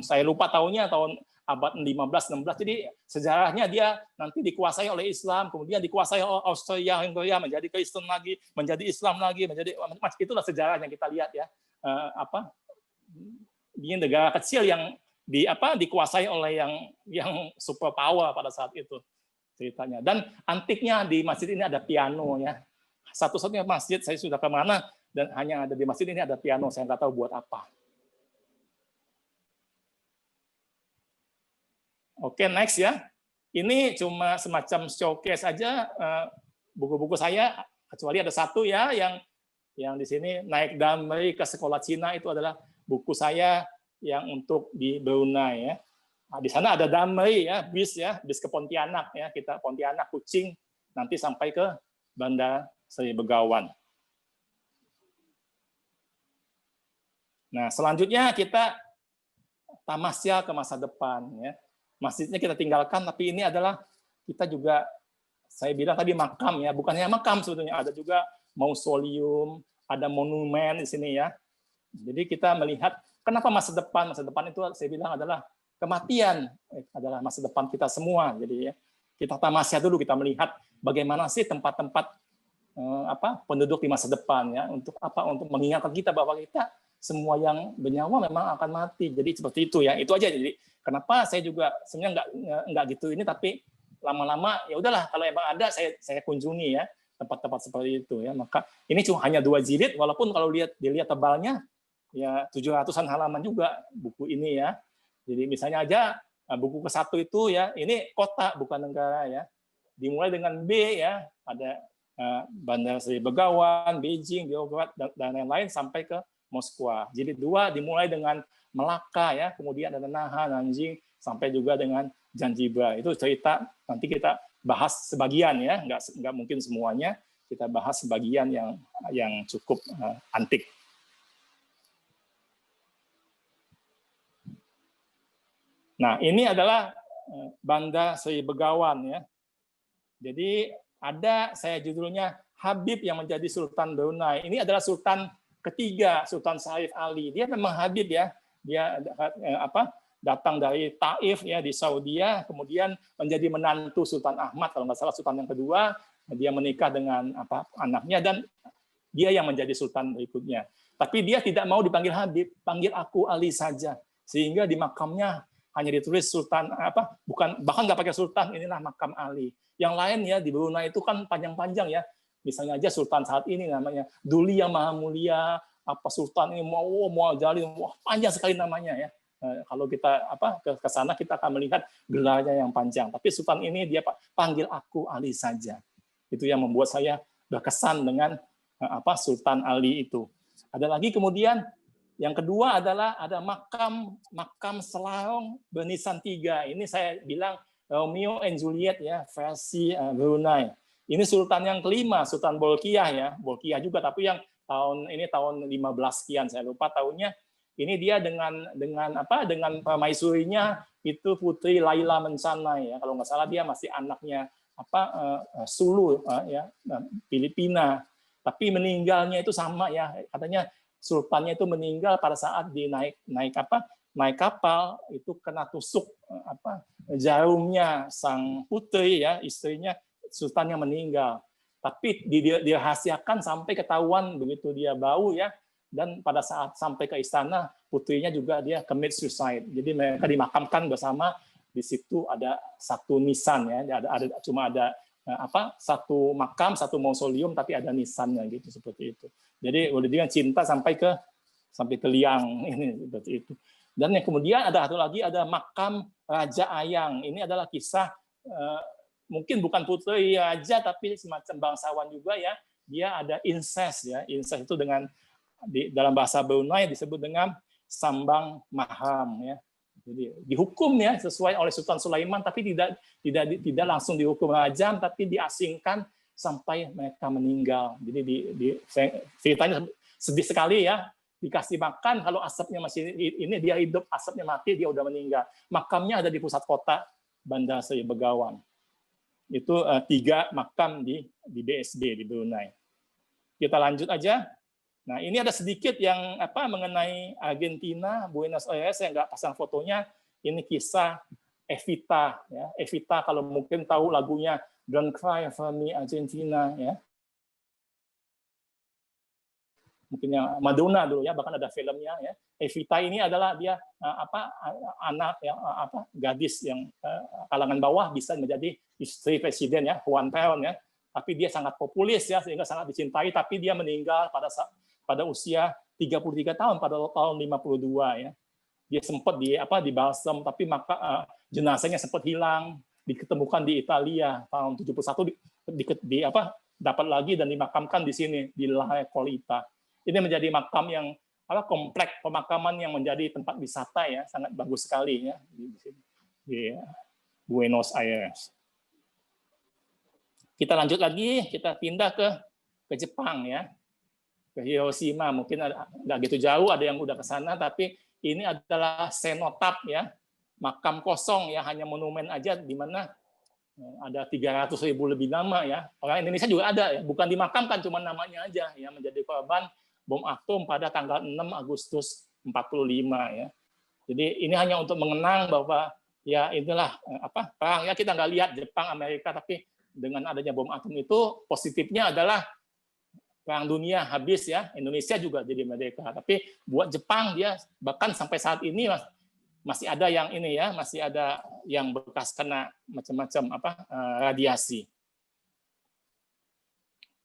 Saya lupa tahunnya, tahun abad 15-16. Jadi sejarahnya dia nanti dikuasai oleh Islam, kemudian dikuasai oleh Austria-Hungaria, menjadi Kristen lagi, menjadi Islam lagi, itulah sejarah yang kita lihat ya. Ini negara kecil yang dikuasai oleh yang super power pada saat itu ceritanya. Dan antiknya di masjid ini ada piano ya. Satu-satunya masjid, saya sudah kemana dan hanya ada di masjid ini ada piano. Saya nggak tahu buat apa. Oke, next ya. Ini cuma semacam showcase aja buku-buku saya, kecuali ada satu ya yang di sini, Naik Damri ke Sekolah Cina, itu adalah buku saya yang untuk di Brunei ya. Nah, di sana ada Damri ya, bis ke Pontianak ya, kita Pontianak Kucing nanti sampai ke Bandar Seri Begawan. Nah, selanjutnya kita tamasya ke masa depan ya. Masjidnya kita tinggalkan, tapi ini adalah kita juga, saya bilang tadi makam ya, bukan hanya makam sebetulnya, ada juga mausoleum, ada monumen di sini ya. Jadi kita melihat kenapa masa depan itu saya bilang adalah kematian, adalah masa depan kita semua. Jadi ya, kita tamasya dulu, kita melihat bagaimana sih tempat-tempat penduduk di masa depan ya, untuk mengingatkan kita bahwa kita semua yang bernyawa memang akan mati. Jadi seperti itu ya. Itu aja. Jadi kenapa saya juga sebenarnya nggak gitu ini, tapi lama-lama ya udahlah, kalau emang ada saya kunjungi ya tempat-tempat seperti itu ya. Maka ini cuma hanya 2 jilid, walaupun kalau dilihat tebalnya ya 700-an halaman juga buku ini ya. Jadi misalnya aja buku ke-1 itu ya, ini kota bukan negara ya. Dimulai dengan B ya, ada Bandar Sri Begawan, Beijing, Beograd dan lain-lain sampai ke Moskwa. Jilid 2 dimulai dengan Melaka ya, kemudian ada Naha, Nanjing, sampai juga dengan Zanzibar. Itu cerita, nanti kita bahas sebagian ya, nggak mungkin semuanya, kita bahas sebagian yang cukup antik. Nah, ini adalah Bandar Sri Begawan ya. Jadi saya judulnya Habib yang menjadi Sultan Brunei. Ini adalah Sultan ketiga, Sultan Syarif Ali. Dia memang Habib ya. Dia datang dari Taif ya di Saudi, kemudian menjadi menantu Sultan Ahmad kalau nggak salah, Sultan yang kedua. Dia menikah dengan anaknya dan dia yang menjadi Sultan berikutnya. Tapi dia tidak mau dipanggil Habib, panggil aku Ali saja. Sehingga di makamnya hanya ditulis Sultan bahkan nggak pakai Sultan, inilah makam Ali. Yang lain ya di Brunei itu kan panjang-panjang ya. Misalnya aja Sultan saat ini namanya Duli yang Maha Mulia, Sultan ini Mu'azzalin, panjang sekali namanya ya. Kalau kita ke sana kita akan melihat gelarnya yang panjang. Tapi Sultan ini dia panggil aku Ali saja. Itu yang membuat saya berkesan dengan Sultan Ali itu. Ada lagi kemudian yang kedua adalah ada makam Selarong Benisan 3. Ini saya bilang Romeo and Juliet ya, versi Brunei. Ini Sultan yang kelima, Sultan Bolkiah ya, Bolkiah juga, tapi yang tahun 15 sekian, saya lupa tahunnya. Ini dia dengan permaisurinya itu Putri Laila Mencanai ya, kalau nggak salah dia masih anaknya Sulu ya, Filipina. Tapi meninggalnya itu sama ya, katanya sultannya itu meninggal pada saat naik kapal itu kena tusuk jarumnya sang putri ya, istrinya, sultannya meninggal. Tapi dirahasiakan sampai ketahuan begitu dia bau ya, dan pada saat sampai ke istana putrinya juga dia commit suicide. Jadi mereka dimakamkan bersama, di situ ada satu nisan ya, cuma ada satu makam, satu mausoleum tapi ada nisannya gitu, seperti itu. Jadi udah dia cinta sampai ke liang ini seperti itu. Dan yang kemudian ada satu lagi, ada makam Raja Ayang. Ini adalah kisah mungkin bukan putri raja tapi semacam bangsawan juga ya. Dia ada incest ya. Incest itu dalam bahasa Brunei disebut dengan sambang mahram ya. Jadi dihukum ya sesuai oleh Sultan Sulaiman, tapi tidak langsung dihukum rajam, tapi diasingkan sampai mereka meninggal. Jadi ceritanya sedih sekali ya. Dikasih makan, kalau asapnya masih ini dia hidup, asapnya mati dia udah meninggal. Makamnya ada di pusat kota Bandar Sri Begawan. Itu 3 makam di BSD di Brunei. Kita lanjut aja. Nah, ini ada sedikit yang mengenai Argentina, Buenos Aires, yang nggak pasang fotonya. Ini kisah Evita ya. Evita kalau mungkin tahu lagunya Don't Cry for Me Argentina ya. Mungkin yang Madonna dulu ya, bahkan ada filmnya ya. Evita ini adalah dia anak yang gadis yang kalangan bawah bisa menjadi istri presiden ya, Juan Perón ya. Tapi dia sangat populis ya, sehingga sangat dicintai, tapi dia meninggal pada usia 33 tahun pada tahun 52 ya. Dia sempat dibalsam, tapi maka jenazahnya sempat hilang, diketemukan di Italia tahun 71 dapat lagi dan dimakamkan di sini di La Recoleta. Ini menjadi makam yang kompleks pemakaman yang menjadi tempat wisata ya, sangat bagus sekali ya di Buenos Aires. Kita lanjut lagi, kita pindah ke Jepang ya, ke Hiroshima. Mungkin nggak gitu jauh, ada yang udah ke sana, tapi ini adalah senotap ya, makam kosong ya, hanya monumen aja, di mana ada 300.000 lebih nama ya. Orang Indonesia juga ada ya, bukan dimakamkan, cuma namanya aja ya, menjadi korban bom atom pada tanggal 6 Agustus 45 ya. Jadi ini hanya untuk mengenang bahwa ya inilah perang ya, kita nggak lihat Jepang Amerika, tapi dengan adanya bom atom itu positifnya adalah Perang Dunia habis ya, Indonesia juga jadi merdeka. Tapi buat Jepang dia bahkan sampai saat ini masih ada yang ini ya, masih ada yang bekas kena macam-macam radiasi.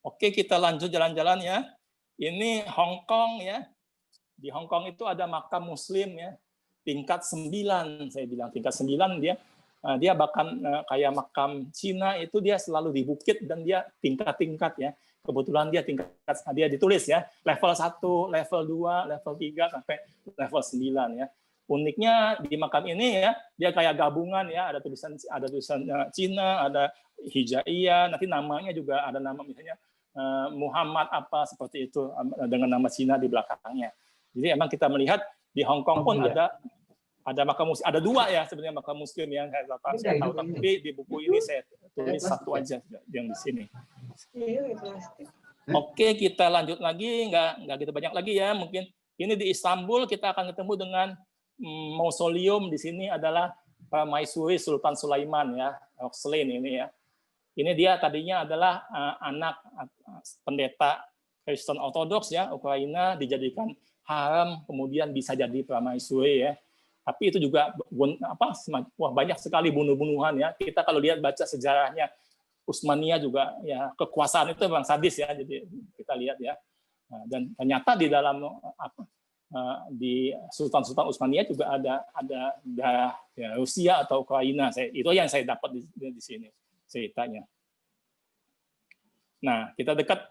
Oke, kita lanjut jalan-jalan ya. Ini Hong Kong ya. Di Hong Kong itu ada makam Muslim ya, tingkat 9. Saya bilang tingkat 9 dia bahkan kayak makam Cina itu dia selalu di bukit dan dia tingkat-tingkat ya. Kebetulan dia ditulis ya, level 1, level 2, level 3 sampai level 9 ya. Uniknya di makam ini ya, dia kayak gabungan ya, ada tulisan Cina, ada Hijaiyah, nanti namanya juga ada nama misalnya Muhammad apa seperti itu dengan nama Cina di belakangnya. Jadi emang kita melihat di Hong Kong pun ada makam Muslim, ada 2 ya sebenarnya makam Muslim yang saya tahu, tapi di buku ini saya tulis 1 aja yang di sini. Oke, kita lanjut lagi, nggak gitu banyak lagi ya. Mungkin ini di Istanbul kita akan ketemu dengan mausoleum di sini adalah Permaisuri Sultan Sulaiman ya, Roxlane ini ya. Ini dia tadinya adalah anak pendeta Kristen Ortodoks ya, Ukraina, dijadikan harem, kemudian bisa jadi permaisuri ya. Tapi itu juga banyak sekali bunuh-bunuhan ya. Kita kalau lihat baca sejarahnya Utsmaniyah juga ya, kekuasaan itu memang sadis ya. Jadi kita lihat ya. Dan ternyata di dalam di Sultan-Sultan Utsmaniyah juga ada ya, Rusia atau Ukraina. Itu yang saya dapat di sini ceritanya. Nah, kita dekat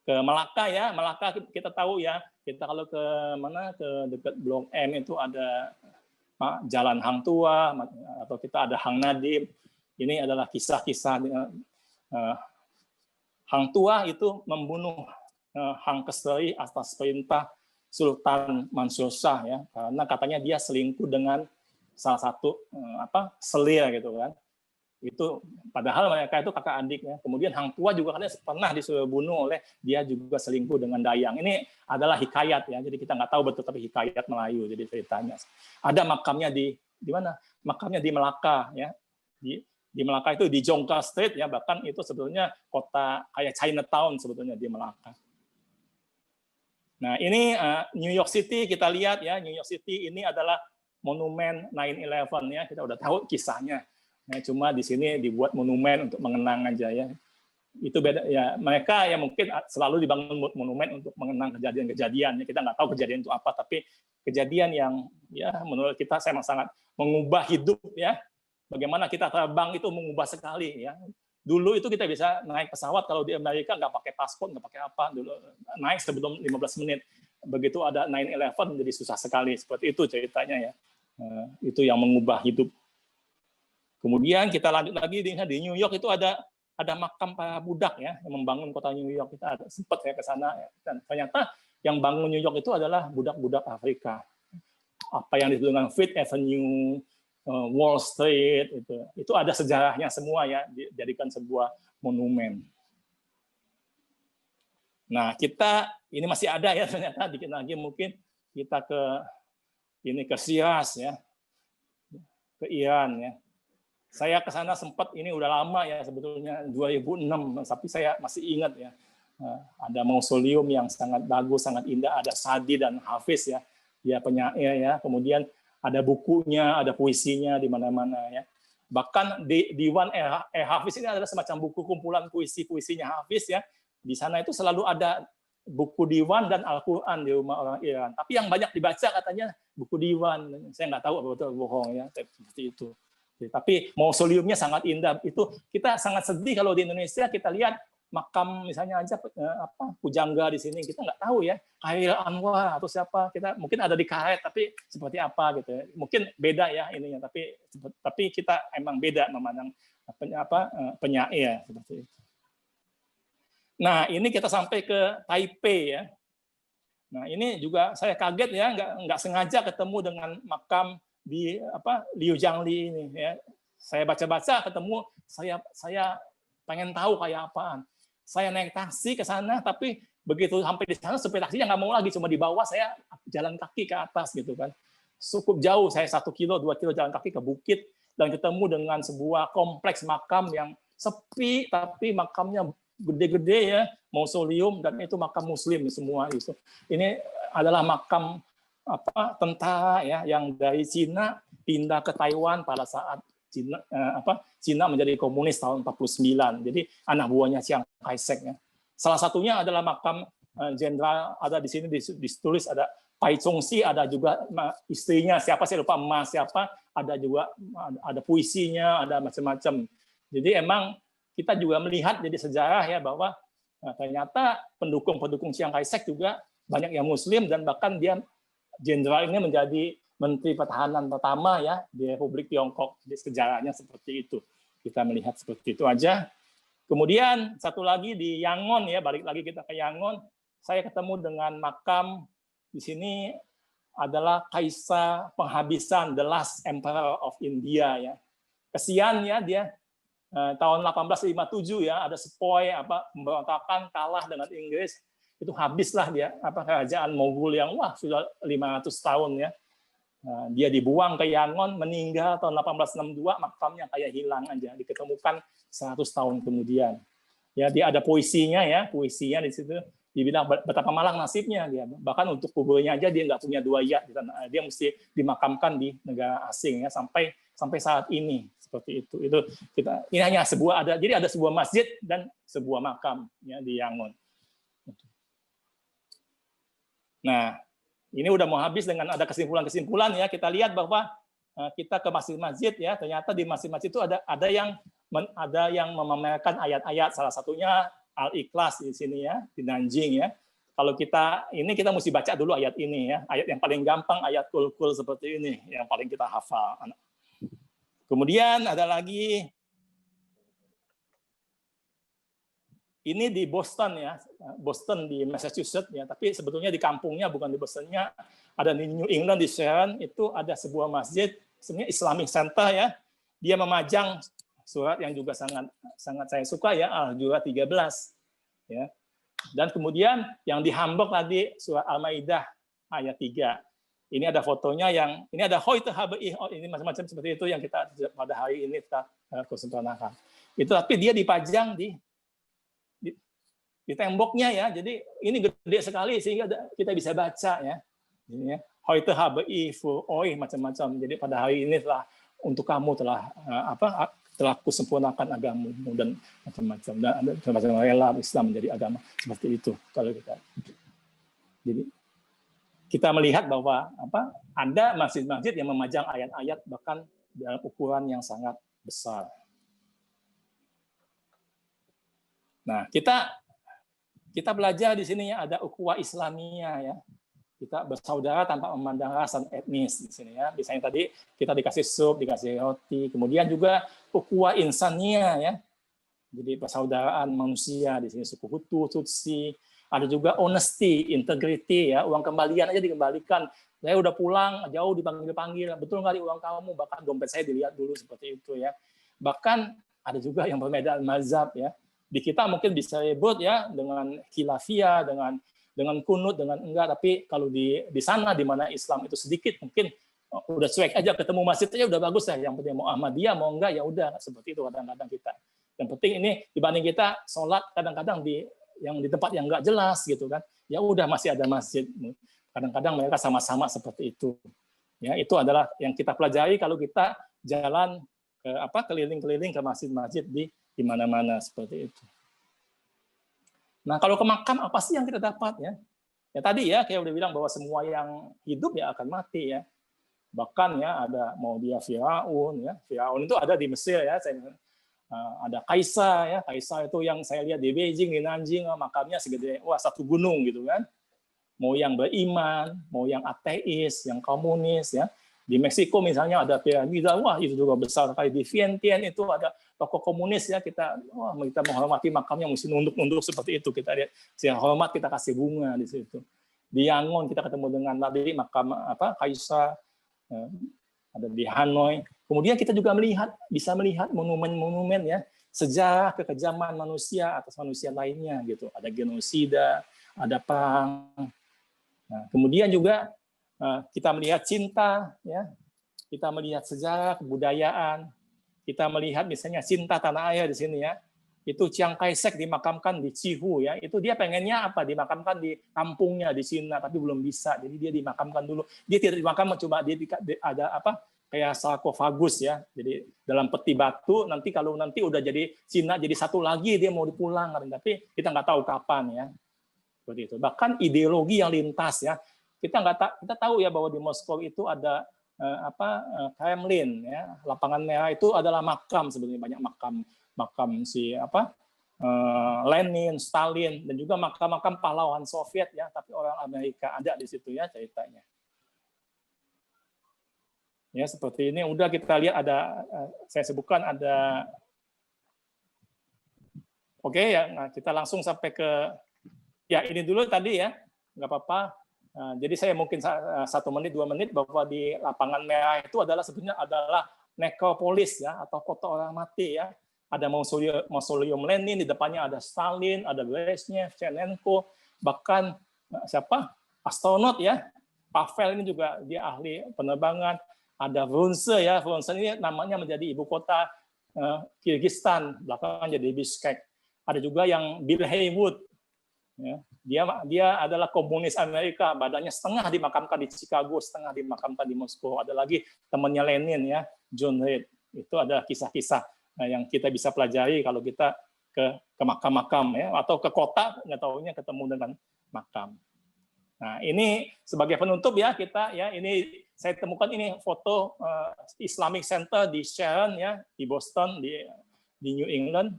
ke Melaka ya. Melaka kita tahu ya. Kita kalau ke dekat Blok M itu ada Jalan Hang Tua atau kita ada Hang Nadim. Ini adalah kisah-kisah Hang Tua itu membunuh Hang Kesteri atas perintah Sultan Mansur Shah ya, karena katanya dia selingkuh dengan salah satu selir gitu kan. Itu padahal mereka itu kakak adik ya. Kemudian Hang Tua juga katanya pernah disuruh bunuh oleh dia juga selingkuh dengan Dayang. Ini adalah hikayat ya. Jadi kita nggak tahu betul tapi hikayat Melayu jadi ceritanya. Ada makamnya di mana? Makamnya di Melaka ya. Di Melaka itu di Jongka Street ya, bahkan itu sebetulnya kota kayak Chinatown sebetulnya di Melaka. Nah, ini New York City kita lihat ya. New York City ini adalah monumen 9/11 ya. Kita udah tahu kisahnya. Ya, cuma di sini dibuat monumen untuk mengenang aja ya. Itu beda ya. Mereka ya mungkin selalu dibangun monumen untuk mengenang kejadian-kejadian. Kita nggak tahu kejadian itu apa, tapi kejadian yang ya menurut kita sangat mengubah hidup ya. Bagaimana kita terbang itu mengubah sekali ya. Dulu itu kita bisa naik pesawat kalau di Amerika nggak pakai paspor, nggak pakai apa. Dulu naik sebelum 15 menit. Begitu ada 9/11 menjadi susah sekali. Seperti itu ceritanya ya. Itu yang mengubah hidup. Kemudian kita lanjut lagi di New York itu ada makam para budak ya yang membangun kota New York. Kita ada sempat ya ke sana ya. Dan ternyata yang bangun New York itu adalah budak-budak Afrika. Apa yang disebut dengan Fifth Avenue, Wall Street itu ada sejarahnya semua ya, dijadikan sebuah monumen. Nah, kita ini masih ada ya ternyata dikit lagi mungkin kita ke Shiraz ya. Ke Iran ya. Saya ke sana sempat, ini udah lama ya sebetulnya 2006, tapi saya masih ingat ya. Ada mausoleum yang sangat bagus, sangat indah, ada Sadi dan Hafiz ya. Dia penyair ya. Kemudian ada bukunya, ada puisinya di mana-mana ya. Bahkan Diwan Hafiz ini adalah semacam buku kumpulan puisi-puisinya Hafiz ya. Di sana itu selalu ada buku Diwan dan Al-Qur'an di rumah orang Iran. Tapi yang banyak dibaca katanya buku Diwan. Saya nggak tahu apa betul bohong ya, seperti itu. Tapi mausoleumnya sangat indah. Itu kita sangat sedih kalau di Indonesia kita lihat makam misalnya aja pujangga di sini kita nggak tahu ya, Khairil Anwar atau siapa, kita mungkin ada di karet tapi seperti apa gitu ya. Mungkin beda ya ininya, tapi kita emang beda memandang penyair seperti itu. Nah, ini kita sampai ke Taipei ya. Nah, ini juga saya kaget ya, nggak sengaja ketemu dengan makam di Liu Jiangli ini ya. Saya baca-baca ketemu, saya pengen tahu kayak apaan. Saya naik taksi ke sana, tapi begitu sampai di sana supir taksinya nggak mau lagi, cuma di bawah saya jalan kaki ke atas gitu kan. Cukup jauh, saya 1 kilo, 2 kilo jalan kaki ke bukit dan ketemu dengan sebuah kompleks makam yang sepi, tapi makamnya gede-gede ya, mausoleum, dan itu makam Muslim semua itu. Ini adalah makam tentara ya yang dari Cina pindah ke Taiwan pada saat Cina menjadi komunis tahun 49. Jadi anak buahnya Chiang Kai-shek ya. Salah satunya adalah makam jenderal, ada di sini ditulis ada Pai Chong-si, ada juga istrinya siapa saya lupa, emas siapa, ada juga ada puisinya, ada macam-macam. Jadi emang kita juga melihat jadi sejarah ya bahwa ternyata pendukung Chiang Kai-shek juga banyak yang Muslim, dan bahkan dia jenderal ini menjadi Menteri Pertahanan pertama ya di Republik Tiongkok. Jadi sejarahnya seperti itu. Kita melihat seperti itu aja. Kemudian satu lagi di Yangon ya, balik lagi kita ke Yangon, saya ketemu dengan makam di sini adalah Kaisar penghabisan, The Last Emperor of India ya. Kesian ya dia tahun 1857 ya ada sepoi pemberontakan kalah dengan Inggris, itu habislah dia kerajaan Mogul yang sudah 500 tahun ya. Dia dibuang ke Yangon, meninggal tahun 1862, makamnya kayak hilang aja, diketemukan 100 tahun kemudian. Ya, dia ada puisinya ya, puisinya di situ dibilang betapa malang nasibnya dia. Bahkan untuk kuburnya aja dia nggak punya 2 yat, dia mesti dimakamkan di negara asing ya sampai saat ini seperti itu. Ini hanya jadi ada sebuah masjid dan sebuah makam ya di Yangon. Nah, ini udah mau habis dengan ada kesimpulan-kesimpulan ya. Kita lihat bahwa kita ke masjid-masjid ya, ternyata di masjid-masjid itu ada yang memamerkan ayat-ayat, salah satunya Al-Ikhlas di sini ya, di Nanjing ya. Kalau kita mesti baca dulu ayat ini ya. Ayat yang paling gampang, ayat kul-kul seperti ini yang paling kita hafal. Kemudian ada lagi ini di Boston ya, Boston di Massachusetts ya, tapi sebetulnya di kampungnya bukan di Bostonnya, ada di New England di Sharon, itu ada sebuah masjid, sebenarnya Islamic Center ya, dia memajang surat yang juga sangat saya suka ya, Al-Jur'ah 13 ya. Dan kemudian yang di Hamburg tadi surat Al-Maidah ayat 3. Ini ada fotonya ini ada heute habe ich, ini macam-macam seperti itu yang kita pada hari ini kita konsentrasikan. Itu tapi dia dipajang di temboknya ya. Jadi ini gede sekali sehingga kita bisa baca ya. Ini ya. Heute habe ich für euch macam-macam. Jadi pada hari ini untuk kamu telah kusempurnakan agamamu dan macam-macam. Dan ada macam-macam rela Islam menjadi agama seperti itu kalau kita. Jadi kita melihat bahwa ada masjid-masjid yang memajang ayat-ayat bahkan dalam ukuran yang sangat besar. Nah, kita belajar di sini ya ada ukhuwah Islamiyah ya. Kita bersaudara tanpa memandang ras dan etnis di sini ya. Misalnya tadi kita dikasih sup, dikasih roti, kemudian juga ukhuwah insaniyah ya. Jadi persaudaraan manusia di sini suku Hutu, Tutsi, ada juga honesty, integrity ya, uang kembalian aja dikembalikan. Saya udah pulang, jauh dipanggil-panggil, betul nggak uang kamu, bahkan dompet saya dilihat dulu seperti itu ya. Bahkan ada juga yang perbedaan mazhab ya. Di kita mungkin bisa ribut ya dengan khilafiyah, dengan kunut, dengan enggak, tapi kalau di sana di mana Islam itu sedikit mungkin udah cuek aja, ketemu masjid aja udah bagus ya. Yang penting mau Ahmadiyah mau enggak ya udah, seperti itu kadang-kadang kita. Yang penting ini dibanding kita sholat kadang-kadang di tempat yang enggak jelas gitu kan. Ya udah masih ada masjid. Kadang-kadang mereka sama-sama seperti itu. Ya, itu adalah yang kita pelajari kalau kita jalan ke keliling-keliling ke masjid-masjid di mana-mana seperti itu. Nah, kalau ke makam apa sih yang kita dapat ya? Ya tadi ya kayak udah bilang bahwa semua yang hidup ya akan mati ya. Bahkan ya ada mau dia Firaun ya. Firaun itu ada di Mesir ya. Ada Kaisar ya. Kaisar itu yang saya lihat di Beijing, di Nanjing, makamnya segede satu gunung gitu kan. Mau yang beriman, mau yang ateis, yang komunis ya. Di Meksiko misalnya ada piramida, itu juga besar sekali. Di Vientiane itu ada tokoh komunis ya, kita menghormati makamnya mesti nunduk-nunduk seperti itu, kita lihat siang hormat, kita kasih bunga di situ. Di Yangon kita ketemu dengan tadi makam Kaisar, ada di Hanoi. Kemudian kita juga bisa melihat monumen-monumen ya, sejarah kekejaman manusia atas manusia lainnya gitu. Ada genosida, ada perang. Nah, kemudian juga kita melihat cinta, ya, kita melihat sejarah kebudayaan, kita melihat misalnya cinta tanah air di sini ya, Itu Chiang Kai-shek dimakamkan di Cihu ya. Itu dia pengennya apa? Dimakamkan di kampungnya di Cina, tapi belum bisa. Jadi dia dimakamkan dulu. Dia tidak dimakamkan, cuma dia ada apa? Kayak sarkofagus ya. Jadi dalam peti batu, nanti kalau nanti udah jadi Cina jadi satu lagi dia mau dipulangkan, tapi kita nggak tahu kapan ya. Seperti itu. Bahkan ideologi yang lintas ya. Kita tahu ya bahwa di Moskow itu ada Kremlin ya, lapangan merah itu adalah makam, sebenarnya banyak makam si Lenin, Stalin, dan juga makam-makam pahlawan Soviet ya, tapi orang Amerika ada di situ ya ceritanya. Ya seperti ini udah kita lihat ada saya sebutkan ada. Oke ya, nah, kita langsung sampai ke ya ini dulu tadi ya, nggak apa-apa. Jadi saya mungkin 1 menit 2 menit bahwa di lapangan merah itu adalah sebenarnya adalah nekropolis ya, atau kota orang mati ya. Ada mausoleum Lenin, di depannya ada Stalin, ada Brezhnev, Chernenko, bahkan siapa astronot ya, Pavel ini juga dia ahli penerbangan. Ada Frunze ya, Frunze ini namanya menjadi ibu kota Kyrgyzstan, belakangan jadi Bishkek. Ada juga yang Bill Haywood, ya, dia adalah komunis Amerika, badannya setengah dimakamkan di Chicago, setengah dimakamkan di Moskow. Ada lagi temannya Lenin ya, John Reed. Itu adalah kisah-kisah yang kita bisa pelajari kalau kita ke makam-makam ya, atau ke kota, nggak tahunya ketemu dengan makam. Nah ini sebagai penutup ya kita ya, ini saya temukan ini foto Islamic Center di Sharon ya, di Boston, di New England.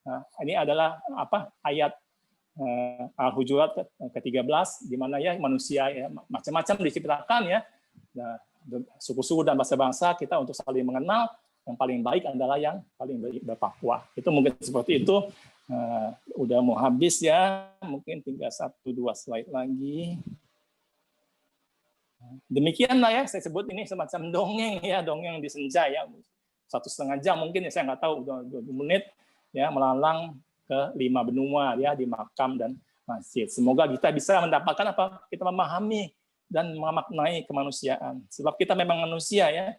Nah, ini adalah ayat Al-Hujurat ke-13 di mana ya manusia ya macam-macam diciptakan ya. Nah, suku-suku dan bangsa-bangsa kita untuk saling mengenal. Yang paling baik adalah yang paling bertakwa. Itu mungkin seperti itu. Udah mau habis ya, mungkin tinggal 1-2 slide lagi. Demikianlah ya, saya sebut ini semacam dongeng ya, dongeng di senja ya, 1,5 jam mungkin ya, saya nggak tahu, 20 menit ya, melalang ke 5 benua ya, di makam dan masjid. Semoga kita bisa mendapatkan kita memahami dan memaknai kemanusiaan. Sebab kita memang manusia ya,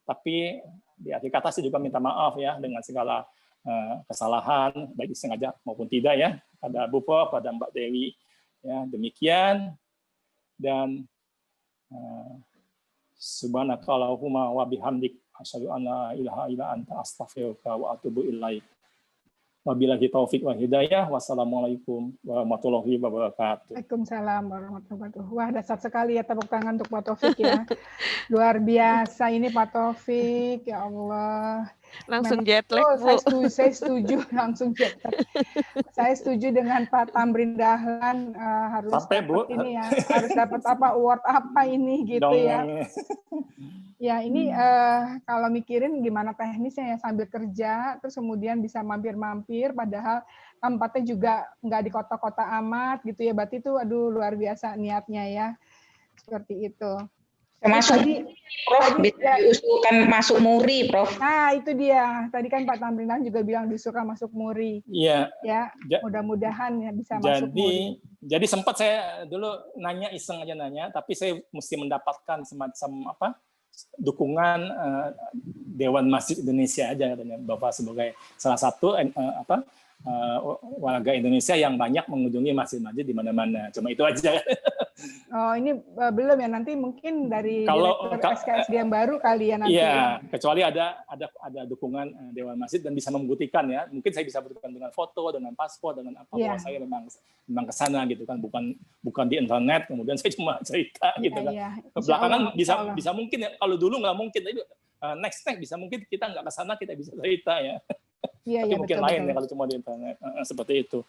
tapi di akhir kata saya juga minta maaf ya dengan segala kesalahan baik disengaja maupun tidak ya, pada Bu Prof, pada Mbak Dewi ya. Demikian, dan subhanakallahumma wa bihamdik asyhadu an la ilaha illa anta astaghfiruka wa atubu ilaik. Wabillahi taufik wa hidayah. Wassalamualaikum warahmatullahi wabarakatuh. Waalaikumsalam warahmatullahi wabarakatuh. Wah, dasar sekali ya, tepuk tangan untuk Pak Taufik ya. Luar biasa ini Pak Taufik, ya Allah. Langsung Memang, jet lag, Bu. saya setuju langsung jet lag. Saya setuju dengan Pak Tamrin Dahlan, harus Sampai, Bu. ini ya, harus dapat award apa ini gitu ya. Ya ini kalau mikirin gimana teknisnya ya, sambil kerja terus kemudian bisa mampir-mampir, padahal tempatnya juga nggak di kota-kota amat gitu ya. Berarti itu aduh luar biasa niatnya ya, seperti itu. Termasuk Prof bisa diusulkan masuk MURI, Prof. Nah itu dia, tadi kan Pak Tamrinan juga bilang diusulkan masuk MURI. Iya. Ya mudah-mudahan ya bisa masuk MURI. Jadi sempat saya dulu nanya, iseng aja nanya, tapi saya mesti mendapatkan semacam dukungan Dewan Masjid Indonesia aja, dan Bapak sebagai salah satu warga Indonesia yang banyak mengunjungi masjid-masjid di mana-mana. Cuma itu aja. Oh, ini belum ya, nanti mungkin dari kalau SKSD yang baru kali ya nanti. Iya, kecuali ada dukungan Dewan Masjid dan bisa membuktikan ya. Mungkin saya bisa buktikan dengan foto, dengan paspor, dengan apa bahwa saya memang ke sana gitu kan, bukan di internet kemudian saya cuma cerita gitu kan. Belakangan bisa mungkin ya, kalau dulu nggak mungkin, tapi next bisa mungkin kita nggak ke sana, kita bisa cerita ya. Tapi mungkin betul, lain ya kalau cuma di internet, seperti itu.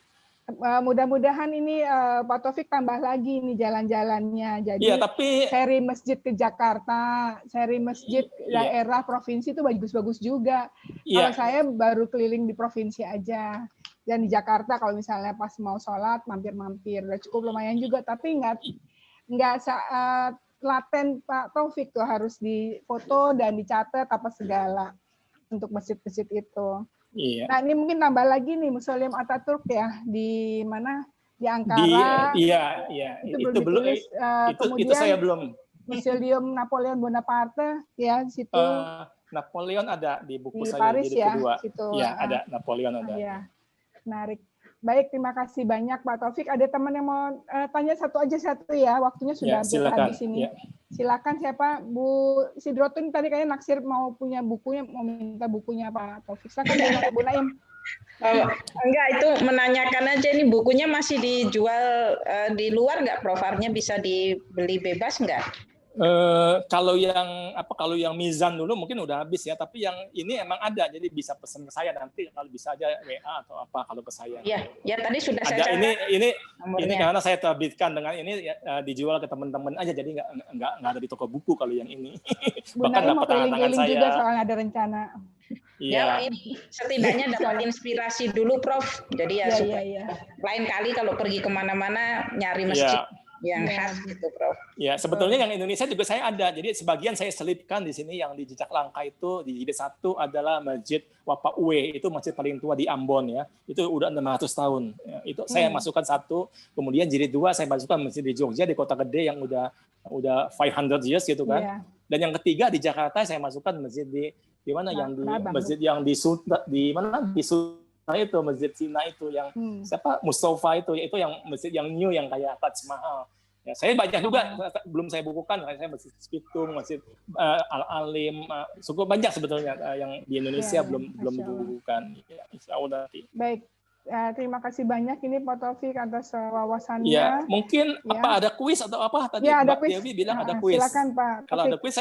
Mudah-mudahan ini Pak Taufik tambah lagi nih jalan-jalannya. Jadi seri masjid ke Jakarta, seri masjid daerah provinsi itu bagus-bagus juga. Kalau saya baru keliling di provinsi aja. Dan di Jakarta kalau misalnya pas mau sholat mampir-mampir, udah cukup lumayan juga. Tapi nggak saat laten Pak Taufik tuh harus difoto dan dicatat apa segala untuk masjid-masjid itu. Iya. Nah ini mungkin tambah lagi nih Mausoleum Ataturk ya, di mana, di Ankara. Iya. Itu belum. Itu saya belum. Museum Napoleon Bonaparte ya di situ. Napoleon ada di buku Di saya Paris jadi ya, kedua. situ. Iya, ada Napoleon ada. Ya, menarik. Baik, terima kasih banyak Pak Taufik. Ada teman yang mau tanya satu ya, waktunya sudah habis ini. Ya. Silakan siapa? Bu Sidrotun tadi kayaknya naksir mau punya bukunya, mau minta bukunya Pak Taufik. Silakan Bu Naim. Enggak, itu menanyakan aja ini bukunya masih dijual di luar nggak, Prof? Artinya bisa dibeli bebas nggak? Kalau yang Mizan dulu mungkin udah habis ya, tapi yang ini emang ada, jadi bisa pesan ke saya nanti, kalau bisa aja WA atau apa kalau ke saya. Ya tadi sudah ada. Saya ini karena saya terbitkan dengan ini dijual ke teman-teman aja, jadi nggak ada di toko buku kalau yang ini. Bahkan dapat tangan saya juga soalnya ada rencana. Ya, ini setidaknya dapat inspirasi dulu, Prof. Jadi supaya lain kali kalau pergi kemana-mana nyari masjid yang khas gitu, Prof. Ya, sebetulnya yang Indonesia juga saya ada. Jadi sebagian saya selipkan di sini, yang di Jejak Langkah itu di jilid 1 adalah Masjid Wapa Uwe, itu masjid paling tua di Ambon ya. Itu udah 600 tahun. Ya, itu saya masukkan 1. Kemudian jilid 2 saya masukkan masjid di Jogja di Kota Gede yang udah 500 years gitu kan. Dan yang ketiga di Jakarta saya masukkan masjid di mana yang di masjid yang di mana di itu Masjid Cina itu yang siapa Mustafa itu yang masjid yang new yang kayak Taj Mahal. Ya, saya banyak juga belum saya bukukan, saya Masjid Pitung, Masjid Al-Alim, cukup banyak sebetulnya yang di Indonesia belum dibukukan. Ya, insya Allah nanti. Baik, terima kasih banyak ini Pak Taufik atas wawasannya. Ya, mungkin ada kuis atau apa tadi Mbak Dewi bilang ada kuis. Silakan Pak. Kalau ada kuis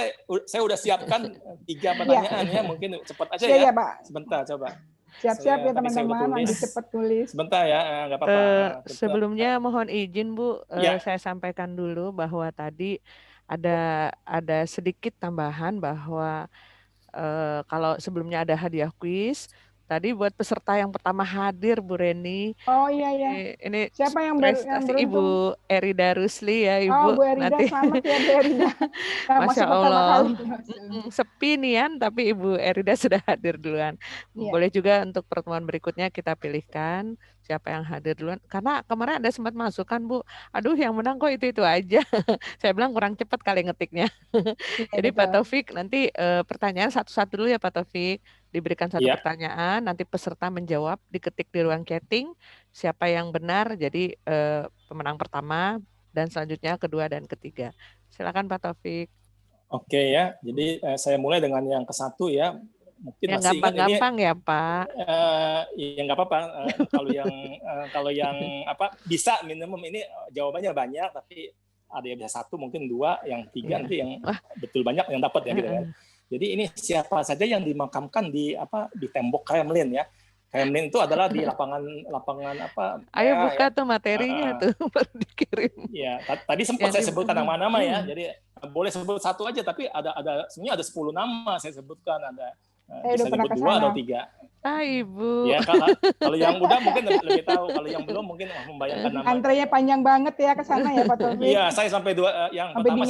saya udah siapkan 3 pertanyaan ya, mungkin cepat aja ya. Pak. Sebentar coba. Siap-siap ya teman-teman, lanjut cepat tulis. Sebentar ya, nggak apa-apa. Sebelumnya mohon izin Bu, saya sampaikan dulu bahwa tadi ada sedikit tambahan bahwa kalau sebelumnya ada hadiah kuis. Tadi buat peserta yang pertama hadir Bu Reni. Oh iya. Ini siapa yang beruntung? Ibu Erida Rusli ya Ibu. Oh Bu Erida, nanti. Selamat ya Bu Erida. Masya Allah. Sepi nian, tapi Ibu Erida sudah hadir duluan. Boleh juga untuk pertemuan berikutnya kita pilihkan siapa yang hadir duluan. Karena kemarin ada sempat masukan Bu, aduh yang menang kok itu aja. Saya bilang kurang cepat kali ngetiknya. Jadi Pak Taufik nanti pertanyaan satu-satu dulu ya Pak Taufik. Diberikan satu pertanyaan, nanti peserta menjawab, diketik di ruang chatting siapa yang benar, jadi pemenang pertama dan selanjutnya kedua dan ketiga. Silakan Pak Taufik. Oke ya, jadi saya mulai dengan yang ke-1 ya. Mungkin yang gampang-gampang ya Pak. Ya nggak apa-apa. Kalau yang bisa minimum ini jawabannya banyak, tapi ada yang bisa 1 mungkin 2, yang 3 nanti yang betul banyak yang dapat ya gitu kan. Jadi ini siapa saja yang dimakamkan di tembok Kremlin ya. Kremlin itu adalah di lapangan apa? Ayo buka tuh materinya tuh baru dikirim. Ya, tadi sempat saya sebutkan nama-nama ya. Jadi boleh sebut 1 aja, tapi ada sebenarnya ada 10 nama saya sebutkan, ada bisa sebut 2 atau 3. Ibu. Ya, kalau yang udah mungkin lebih tahu, kalau yang belum mungkin membayangkan nama. Antrenya panjang banget ya ke sana ya Pak Taufik. Iya, saya sampai 2 yang pertama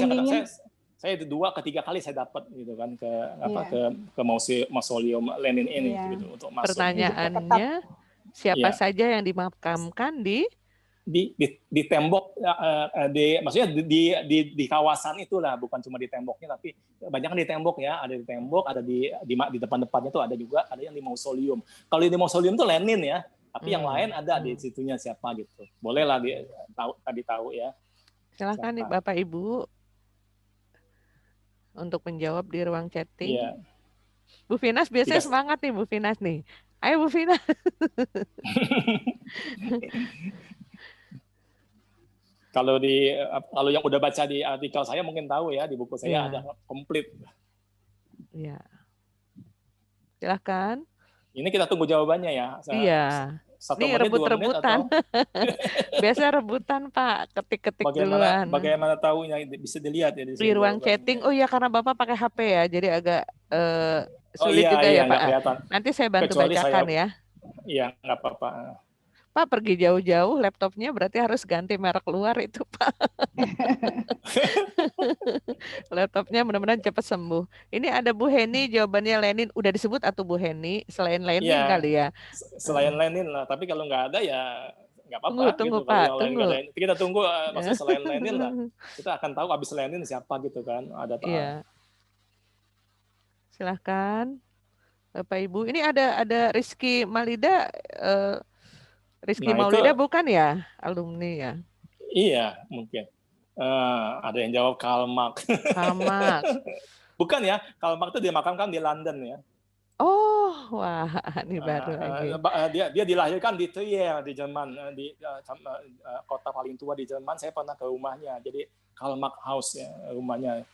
saya 2 ke 3 kali saya dapat gitu kan ke mausoleum Lenin ini gitu untuk masuk. Pertanyaannya siapa saja yang dimakamkan di tembok maksudnya di kawasan itulah, bukan cuma di temboknya tapi banyak di tembok ya, ada di tembok, ada di depan-depannya tuh ada juga, ada yang di mausoleum. Kalau di mausoleum tuh Lenin ya, tapi yang lain ada di situnya siapa gitu. Bolehlah tahu ya. Silakan nih Bapak Ibu untuk menjawab di ruang chatting. Yeah. Bu Finas biasanya semangat nih Bu Finas nih. Ayo Bu Finas. Kalau yang udah baca di artikel saya mungkin tahu ya, di buku saya ada komplit. Iya. Silakan. Ini kita tunggu jawabannya ya. Iya. Ini rebut-rebutan. Biasa rebutan Pak, ketik-ketik duluan. Bagaimana tahunya bisa dilihat ya di ruang chatting. Oh iya, karena Bapak pakai HP ya, jadi agak sulit juga ya Pak. Kelihatan. Nanti saya bantu bacakan ya. Iya, nggak apa-apa. Pak pergi jauh-jauh, laptopnya berarti harus ganti merek luar itu Pak. Laptopnya mudah-mudahan cepat sembuh. Ini ada Bu Heni, jawabannya Lenin. Udah disebut atau Bu Heni? Selain Lenin kali ya? Selain Lenin lah, tapi kalau nggak ada ya nggak apa-apa Tunggu gitu. Pak, Kalau yang lain nggak ada, kita tunggu. Maksudnya selain Lenin lah, kita akan tahu abis Lenin siapa gitu kan. Ada Iya. Silahkan Bapak Ibu. Ini ada Rizky Malida. Rizky Maulida bukan ya alumni ya? Iya mungkin. Ada yang jawab Karl Marx. Karl Marx. Bukan ya, Karl Marx itu dimakamkan di London ya. Oh, wah, ini baru lagi. Dia dilahirkan di Trier di Jerman, di kota paling tua di Jerman. Saya pernah ke rumahnya. Jadi Karl Marx House ya rumahnya.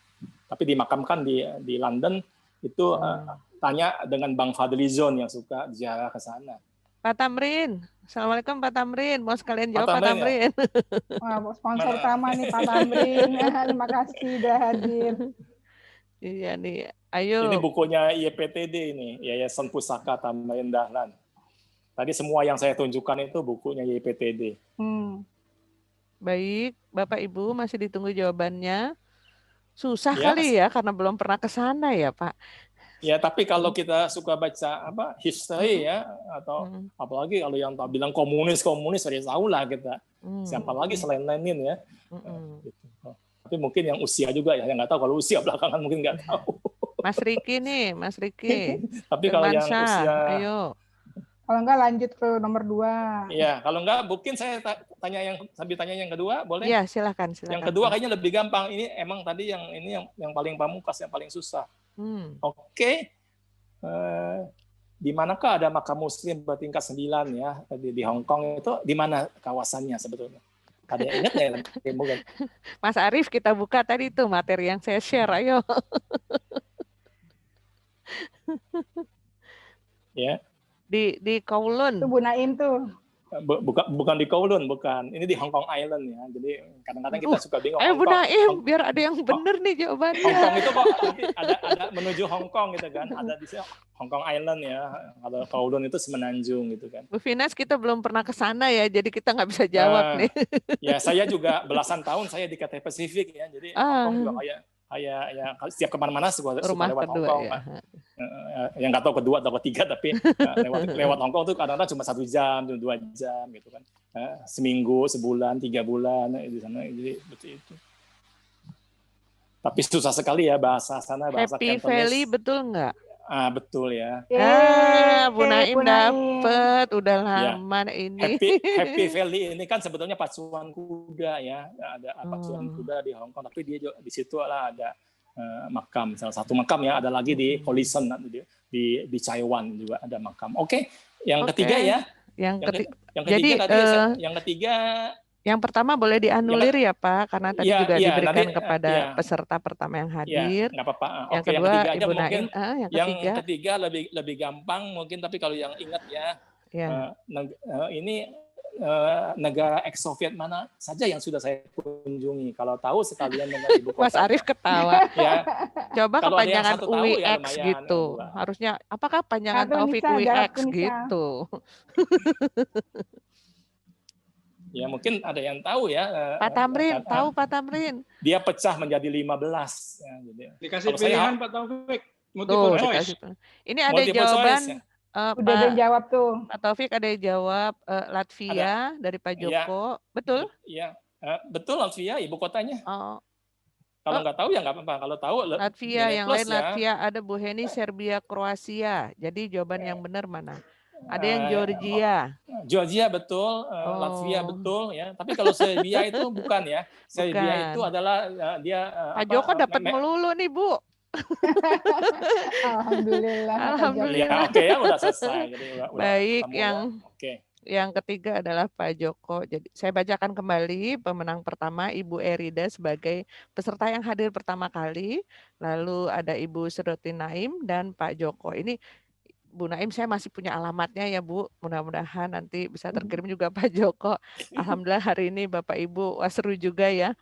Tapi dimakamkan di London itu. Tanya dengan Bang Fadlizon yang suka ziarah ke sana. Pak Tamrin, Assalamualaikum Pak Tamrin. Mau sekalian jawab Pak Tamrin. Ya? Wah, sponsor utama nih Pak Tamrin. Terima kasih sudah hadir. Iya nih, ayo. Ini bukunya YPTD ini, Yayasan Pusaka Tamrin Dahlan. Tadi semua yang saya tunjukkan itu bukunya YPTD. Baik, Bapak Ibu masih ditunggu jawabannya. Susah kali ya karena belum pernah ke sana ya Pak. Ya, tapi kalau kita suka baca history ya, atau apalagi kalau yang bilang komunis dari tahu lah kita. Siapa lagi selain Lenin ya. Gitu. Tapi mungkin yang usia juga ya, yang nggak tahu. Kalau usia belakangan mungkin nggak tahu. Mas Riki nih, Mas Riki. Tapi kalau yang usia, ayo. Kalau enggak lanjut ke nomor 2. Iya, kalau enggak mungkin saya sambil tanya yang kedua, boleh? Iya, silakan. Yang kedua kayaknya lebih gampang. Ini emang tadi yang paling pamungkas, yang paling susah. Oke. Di manakah ada makam muslim bertingkat 9 ya di Hong Kong itu, di mana kawasannya sebetulnya? Ada yang ingat ya? Mas Arief, kita buka tadi itu materi yang saya share, ayo. Ya. Di Kowloon. Itu Bu Naim tuh. Bukan di Kowloon, bukan. Ini di Hong Kong Island ya. Jadi kadang-kadang kita suka bingung. Bu Naim, biar ada yang benar nih jawabannya. Hong Kong itu kok nanti ada menuju Hong Kong gitu kan. Ada di sini Hong Kong Island ya. Kalau Kowloon itu semenanjung gitu kan. Bu Finas, kita belum pernah ke sana ya, jadi kita nggak bisa jawab nih. Ya, saya juga belasan tahun saya di Cathay Pacific ya. Jadi Hong Kong juga kayak ya setiap kemana-mana suka lewat Hong Kong. Ya. Yang nggak tahu kedua atau ketiga, tapi lewat Hong Kong tuh kadang-kadang cuma 1 jam, 2 jam gitu kan. Seminggu, sebulan, 3 bulan di sana, jadi seperti itu. Tapi susah sekali ya bahasa sana, bahasa Happy Cantonese. Valley betul nggak? Betul ya. Bu Naim dapet, udah lama ya. Ini. Happy Valley ini kan sebetulnya pacuan kuda ya, ada pacuan kuda di Hong Kong, tapi dia juga, di situ lah ada makam, salah satu makam ya, ada lagi di Collison di Taiwan juga ada makam. Oke. Yang ketiga ya. Yang ketiga. Yang pertama boleh dianulir ya Pak, karena tadi juga diberikan kepada peserta pertama yang hadir. Nggak apa-apa. Yang kedua Ibu Naim. Yang ketiga lebih gampang mungkin, tapi kalau yang ingat ya, ini negara ex-Soviet mana saja yang sudah saya kunjungi. Kalau tahu sekalian dengan ibu kota. Mas Arief ketawa. Ya. Coba kepanjangan UIX gitu. Harusnya apakah panjangan Taufik UIX gitu? Ya mungkin ada yang tahu ya. Pak Tamrin, tahu Pak Tamrin. Dia pecah menjadi 15. Ya, jadi. Dikasih pilihan Pak Taufik. Multiple choice. Ini ada jawaban. Udah ada yang jawab tuh. Pak Taufik ada yang jawab Latvia dari Pak Joko. Betul? Iya. Betul Latvia, ibu kotanya. Kalau nggak tahu ya nggak apa-apa. Kalau tahu Latvia, yang lain Latvia, ada Bu Heni, Serbia, Kroasia. Jadi jawaban yang benar mana? Ada yang Georgia. Georgia betul, Latvia betul ya. Tapi kalau Serbia itu bukan ya. Serbia itu adalah dia. Pak Joko dapat melulu nih Bu. Alhamdulillah. Ya, oke ya, udah selesai. Jadi, baik, yang ketiga adalah Pak Joko. Jadi saya bacakan kembali pemenang pertama Ibu Erida sebagai peserta yang hadir pertama kali. Lalu ada Ibu Surati Naim dan Pak Joko. Ini Bu Naim, saya masih punya alamatnya ya Bu. Mudah-mudahan nanti bisa terkirim juga Pak Joko. Alhamdulillah hari ini Bapak Ibu seru juga ya.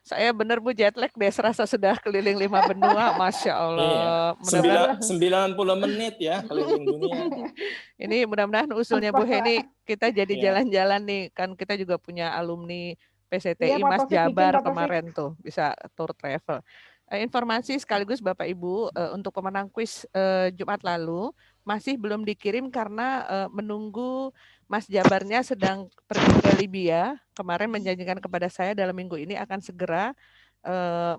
Saya benar Bu jet lag deh, serasa sudah keliling 5 benua, Masya Allah. Iya. 90 menit ya keliling dunia. Ini mudah-mudahan usulnya Bu Heni kita jadi jalan-jalan nih, kan kita juga punya alumni PCTI Mas Jabar kemarin tuh bisa tour travel. Informasi sekaligus Bapak Ibu untuk pemenang kuis Jumat lalu masih belum dikirim karena menunggu Mas Jabarnya sedang pergi ke Libya. Kemarin menjanjikan kepada saya dalam minggu ini akan segera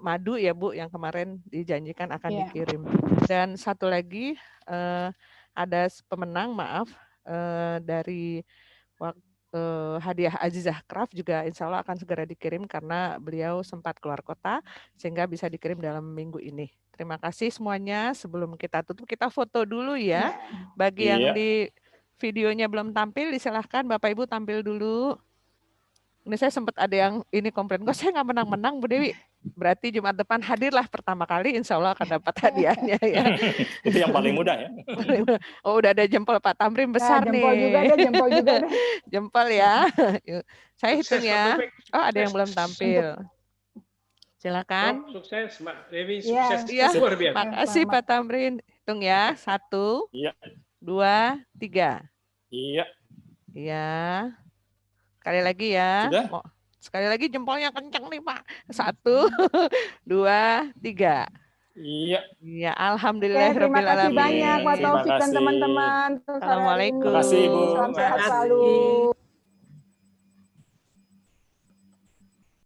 madu ya Bu, yang kemarin dijanjikan akan dikirim. Dan satu lagi ada pemenang, maaf, dari hadiah Azizah Craft juga insya Allah akan segera dikirim karena beliau sempat keluar kota sehingga bisa dikirim dalam minggu ini. Terima kasih semuanya. Sebelum kita tutup, kita foto dulu ya. Bagi yang di videonya belum tampil, disilahkan Bapak Ibu tampil dulu. Ini saya sempat ada yang ini komplain, kok saya nggak menang-menang Bu Dewi. Berarti Jumat depan hadirlah pertama kali, insya Allah akan dapat hadiahnya ya. Itu yang paling mudah ya. Oh udah ada jempol Pak Tamrin besar jempol nih. Juga deh, jempol juga deh. Jempol ya. Saya hitung ya. Oh ada yang belum tampil. Silakan. Sukses Mbak Dewi, sukses luar biasa. Makasih Pak Tamrin. Hitung ya. 1, 2, 3. Iya. Iya. Sekali lagi ya. Sudah? Sekali lagi jempolnya kencang nih Pak. 1, 2, 3. Iya. Iya, alhamdulillah. Terima kasih banyak Pak Taufik dan teman-teman. Assalamualaikum. Terima kasih Ibu. Salam sehat selalu.